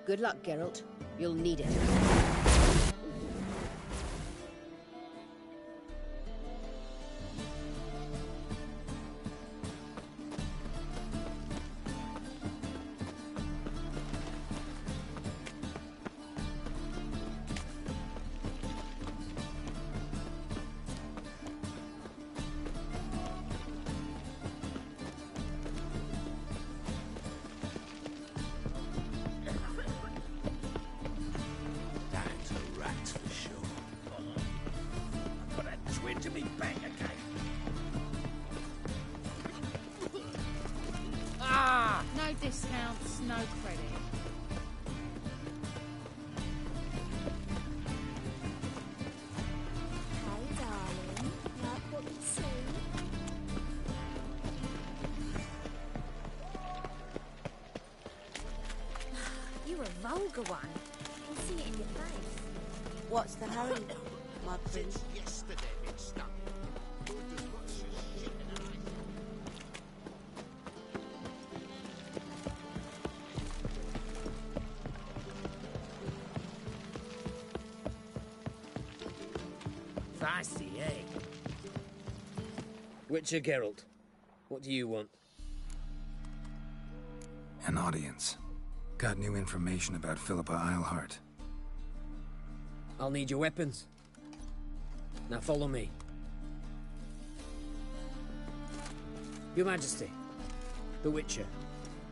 S5: Good luck, Geralt. You'll need it.
S23: No discounts, no credit.
S6: Hey, darling. Like what you see? You're a vulgar one. I can see it in your face.
S15: What's the hurry, my prince?
S14: Yesterday, been stuck.
S3: Fancy, eh? Witcher Geralt, what do you want?
S2: An audience. Got new information about Philippa Eilhart.
S3: I'll need your weapons. Now follow me. Your Majesty, the Witcher,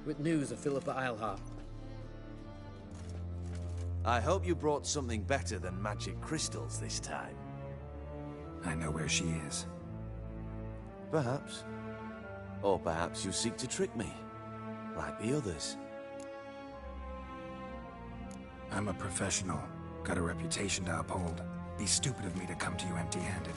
S3: with news of Philippa Eilhart.
S4: I hope you brought something better than magic crystals this time.
S2: I know where she is.
S4: Perhaps. Or perhaps you seek to trick me, like the others.
S2: I'm a professional. Got a reputation to uphold. Be stupid of me to come to you empty-handed.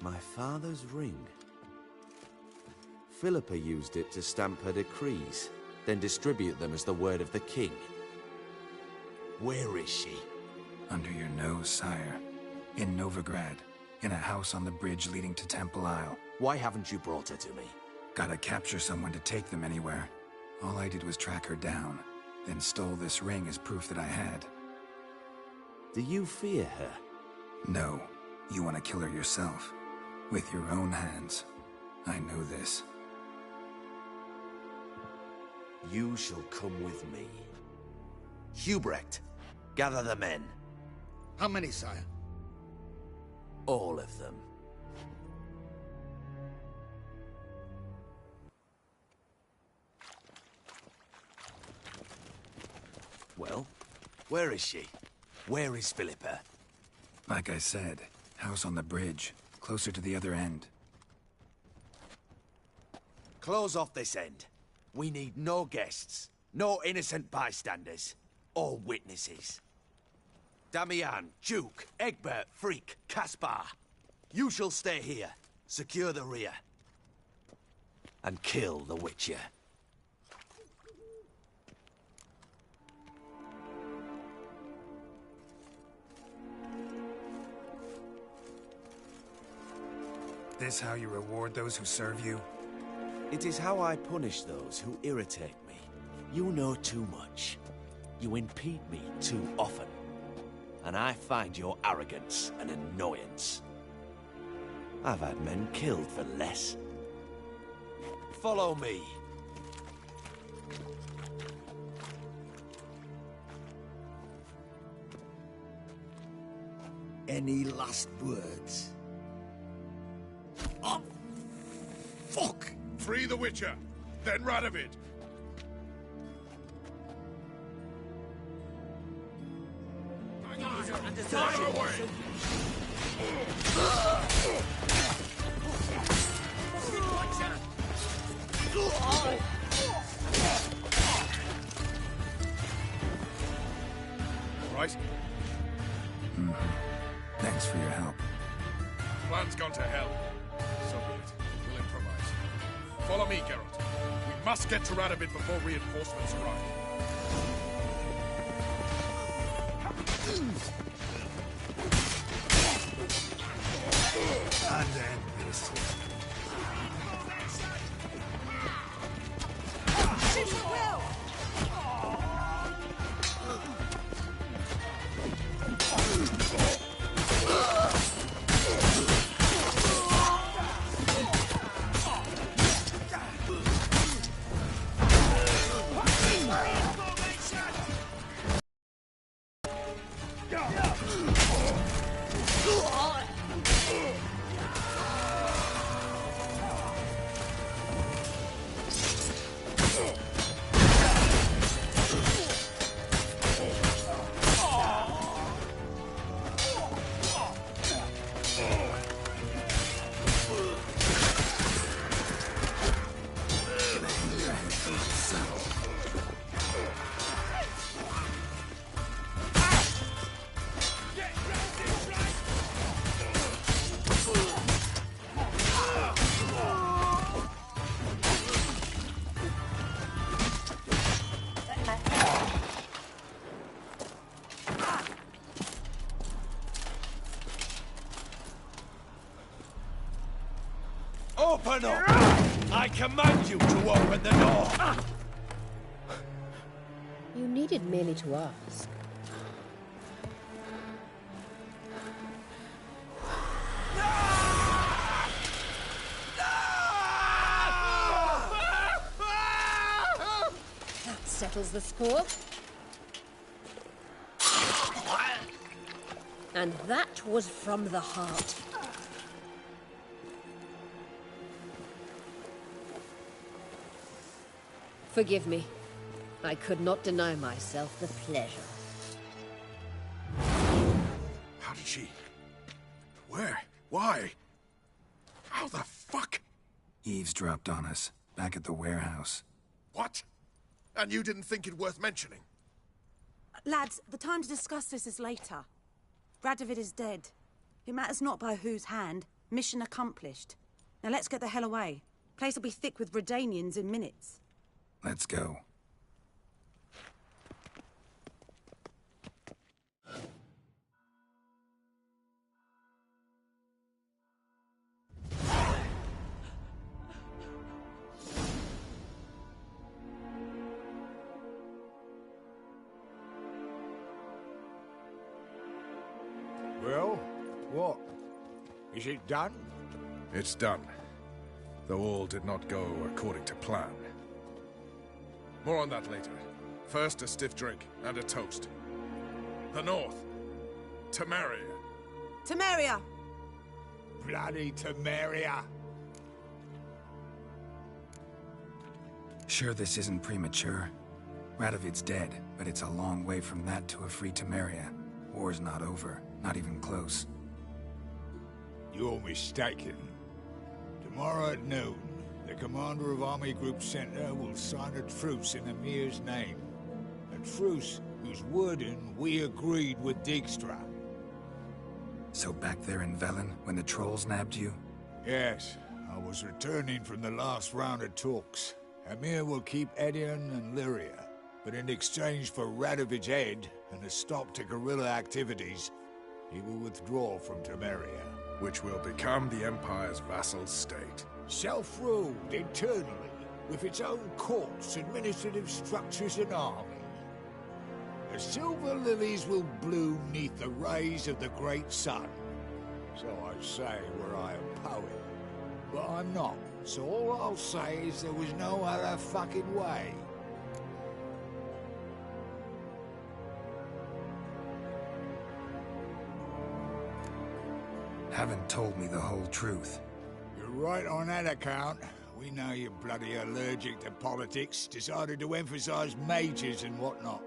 S4: My father's ring. Philippa used it to stamp her decrees, then distribute them as the word of the king. Where is she?
S2: Under your nose, sire. In Novigrad. In a house on the bridge leading to Temple Isle.
S4: Why haven't you brought her to me?
S2: Gotta capture someone to take them anywhere. All I did was track her down, then stole this ring as proof that I had.
S4: Do you fear her?
S2: No. You want to kill her yourself. With your own hands. I know this.
S4: You shall come with me. Hubrecht, gather the men.
S22: How many, sire?
S4: All of them. Well, where is she? Where is Philippa?
S2: Like I said, house on the bridge, closer to the other end.
S4: Close off this end. We need no guests, no innocent bystanders, or witnesses. Damian, Duke, Egbert, Freak, Caspar. You shall stay here, secure the rear, and kill the Witcher.
S2: This how you reward those who serve you?
S4: It is how I punish those who irritate me. You know too much. You impede me too often. And I find your arrogance an annoyance. I've had men killed for less. Follow me.
S22: Any last words? Oh, fuck!
S8: Free the
S7: Witcher, then Radovid. Fire away! Right?
S2: Thanks for your help.
S7: Plan's gone to hell. So be it. We'll improvise. Follow me, Geralt. We must get to Radovid before reinforcements arrive.
S2: And end this.
S4: Open up! I command you to open the door!
S5: You needed merely to ask. That settles the score. And that was from the heart. Forgive me. I could not deny myself the pleasure.
S7: How did she... Where? Why? How the fuck?
S2: Eavesdropped on us, back at the warehouse.
S7: What? And you didn't think it worth mentioning?
S10: Lads, the time to discuss this is later. Radovid is dead. It matters not by whose hand. Mission accomplished. Now let's get the hell away. Place will be thick with Redanians in minutes.
S2: Let's go.
S22: Well, what? Is it done?
S7: It's done. Though all did not go according to plan. More on that later. First, a stiff drink and a toast. The North. Temeria.
S10: Temeria!
S22: Bloody Temeria!
S2: Sure this isn't premature? Radovid's dead, but it's a long way from that to a free Temeria. War's not over, not even close.
S22: You're mistaken. Tomorrow at noon, the commander of Army Group Center will sign a truce in Emir's name. A truce whose wording we agreed with Dijkstra.
S2: So back there in Velen, when the trolls nabbed you?
S22: Yes, I was returning from the last round of talks. Emir will keep Edion and Lyria, but in exchange for Radovid's head and a stop to guerrilla activities, he will withdraw from Temeria.
S7: Which will become the Empire's vassal state.
S22: Self-ruled internally, with its own courts, administrative structures and army. The silver lilies will bloom neath the rays of the great sun. So I say were I a poet. But I'm not, so all I'll say is there was no other fucking way.
S2: Haven't told me the whole truth.
S22: You're right on that account. We know you're bloody allergic to politics. Decided to emphasize mages and whatnot.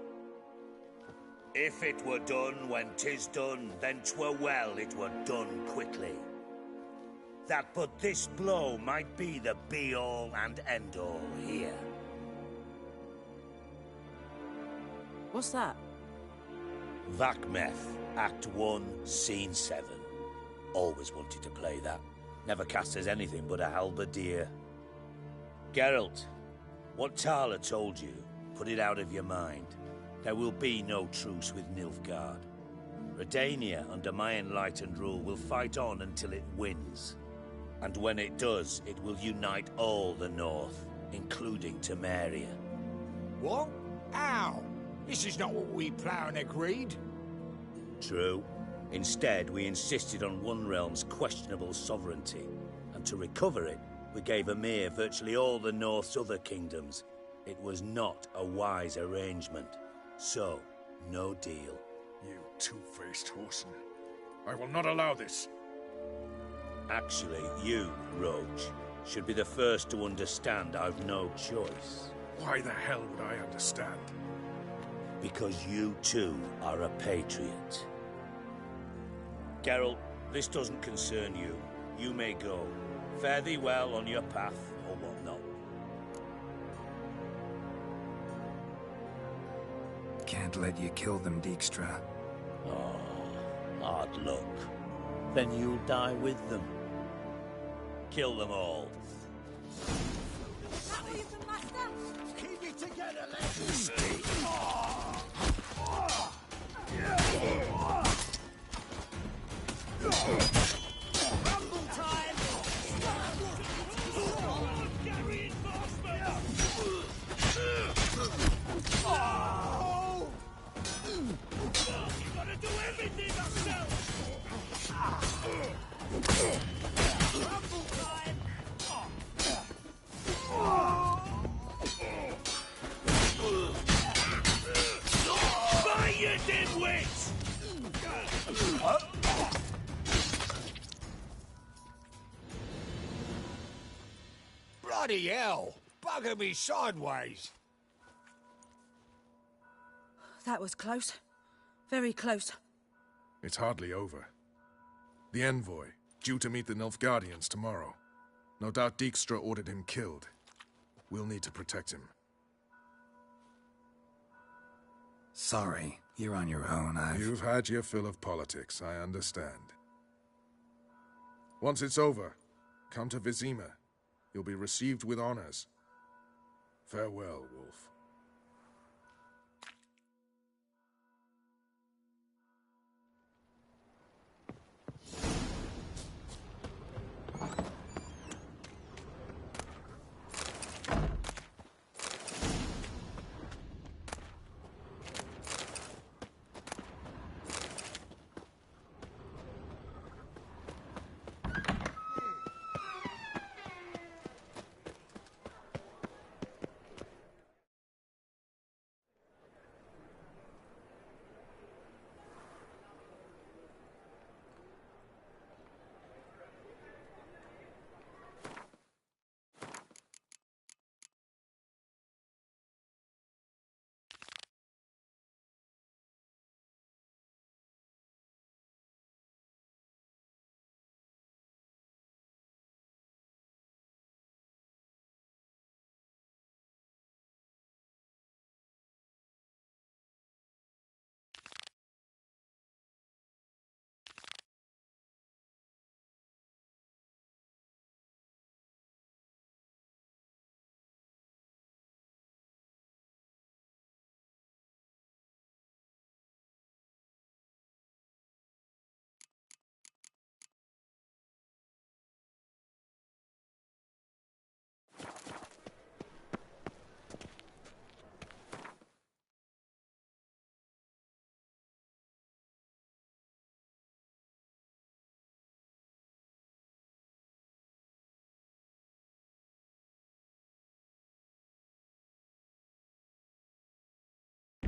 S14: If it were done when 'tis done, then 'twere well it were done quickly. That but this blow might be the be-all and end-all here.
S10: What's that?
S14: Vakmeth, Act 1, Scene 7. Always wanted to play that. Never cast as anything but a halberdier. Geralt, what Tala told you, put it out of your mind. There will be no truce with Nilfgaard. Redania, under my enlightened rule, will fight on until it wins. And when it does, it will unite all the North, including Temeria.
S22: What? How? This is not what we Plough agreed.
S14: True. Instead, we insisted on one realm's questionable sovereignty, and to recover it, we gave Emir virtually all the North's other kingdoms. It was not a wise arrangement. So, no deal.
S7: You two-faced whoreson. I will not allow this.
S14: Actually, you, Roach, should be the first to understand I've no choice.
S7: Why the hell would I understand?
S14: Because you too are a patriot. Geralt, this doesn't concern you. You may go. Fare thee well on your path, or whatnot.
S2: Can't let you kill them, Dijkstra.
S14: Oh, hard luck. Then you'll die with them. Kill them all.
S17: Keep it together, lads! Rumble time! Oh! You gotta do everything yourself! Rumble time! Fire, you dimwits!
S22: Bloody hell! Bugger me sideways!
S10: That was close. Very close.
S7: It's hardly over. The envoy, due to meet the Nilfgaardians tomorrow. No doubt Dijkstra ordered him killed. We'll need to protect him.
S2: Sorry, you're on your own.
S7: You've had your fill of politics, I understand. Once it's over, come to Vizima. You'll be received with honors. Farewell, Wolf.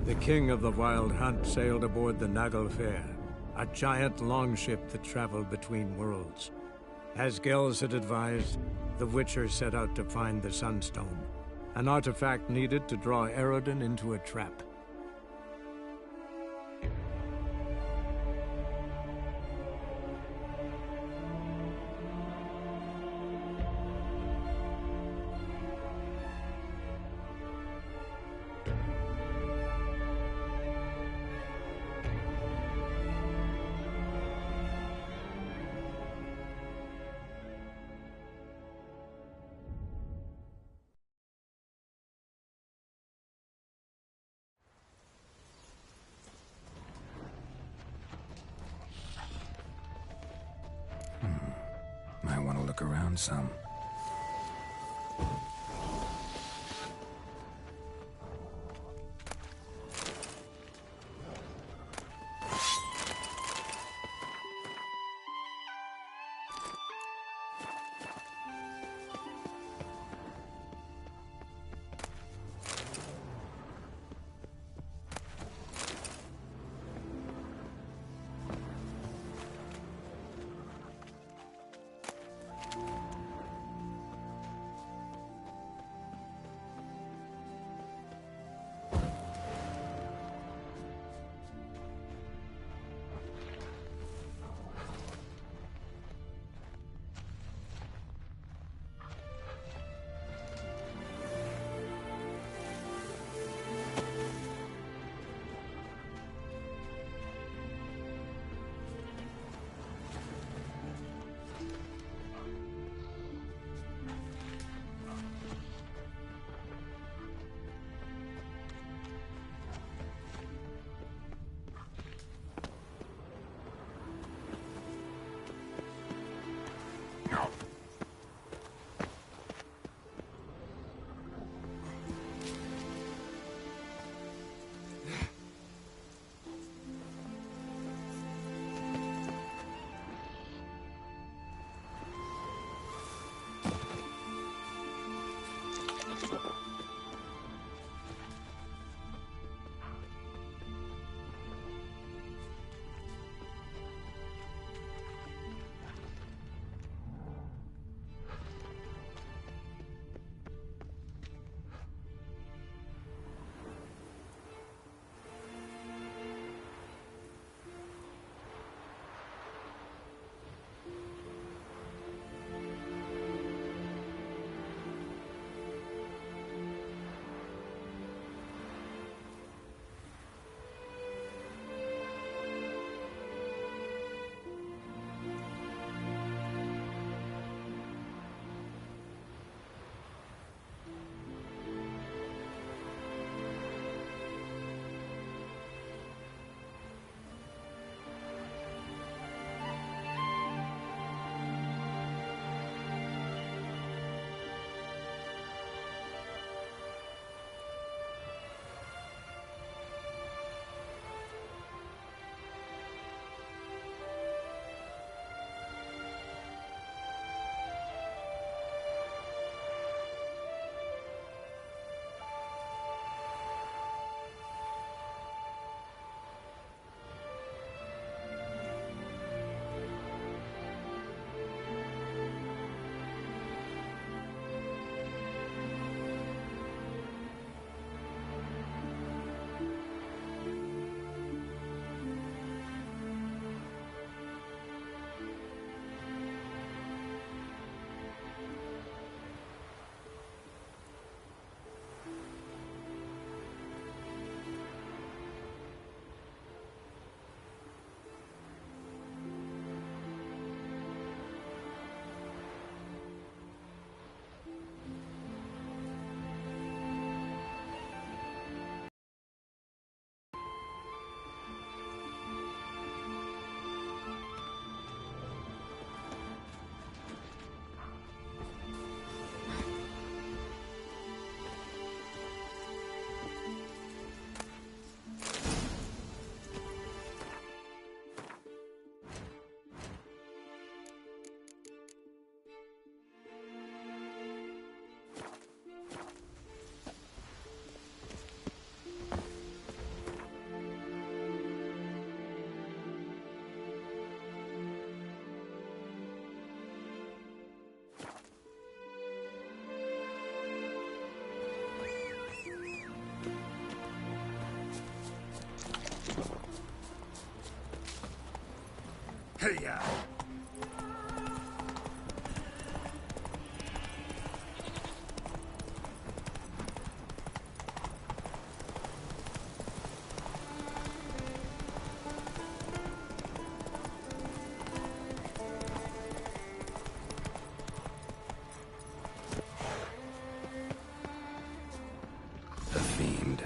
S1: The king of the Wild Hunt sailed aboard the Naglfar, a giant longship that traveled between worlds. As Gels had advised, the Witcher set out to find the Sunstone, an artifact needed to draw Eredin into a trap.
S2: Might want to look around some.
S8: Hey-ya!
S2: The Fiend.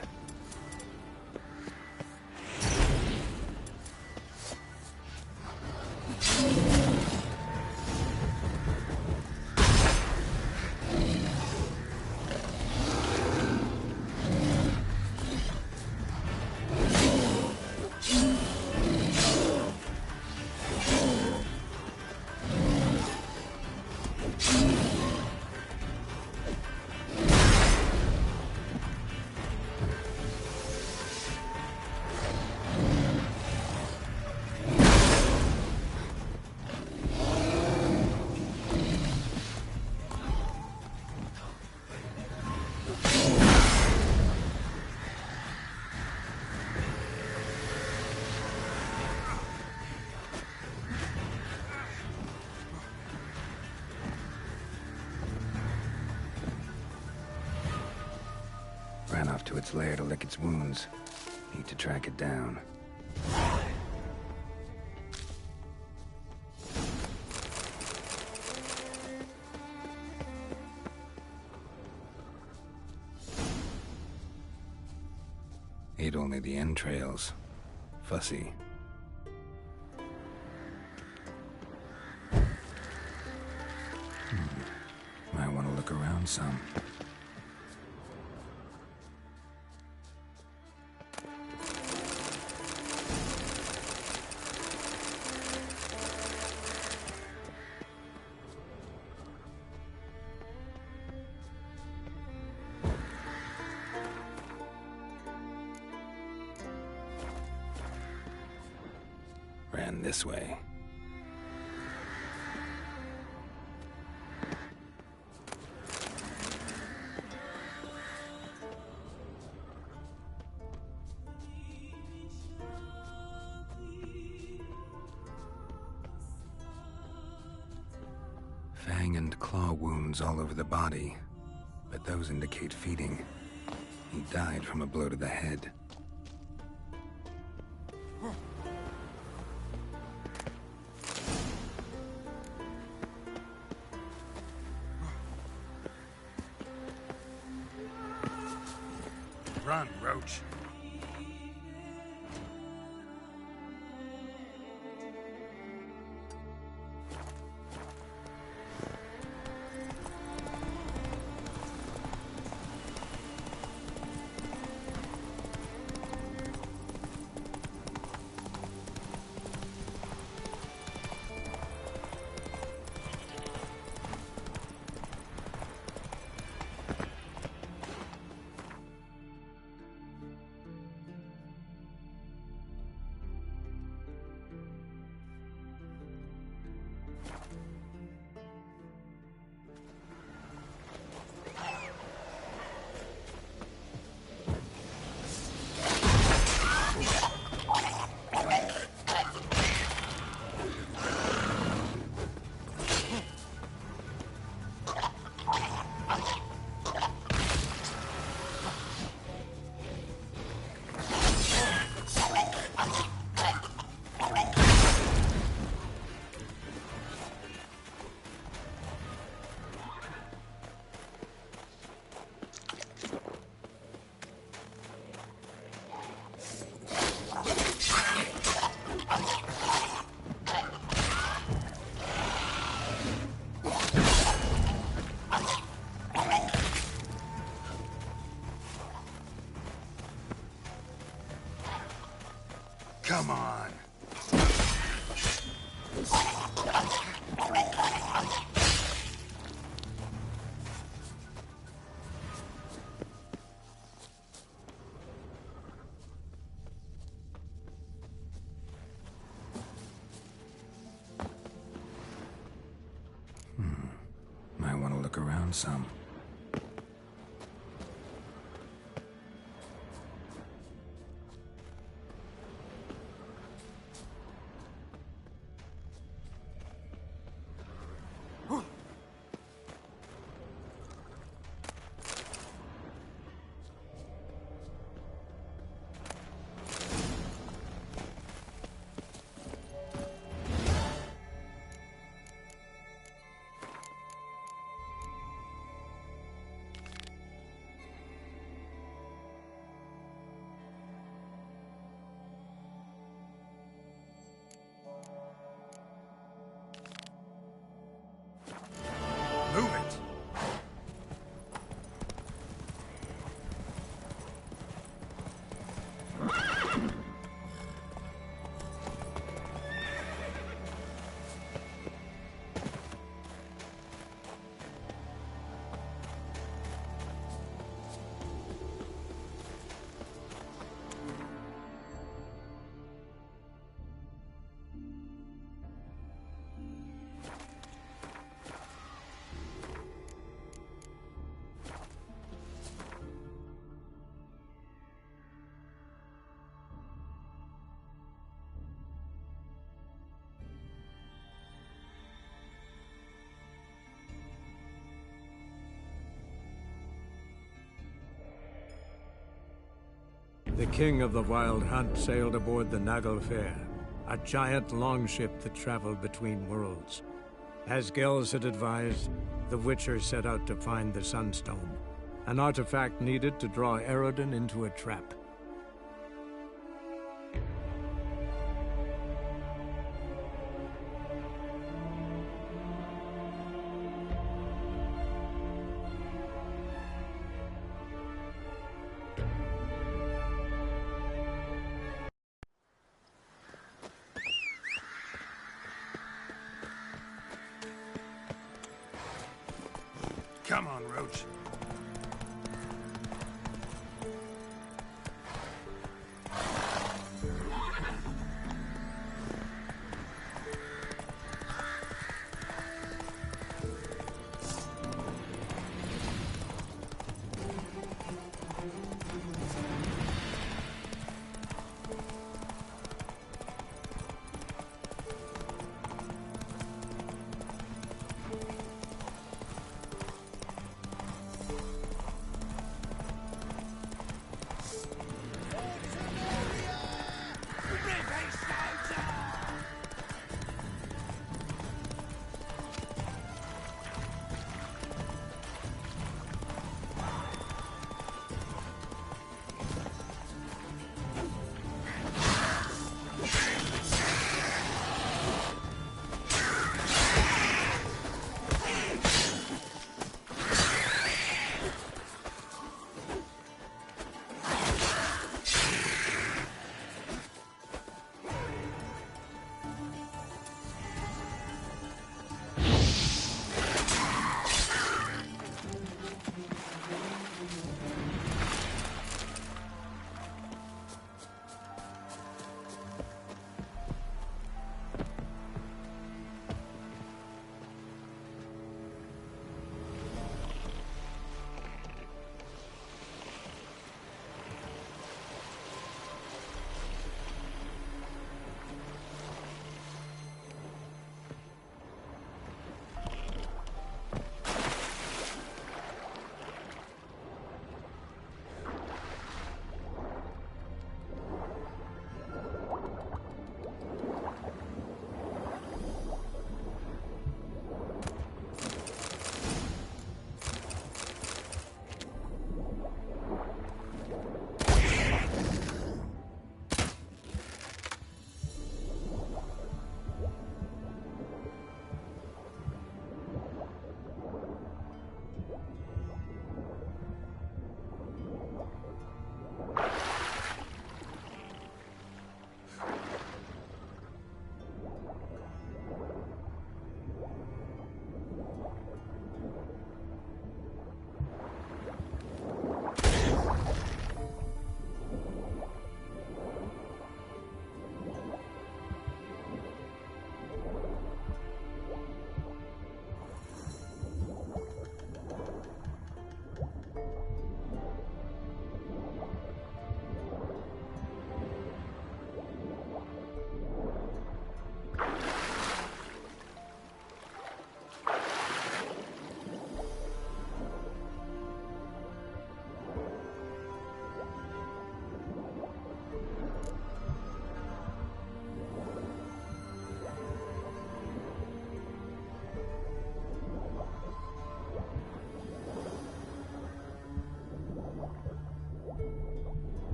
S2: Ran off to its lair to lick its wounds. Need to track it down. Ate only the entrails. Fussy. Might want to look around some. Ran this way. Fang and claw wounds all over the body, but those indicate feeding. He died from a blow to the head.
S8: Run, Roach. Come on.
S2: Might want to look around some.
S1: The king of the Wild Hunt sailed aboard the Naglfare, a giant longship that traveled between worlds. As Gels had advised, the Witcher set out to find the Sunstone, an artifact needed to draw Eredin into a trap.
S8: Come on, Roach.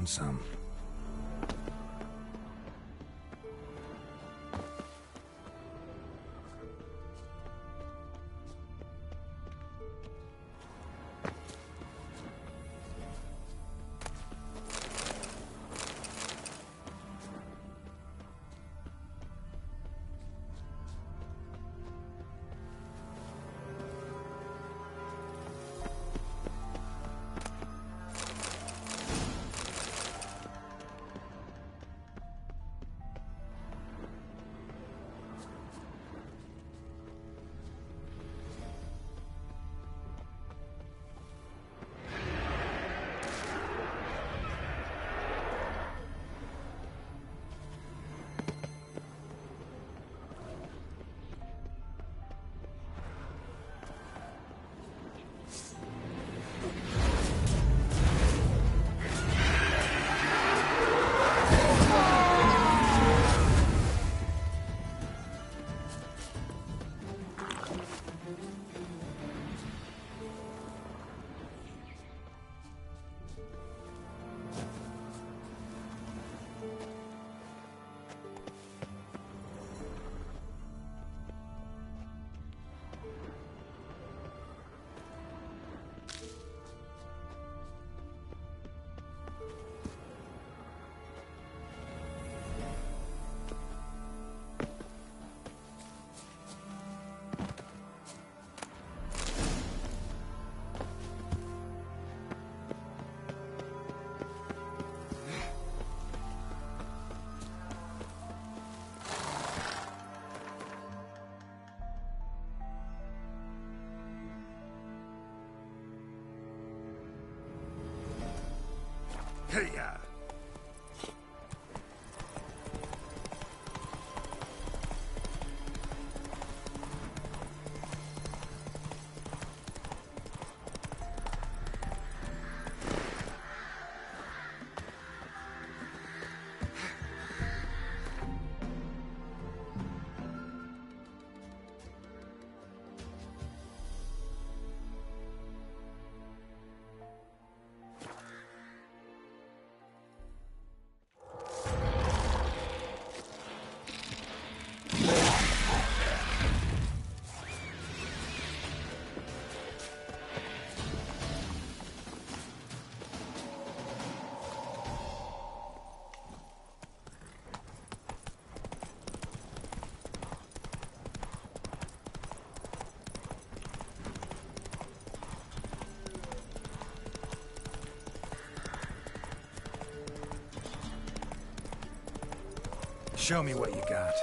S2: around some.
S8: Hey-ya!
S2: Show me what you got.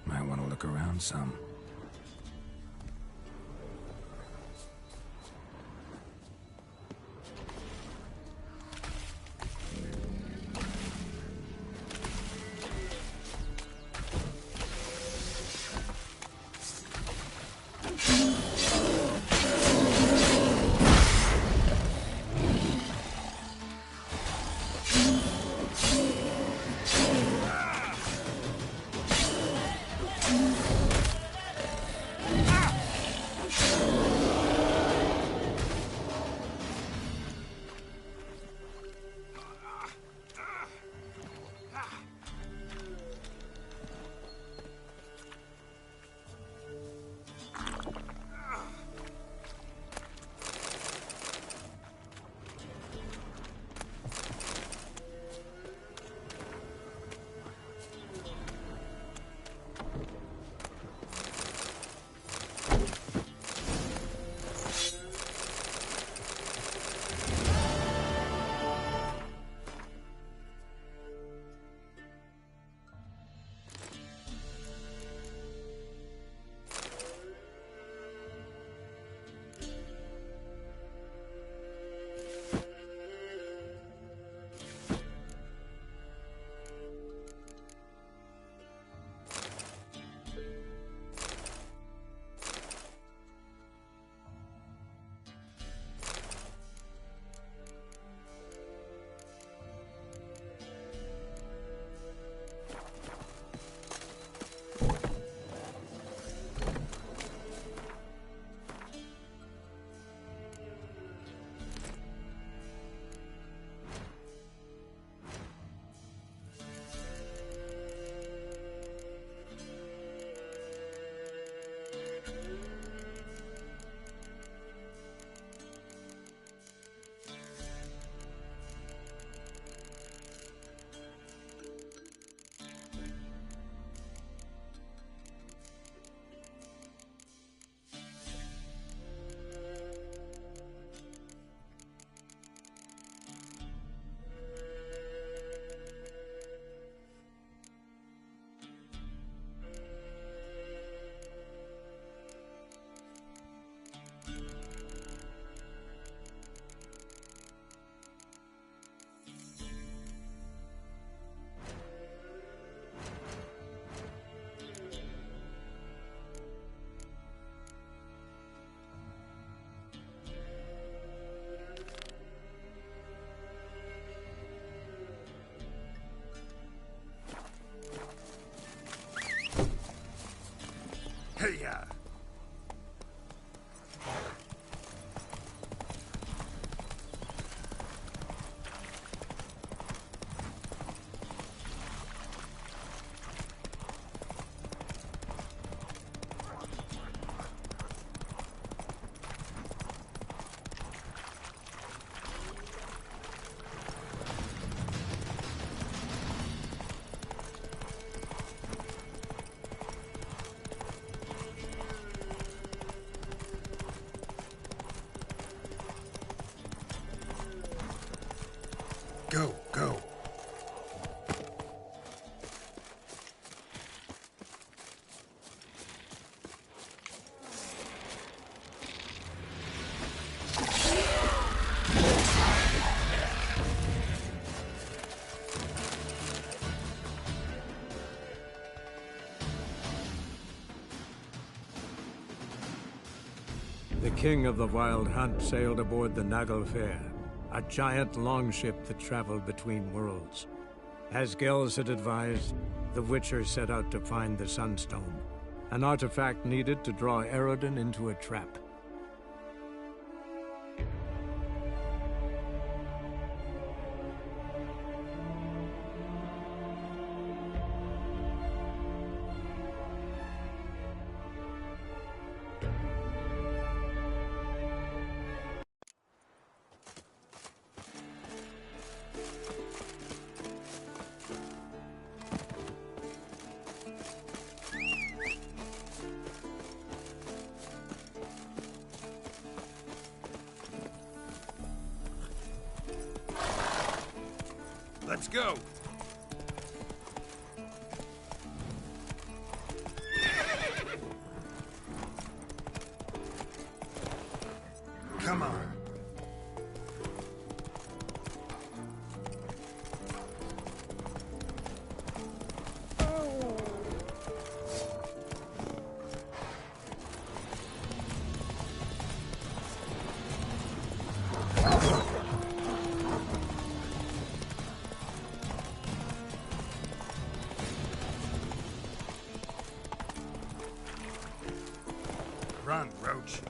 S2: Might want to look around some.
S8: Go, go.
S1: The king of the Wild Hunt sailed aboard the Naglfar, a giant longship that traveled between worlds. As Gels had advised, the Witcher set out to find the Sunstone, an artifact needed to draw Eredin into a trap.
S8: Let's go. Come on. Run, Roach.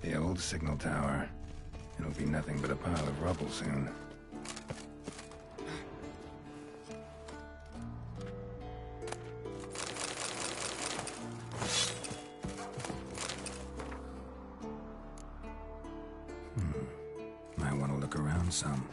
S2: The old signal tower. It'll be nothing but a pile of rubble soon. Might want to look around some.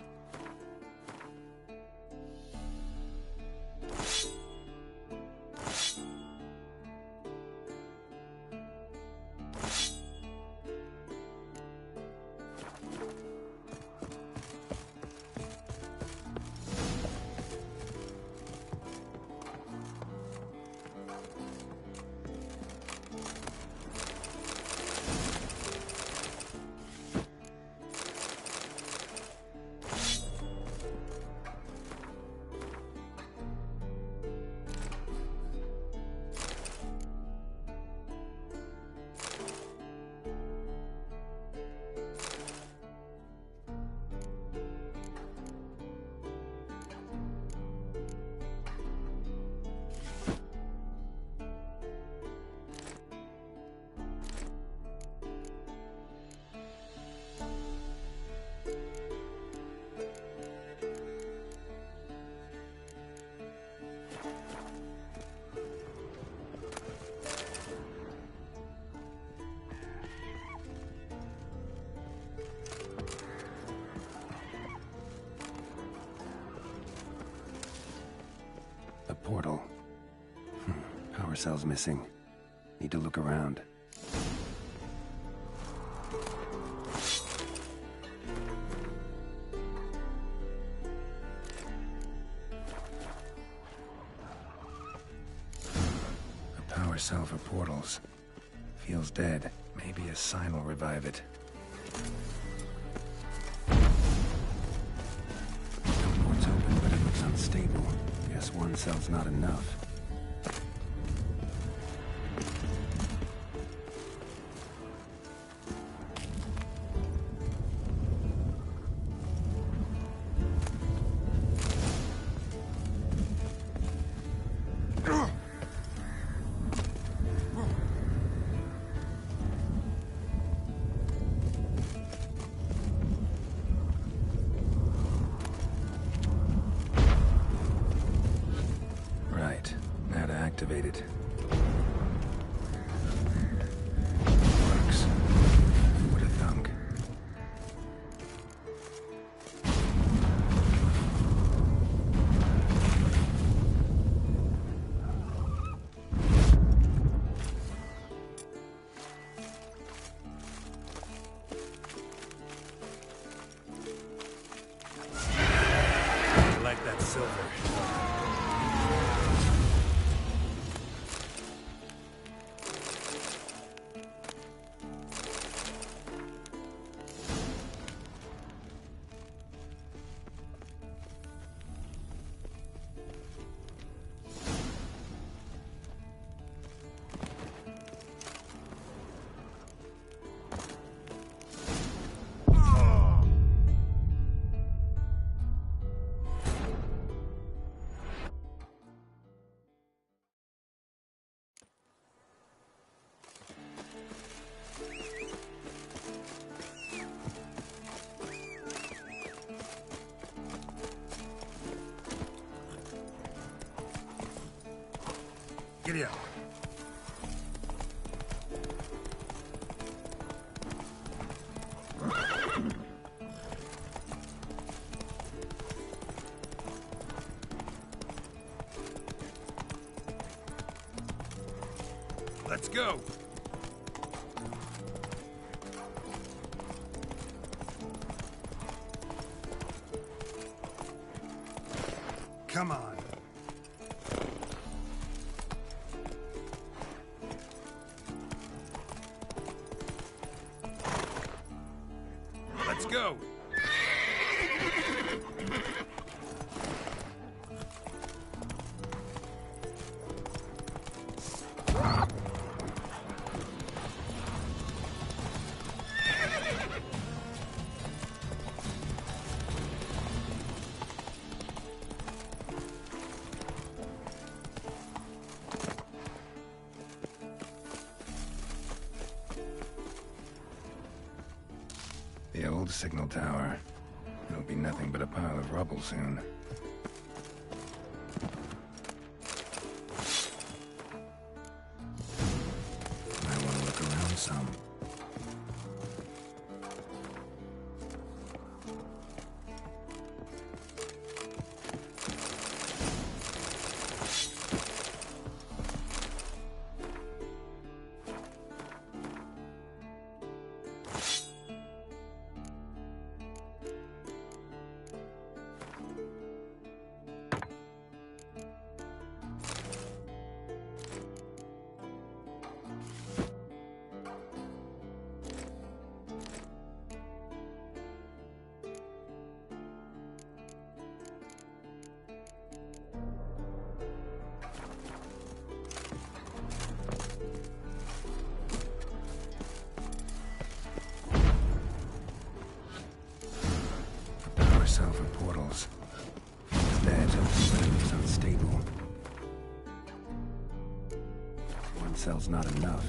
S2: The portal. Power cell's missing. Need to look around. A power cell for portals. Feels dead. Maybe a sign will revive it. The port's open, but it looks unstable. Guess one cell's not enough. Activated. Works. Who would have thunk? like that silver. Giddy up. Let's go. Come on. Let's go. The old signal tower. It'll be nothing but a pile of rubble soon. Might want to look around some. Cell for portals. Dead, but it's unstable. One cell's not enough.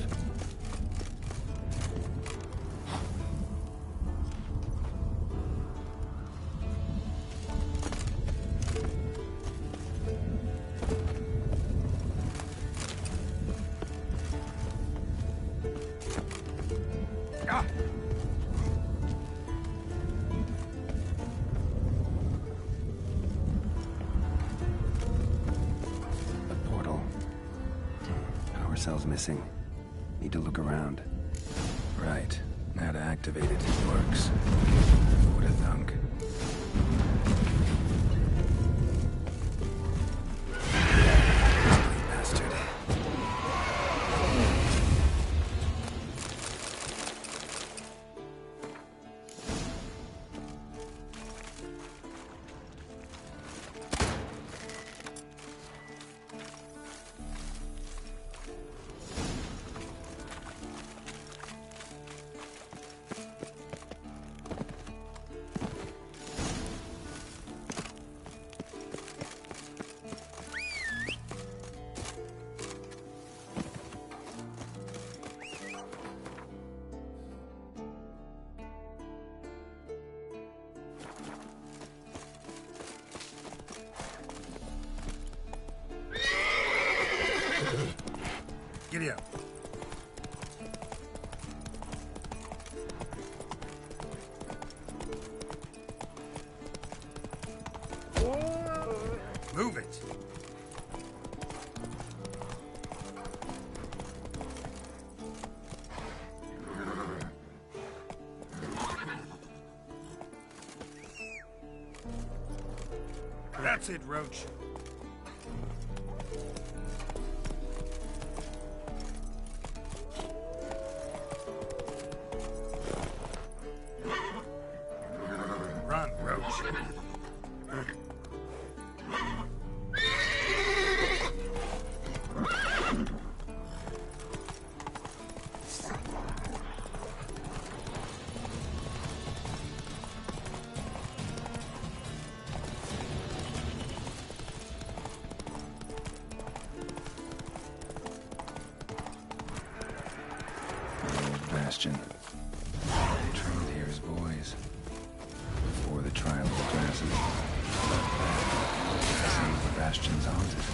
S2: Cell's missing. Need to look around. Right. Now to activate it. It works. Who would have thunk? Bastard. Giddy up. Move it.
S8: That's it, Roach. Run, Roach.
S2: Bastion. Trained here as boys. Before the trial of the classes. Seems the Bastion's haunted.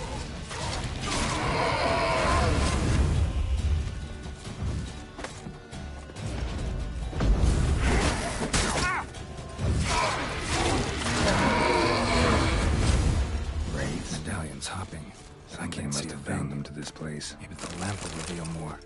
S2: Wraiths? Medallions hopping. Something must have bound them to this place. Maybe the lamp will reveal more.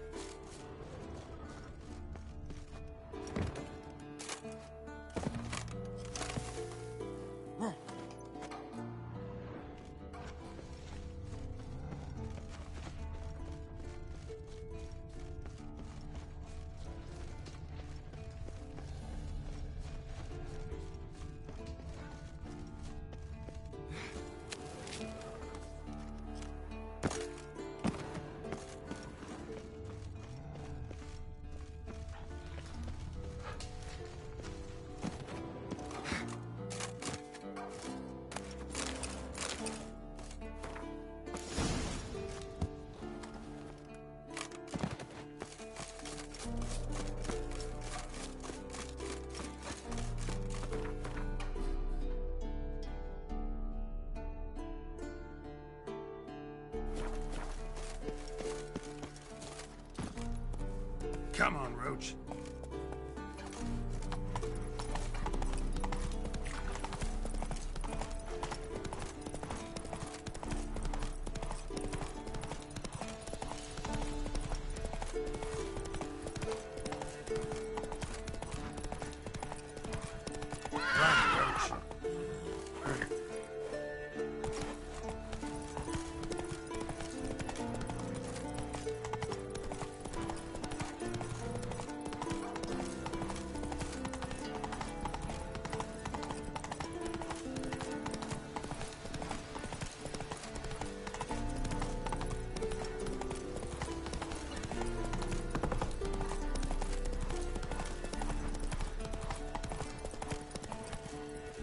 S8: Come on, Roach.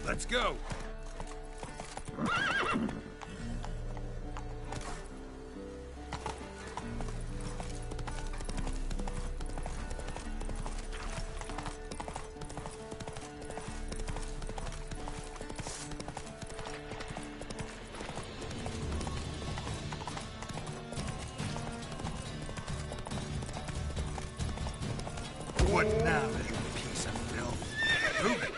S8: Let's go. What now, little piece of filth? Prove it.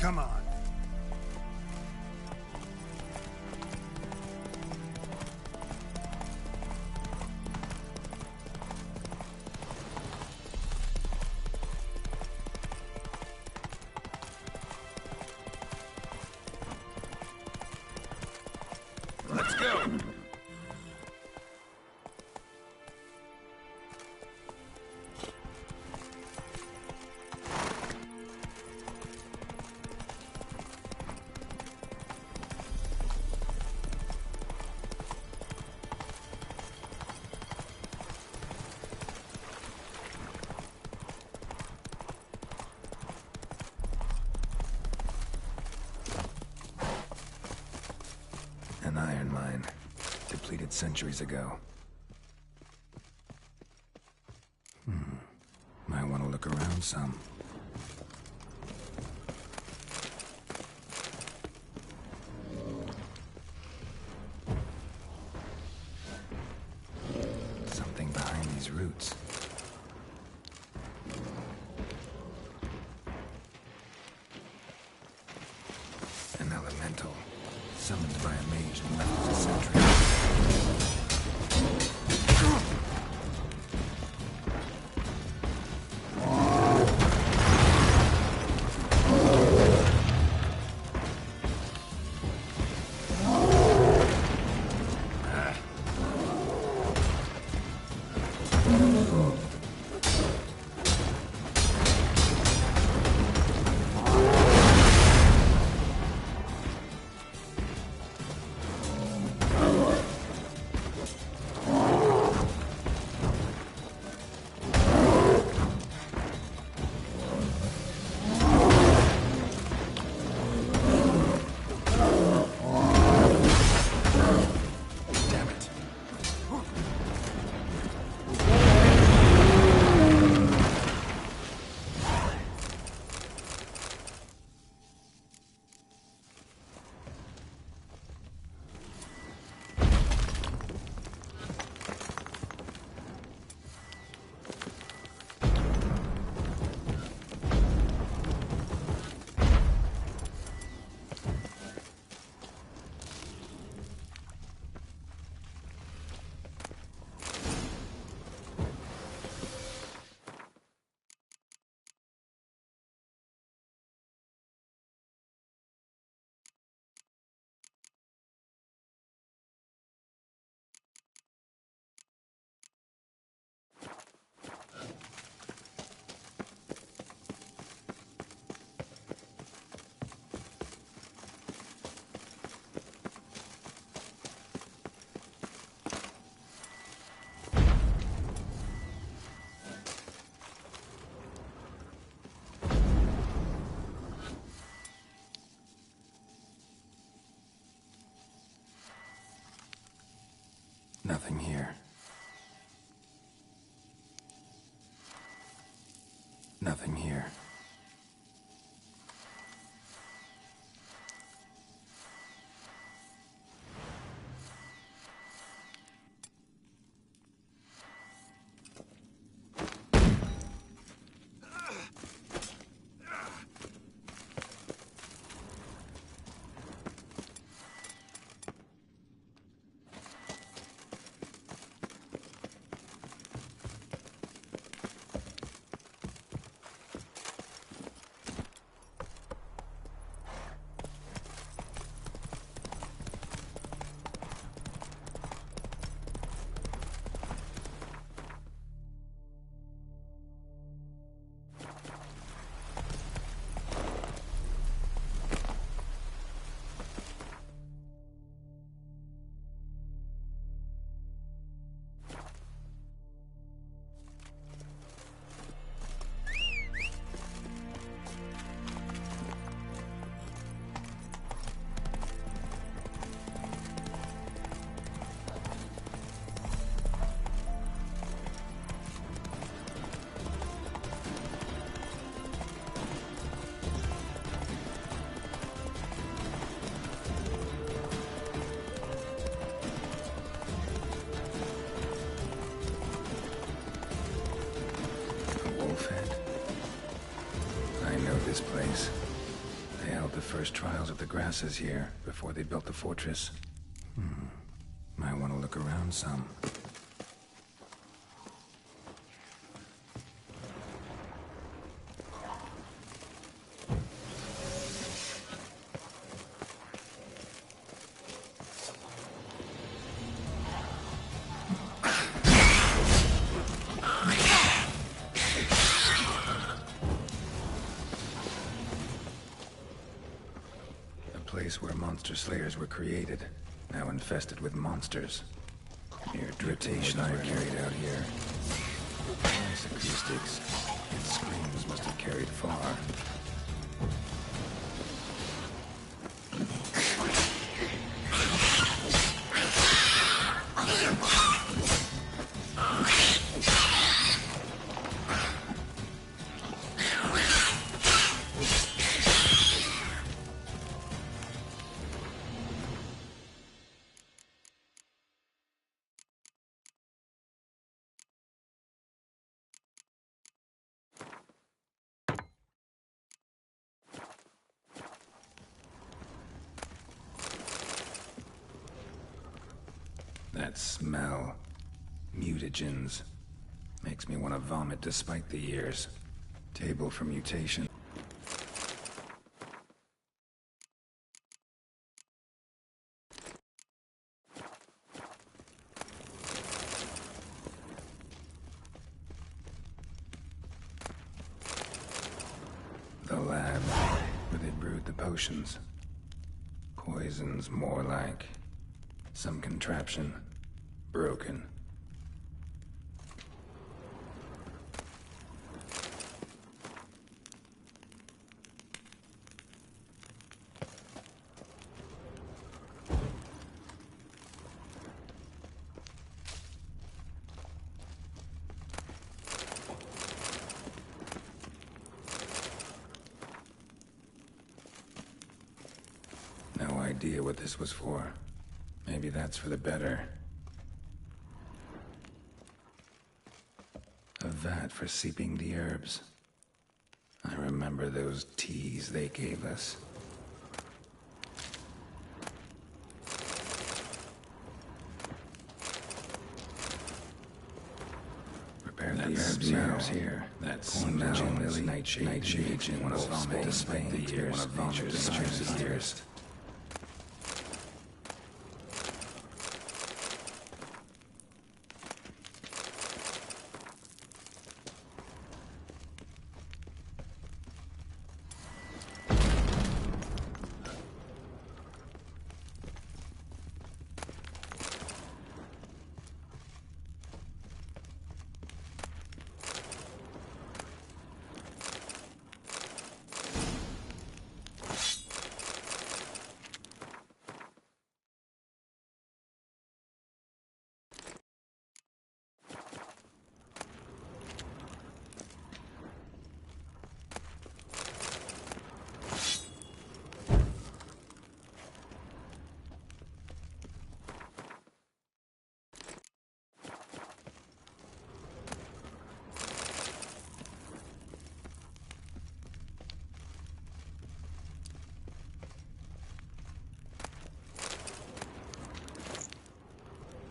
S8: Come on.
S18: Let's go.
S2: An iron mine. Depleted centuries ago. Might want to look around some. Something behind these roots. An elemental. Summoned by a mage and left as a sentry. Nothing here. Nothing here. this place. They the first trials of the grasses here before they built the fortress. Might want to look around some. Where monster slayers were created, now infested with monsters. Mere drippation were carried out here. Nice acoustics. Its screams must have carried far. That smell. Mutagens. Makes me want to vomit despite the years. Table for mutation. The lab, where they brewed the potions. Poisons, more like. Some contraption. Broken. No idea what this was for. Maybe that's for the better. A vat for seeping the herbs. I remember those teas they gave us. Prepare the herbs here. That smell, nightshade, and one of vomit despite the years. Nature's dearest.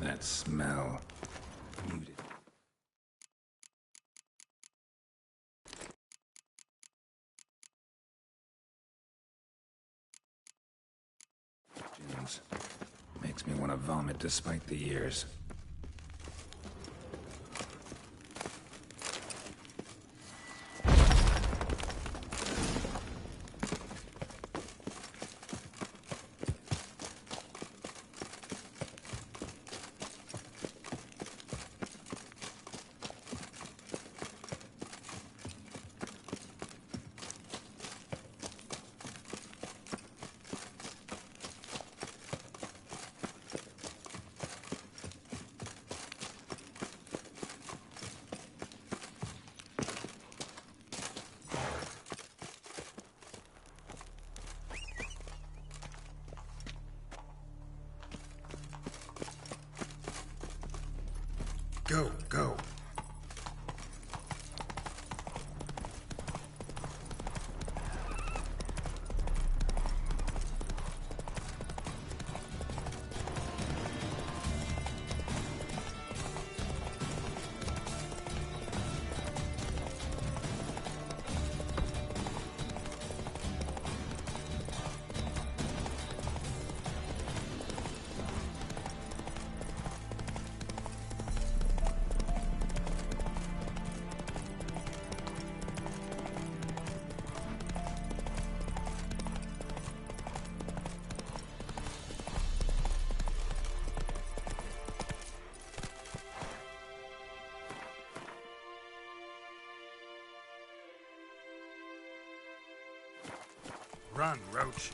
S2: That smell. Muted. Makes me want to vomit despite the years. Go.
S8: Run, Roach.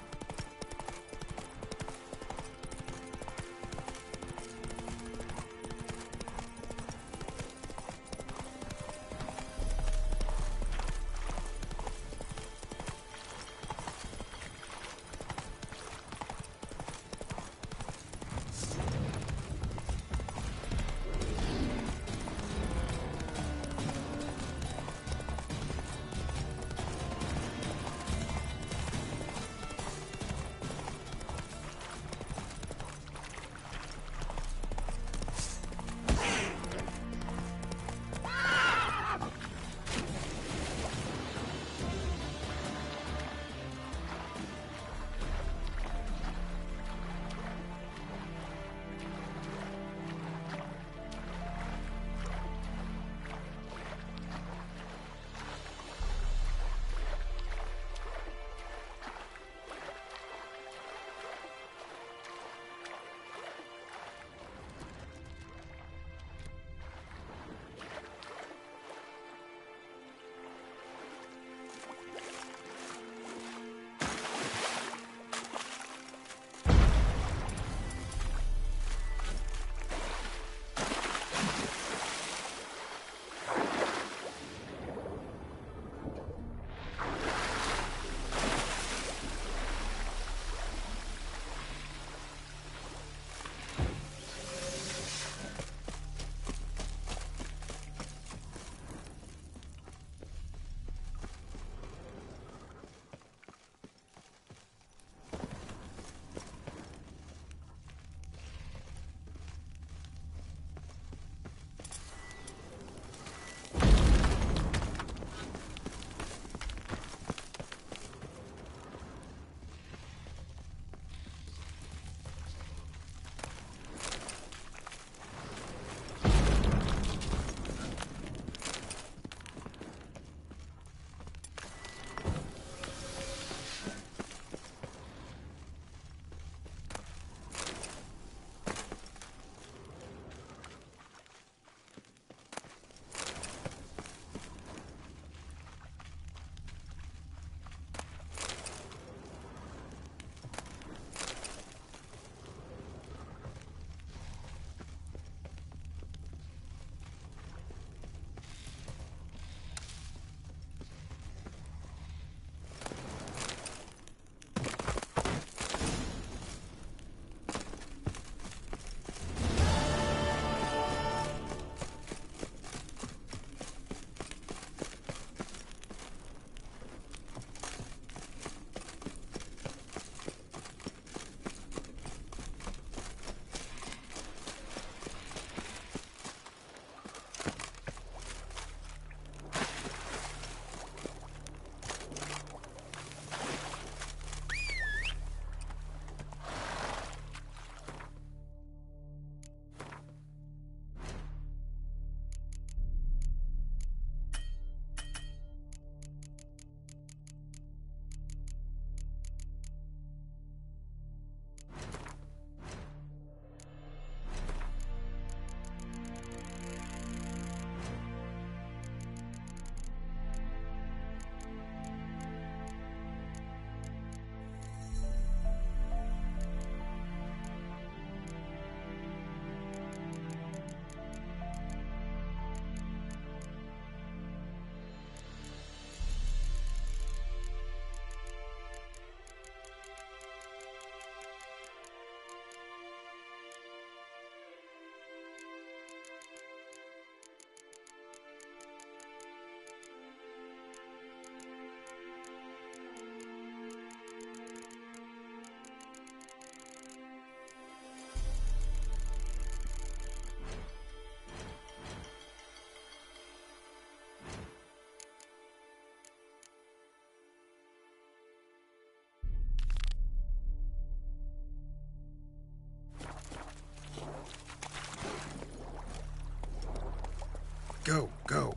S8: Go, go.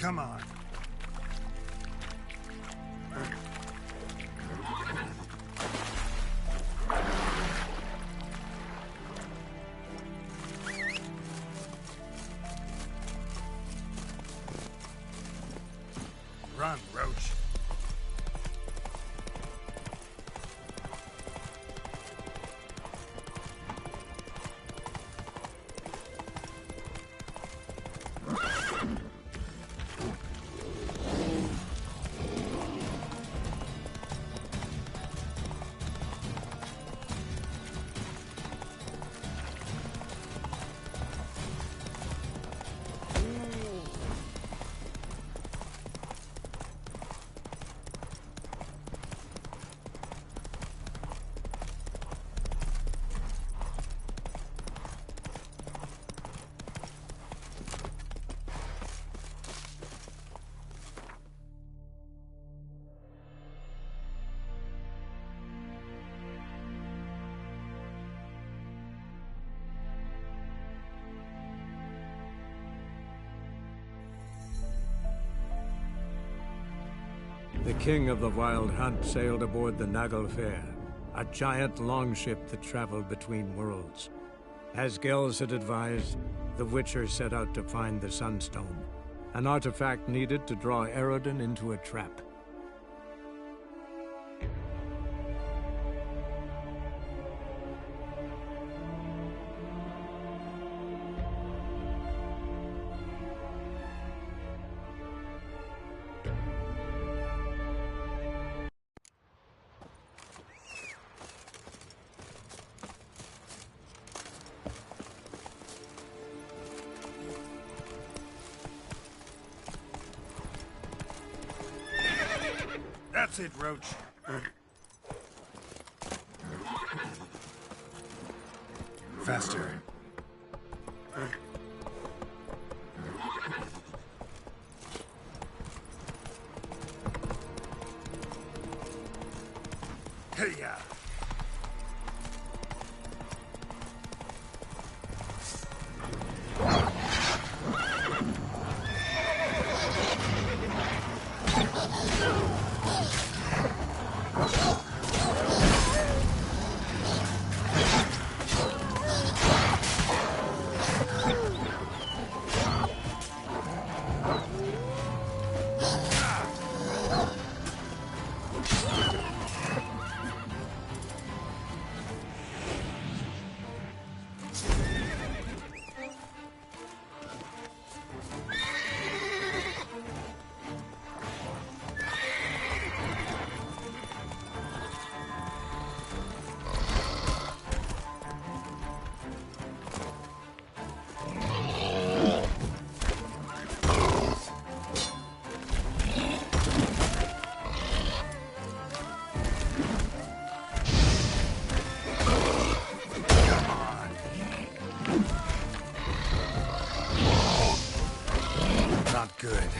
S8: Come on. Run, Roach.
S1: The king of the Wild Hunt sailed aboard the Naglfar, a giant longship that traveled between worlds. As Gels had advised, the Witcher set out to find the Sunstone, an artifact needed to draw Eredin into a trap.
S8: That's it, Roach.
S2: Faster.
S8: Hey-ya!
S2: Not good.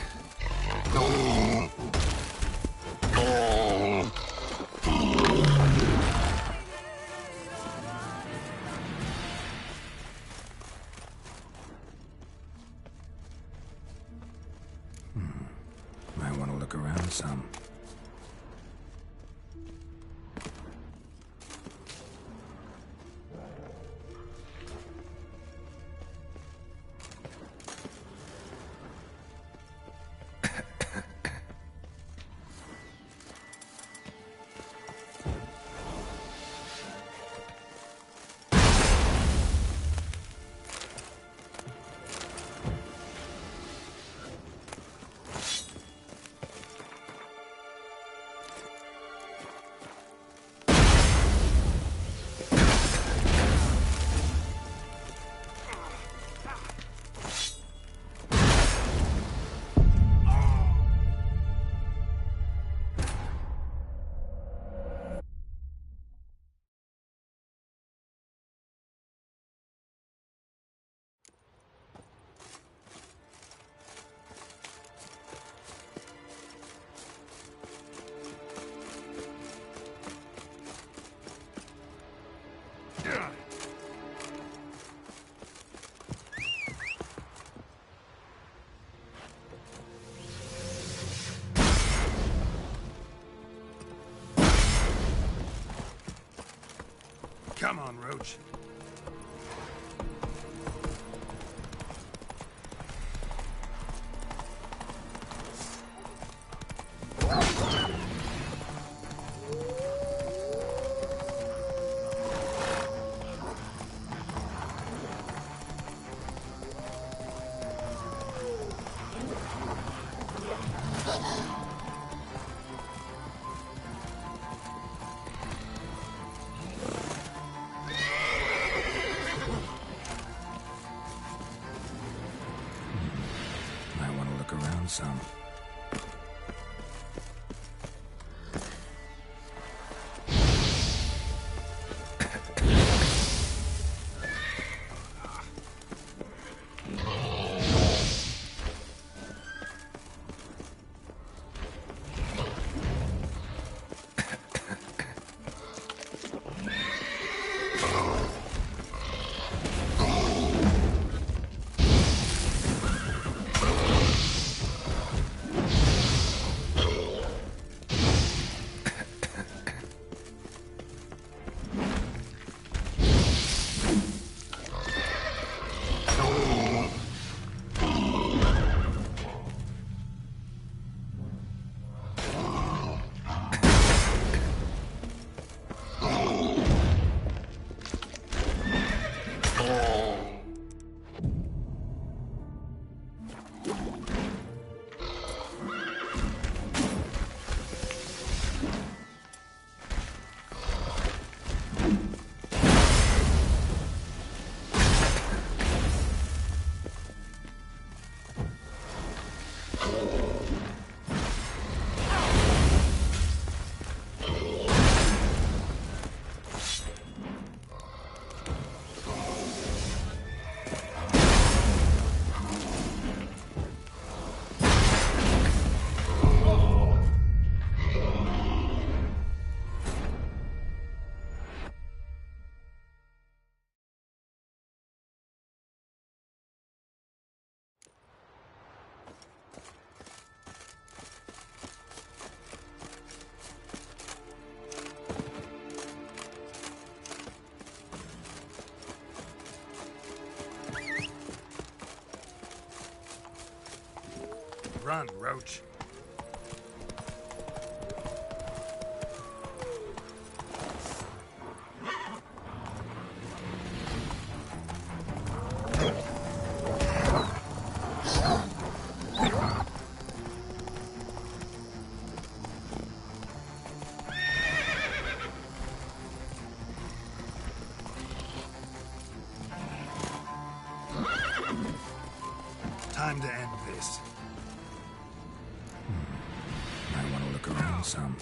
S2: Might want to look around some.
S8: Roach.
S2: Some.
S8: Run, Roach. Time to end this.
S2: I want to look around some.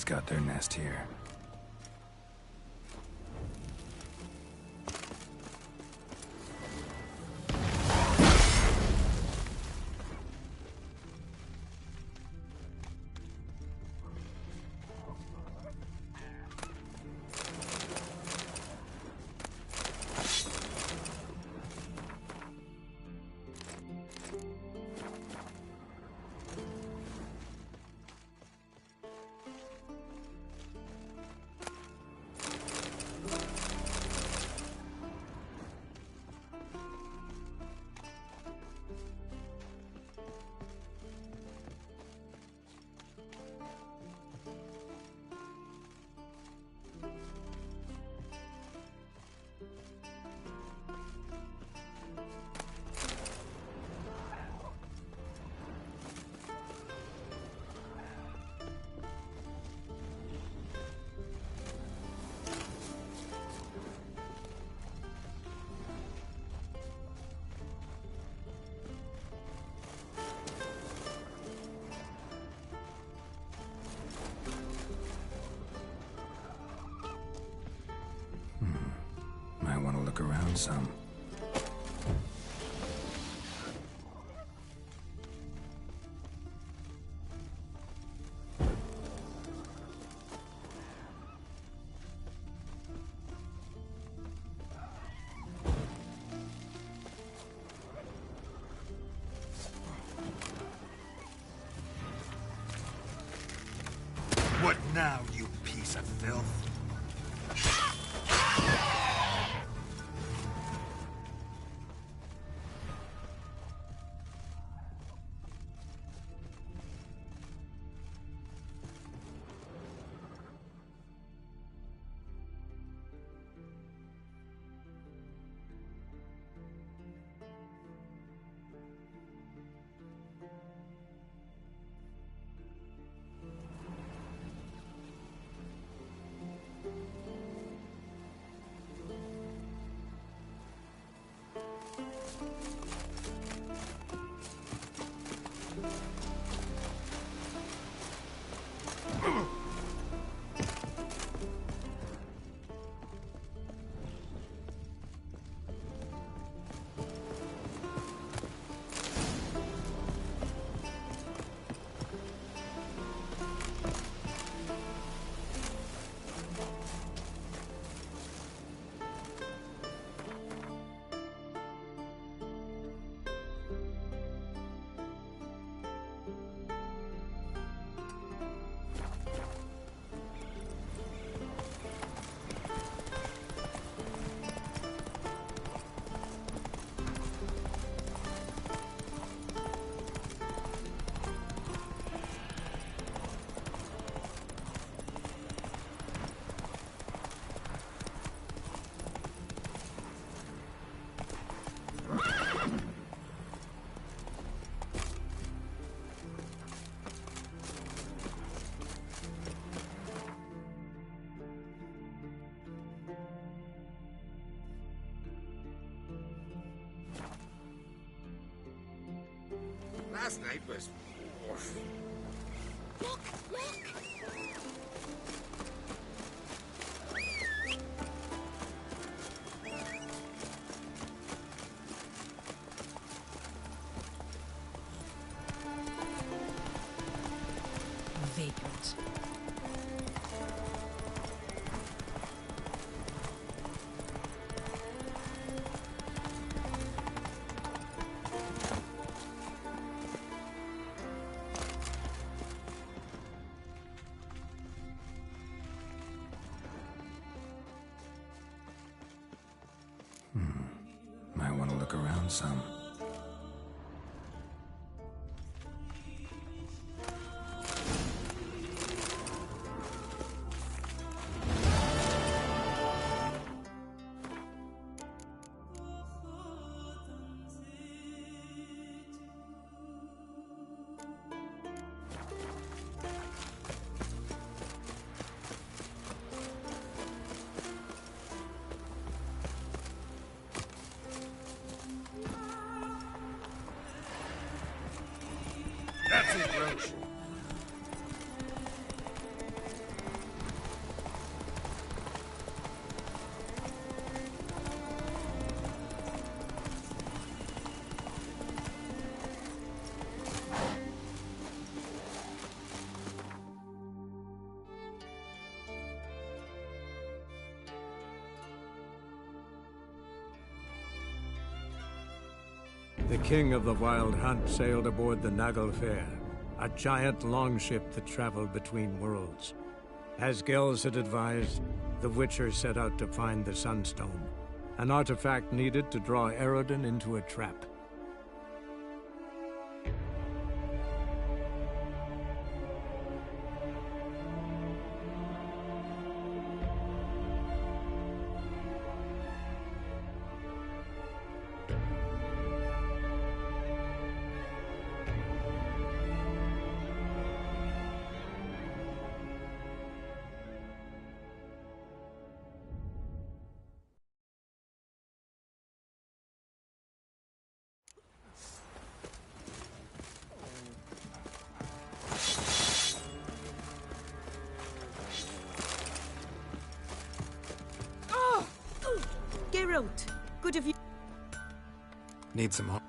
S2: got their nest here. Might want to look around some.
S4: What now, you piece of filth?
S14: Last night was...
S11: Look! Look!
S15: Vagrant.
S2: Might want to look around some.
S1: the king of the Wild Hunt sailed aboard the Naglfare, a giant longship that traveled between worlds. As Gels had advised, the Witcher set out to find the Sunstone, an artifact needed to draw Eredin into a trap.
S10: Geralt, good of you.
S2: Need some help?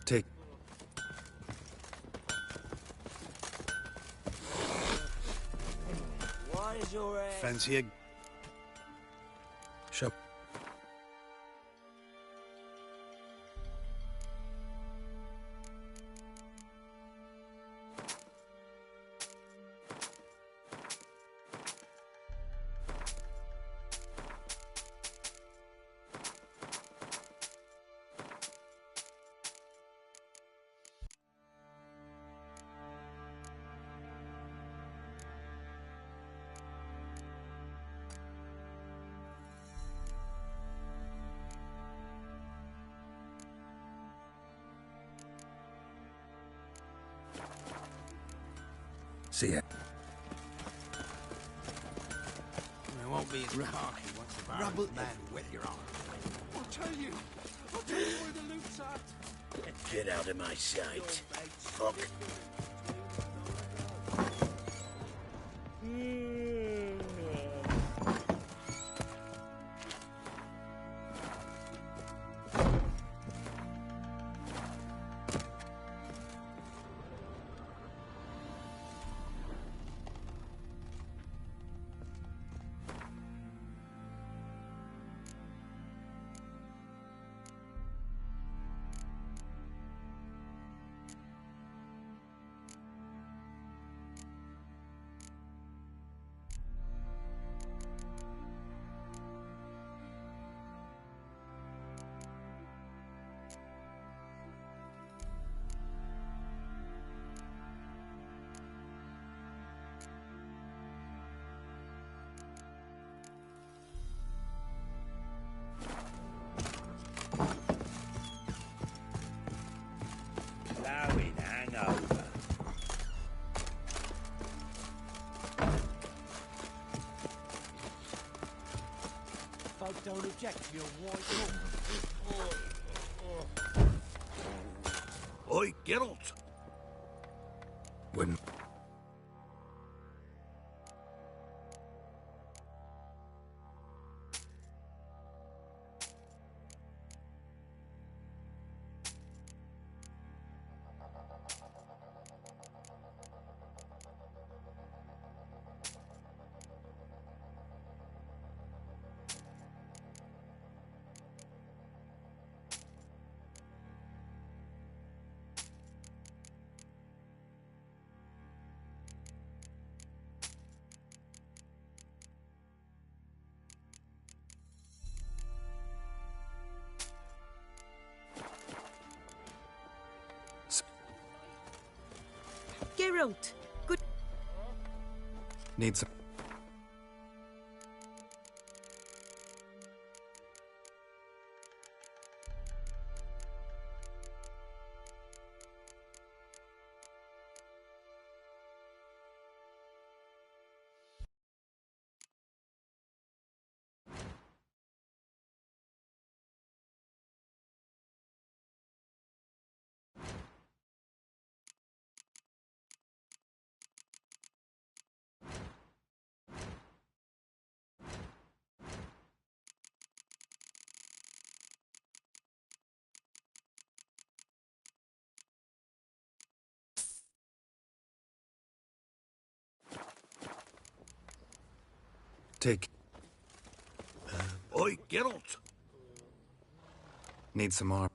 S2: Take.
S17: Why is your ass...
S2: Fancy a... Shop. See ya.
S17: It won't be as cocky once the Baron's man wet your arm.
S12: I'll tell you where the loot's at.
S17: Get out of my sight. Fuck.
S12: don't object to your white
S17: Oi, Geralt!
S2: Wouldn't.
S10: Geralt, good.
S2: Need some. Take.
S17: Oi, Geralt!
S2: Need some more.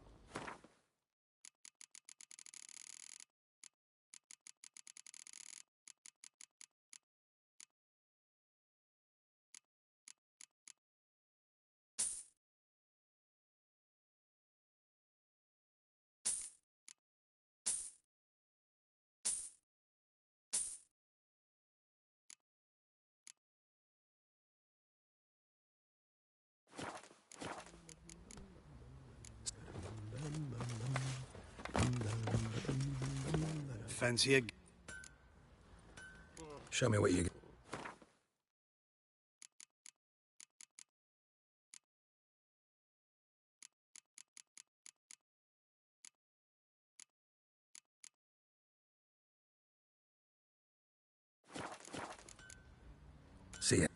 S22: Fancy a...
S2: Show me what you. See ya.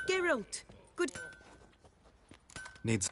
S10: Geralt, good.
S2: Needs.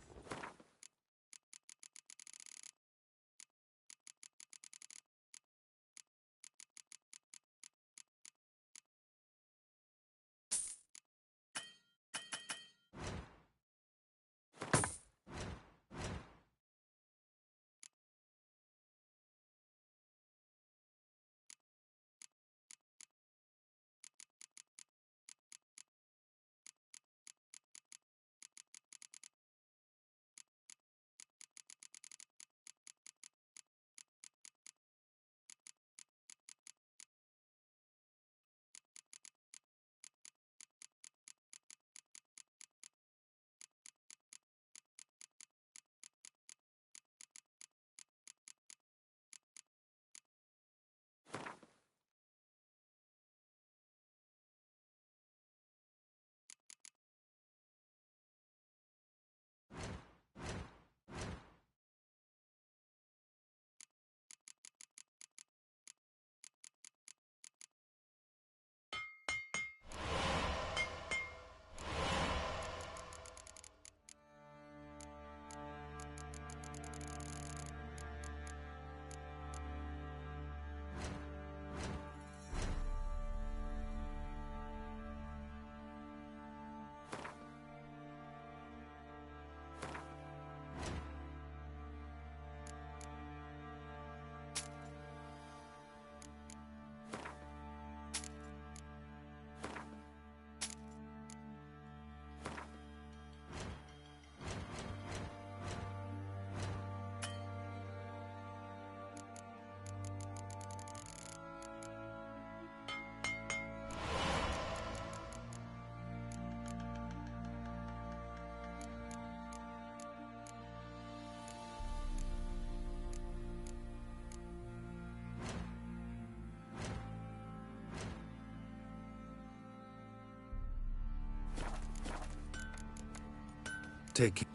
S2: Take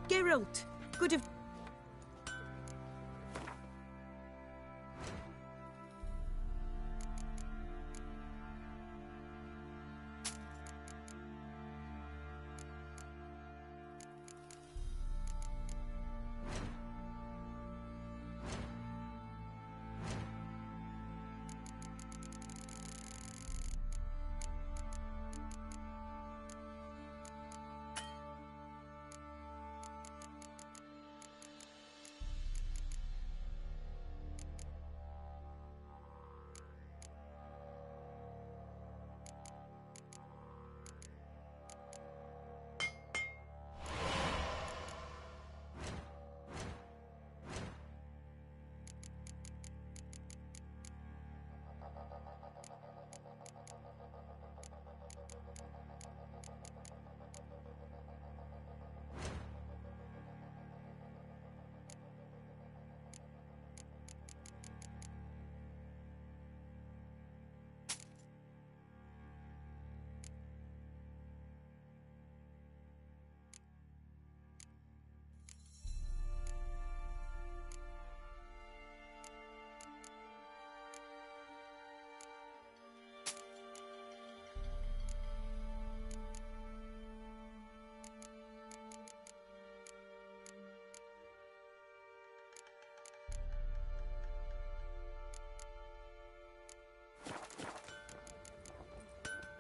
S10: Geralt, good of...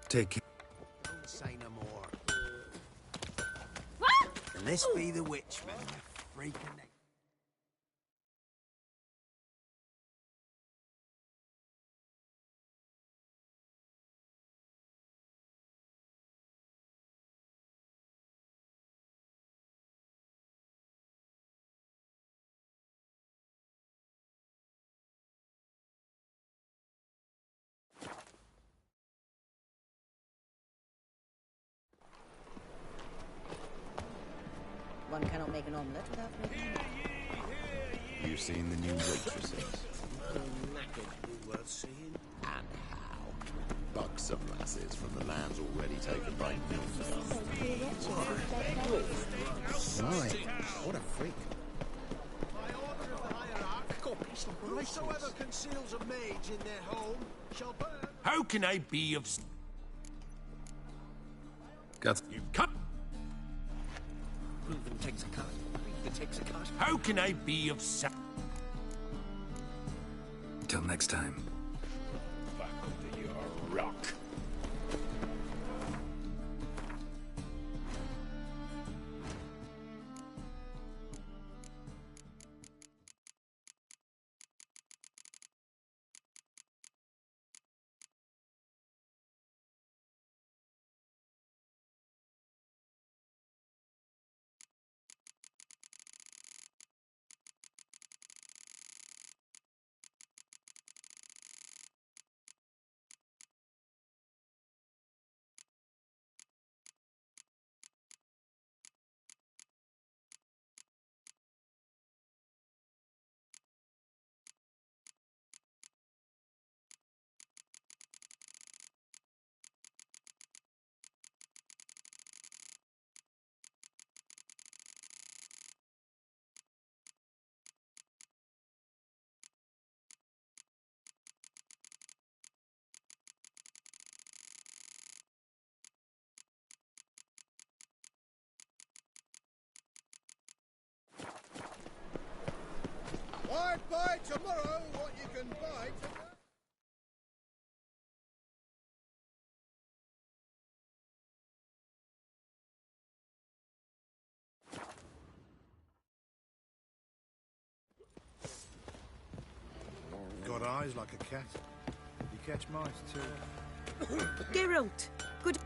S2: Take
S4: Don't say no more. And this be the witchman, you freaking...
S15: One cannot make an omelette without making an
S18: You seen the new waitresses?
S14: Worth seeing.
S18: And how? Buxom lasses from the lands already taken by Nilfgaard.
S15: Right. What a freak.
S17: Whosoever conceals a mage in their home shall burn.
S4: How can I be of...
S2: Got
S4: You come...
S15: Proven takes a cut. Proven takes a cut.
S4: How can I be of...
S2: Till next time.
S17: Back under your rock.
S12: I'd buy tomorrow what you can buy today.
S16: Got eyes like a cat. You catch mice too.
S10: Geralt, good...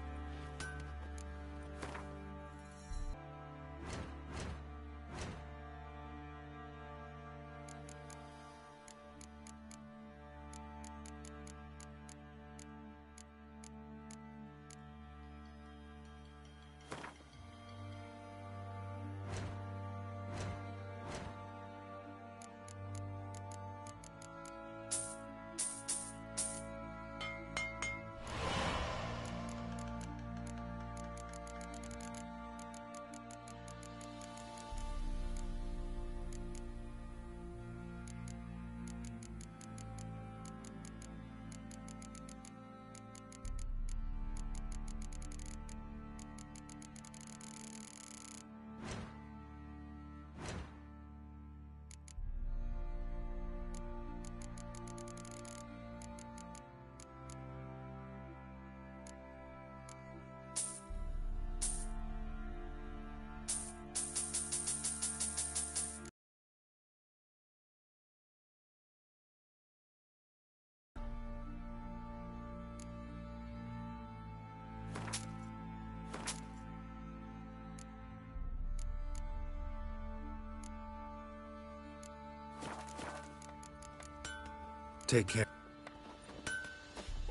S2: Take care.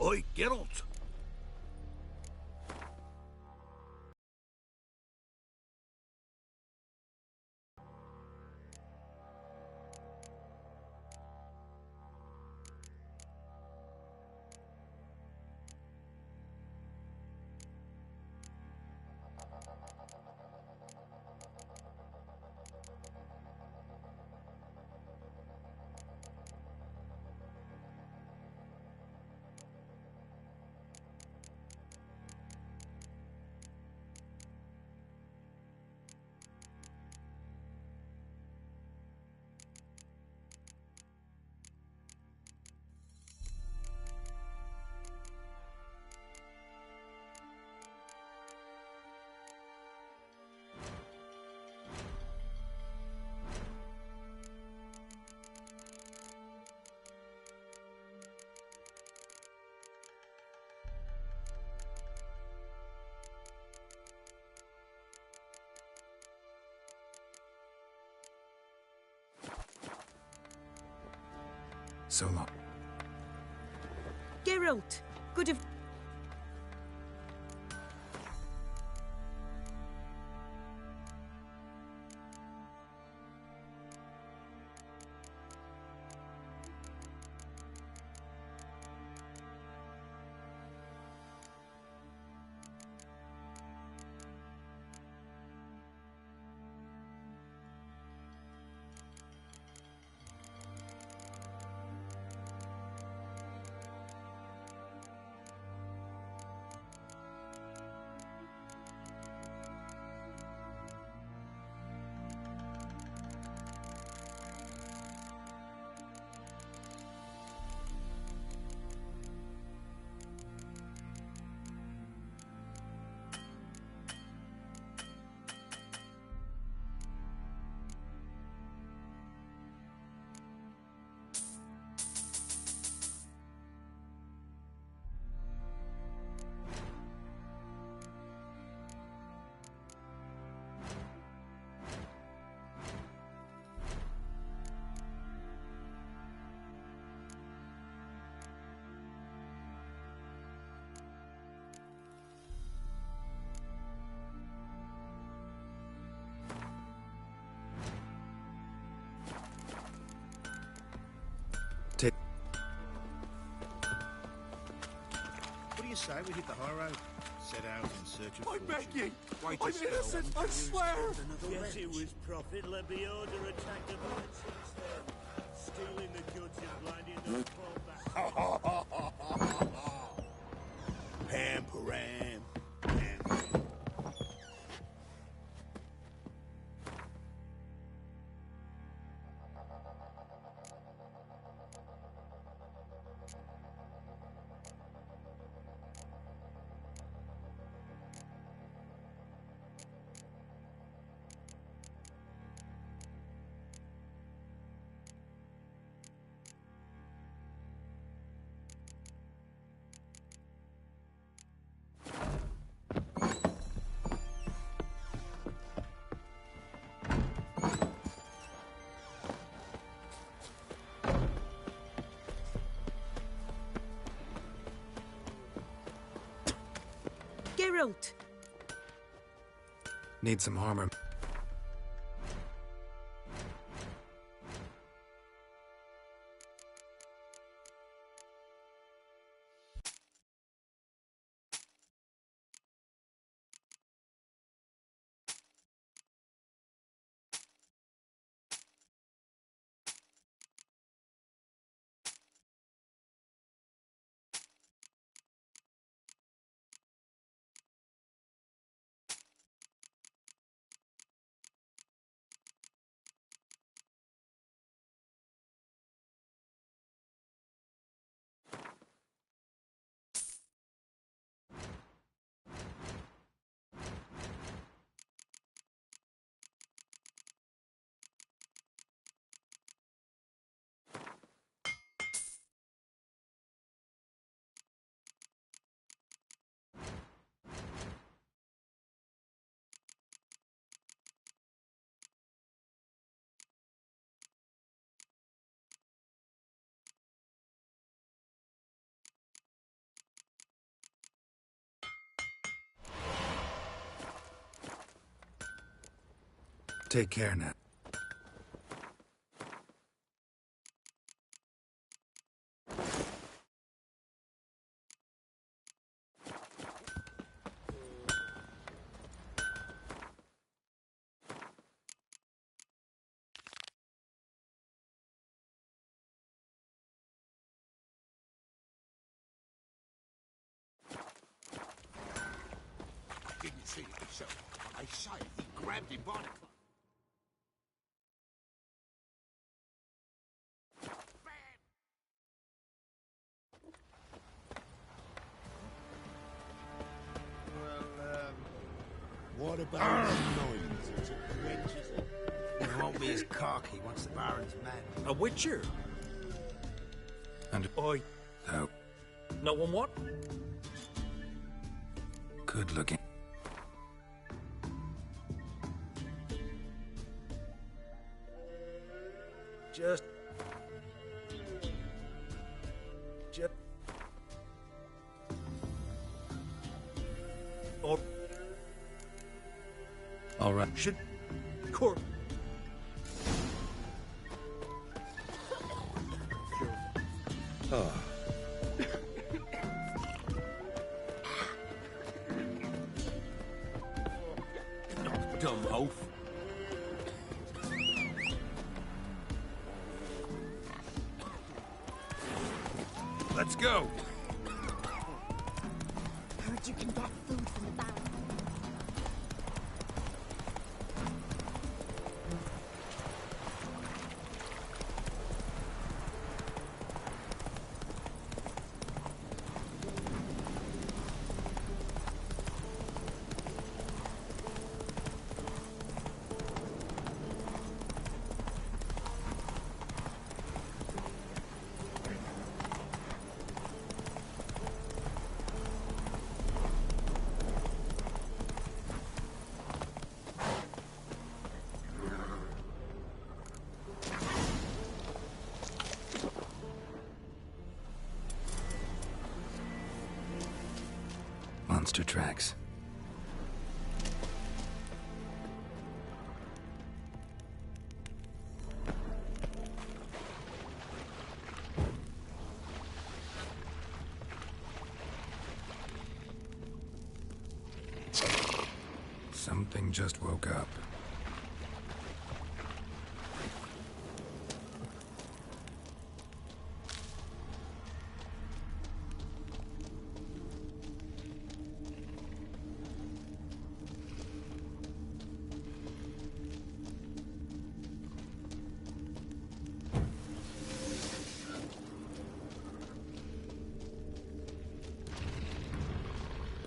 S17: Oi, Geralt!
S2: So long.
S10: Geralt, good of...
S2: Take...
S16: What do you say we hit the high road? Set out in search of
S12: I
S16: fortune.
S12: beg you!
S16: Wait
S12: I'm
S16: a spell.
S12: innocent, I swear!
S17: Yes, it was Prophet Lebioda attacked the merchants then, stealing the goods and blinding the poor back. Pamparam.
S10: Geralt!
S2: Need some armor. Take care now.
S14: Didn't see it himself. I say he grabbed him by the collar.
S15: What about loins? It's a wench, is it? He won't be as cocky once the Baron's mad.
S21: A witcher?
S2: And
S21: Oi.
S2: so
S21: No one what?
S2: good looking.
S21: Just... Or...
S2: All right.
S21: Should... Court...
S2: Oh.
S21: Dumb oaf.
S2: Let's go.
S11: Heard you can get food from the Baron.
S2: Monster tracks. Something just woke up.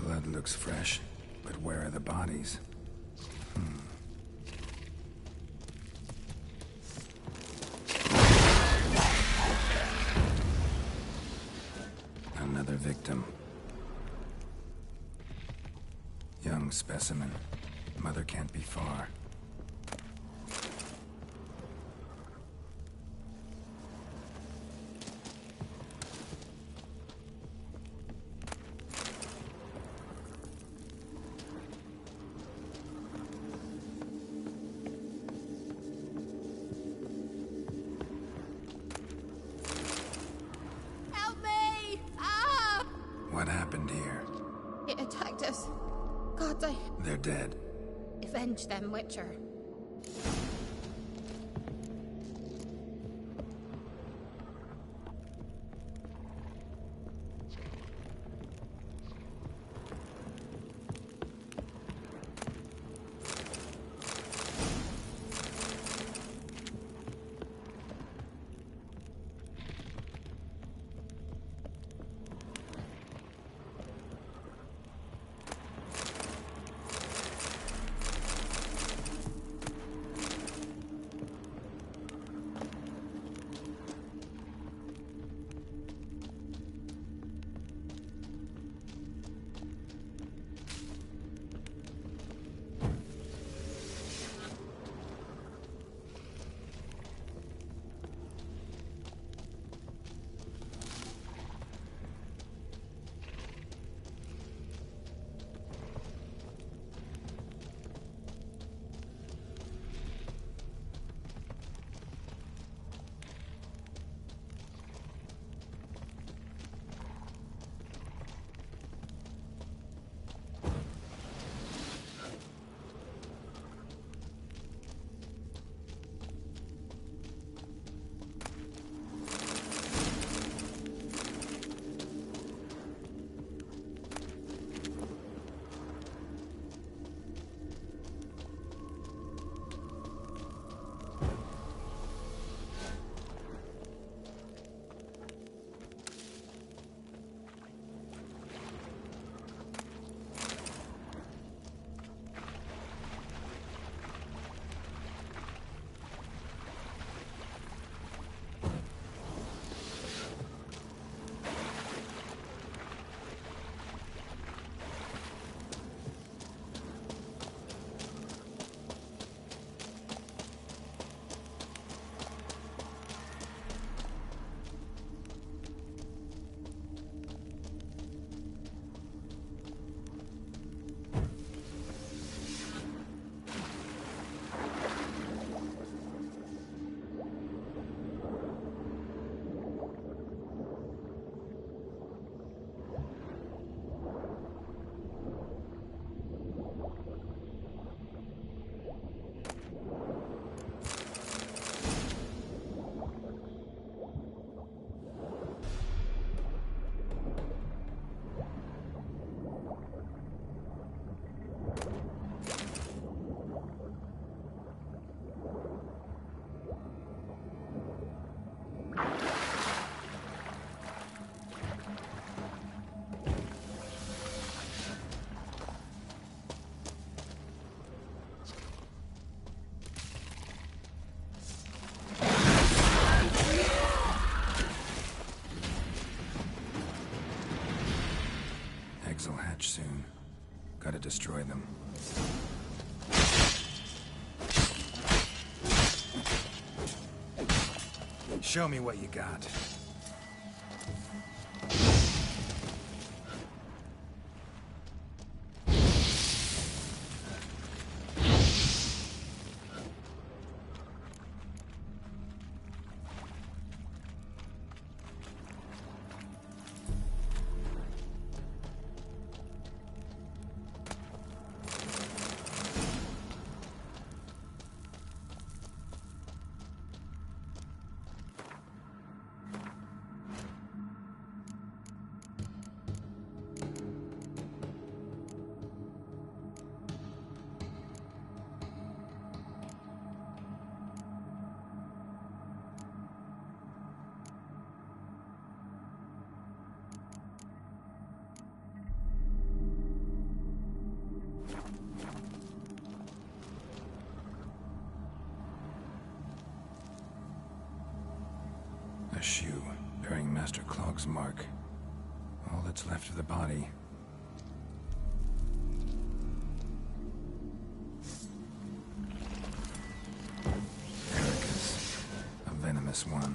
S2: Blood looks fresh, but where are the bodies? Another victim. Young specimen. Mother can't be far.
S11: Help me! Ah!
S2: What happened here?
S11: It attacked us. God,
S2: They're dead.
S11: avenge them, Witcher.
S2: hatch soon. Gotta destroy them. Show me what you got. A shoe bearing Master Clog's mark. All that's left of the body. Ericus, a venomous one.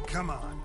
S8: Come on.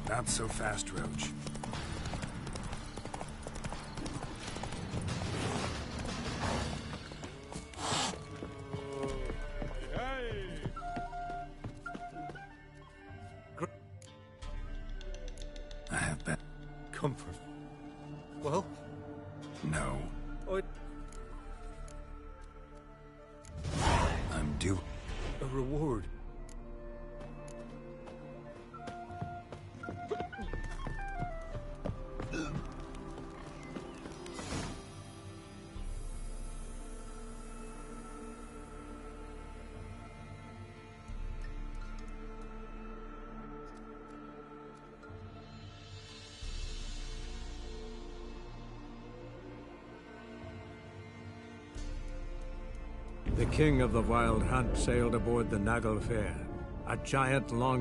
S2: Not so fast, Roach. I have been...
S7: Comfort. Well?
S2: No. I'm due...
S7: A reward.
S1: The king of the Wild Hunt sailed aboard the Naglfair, a giant long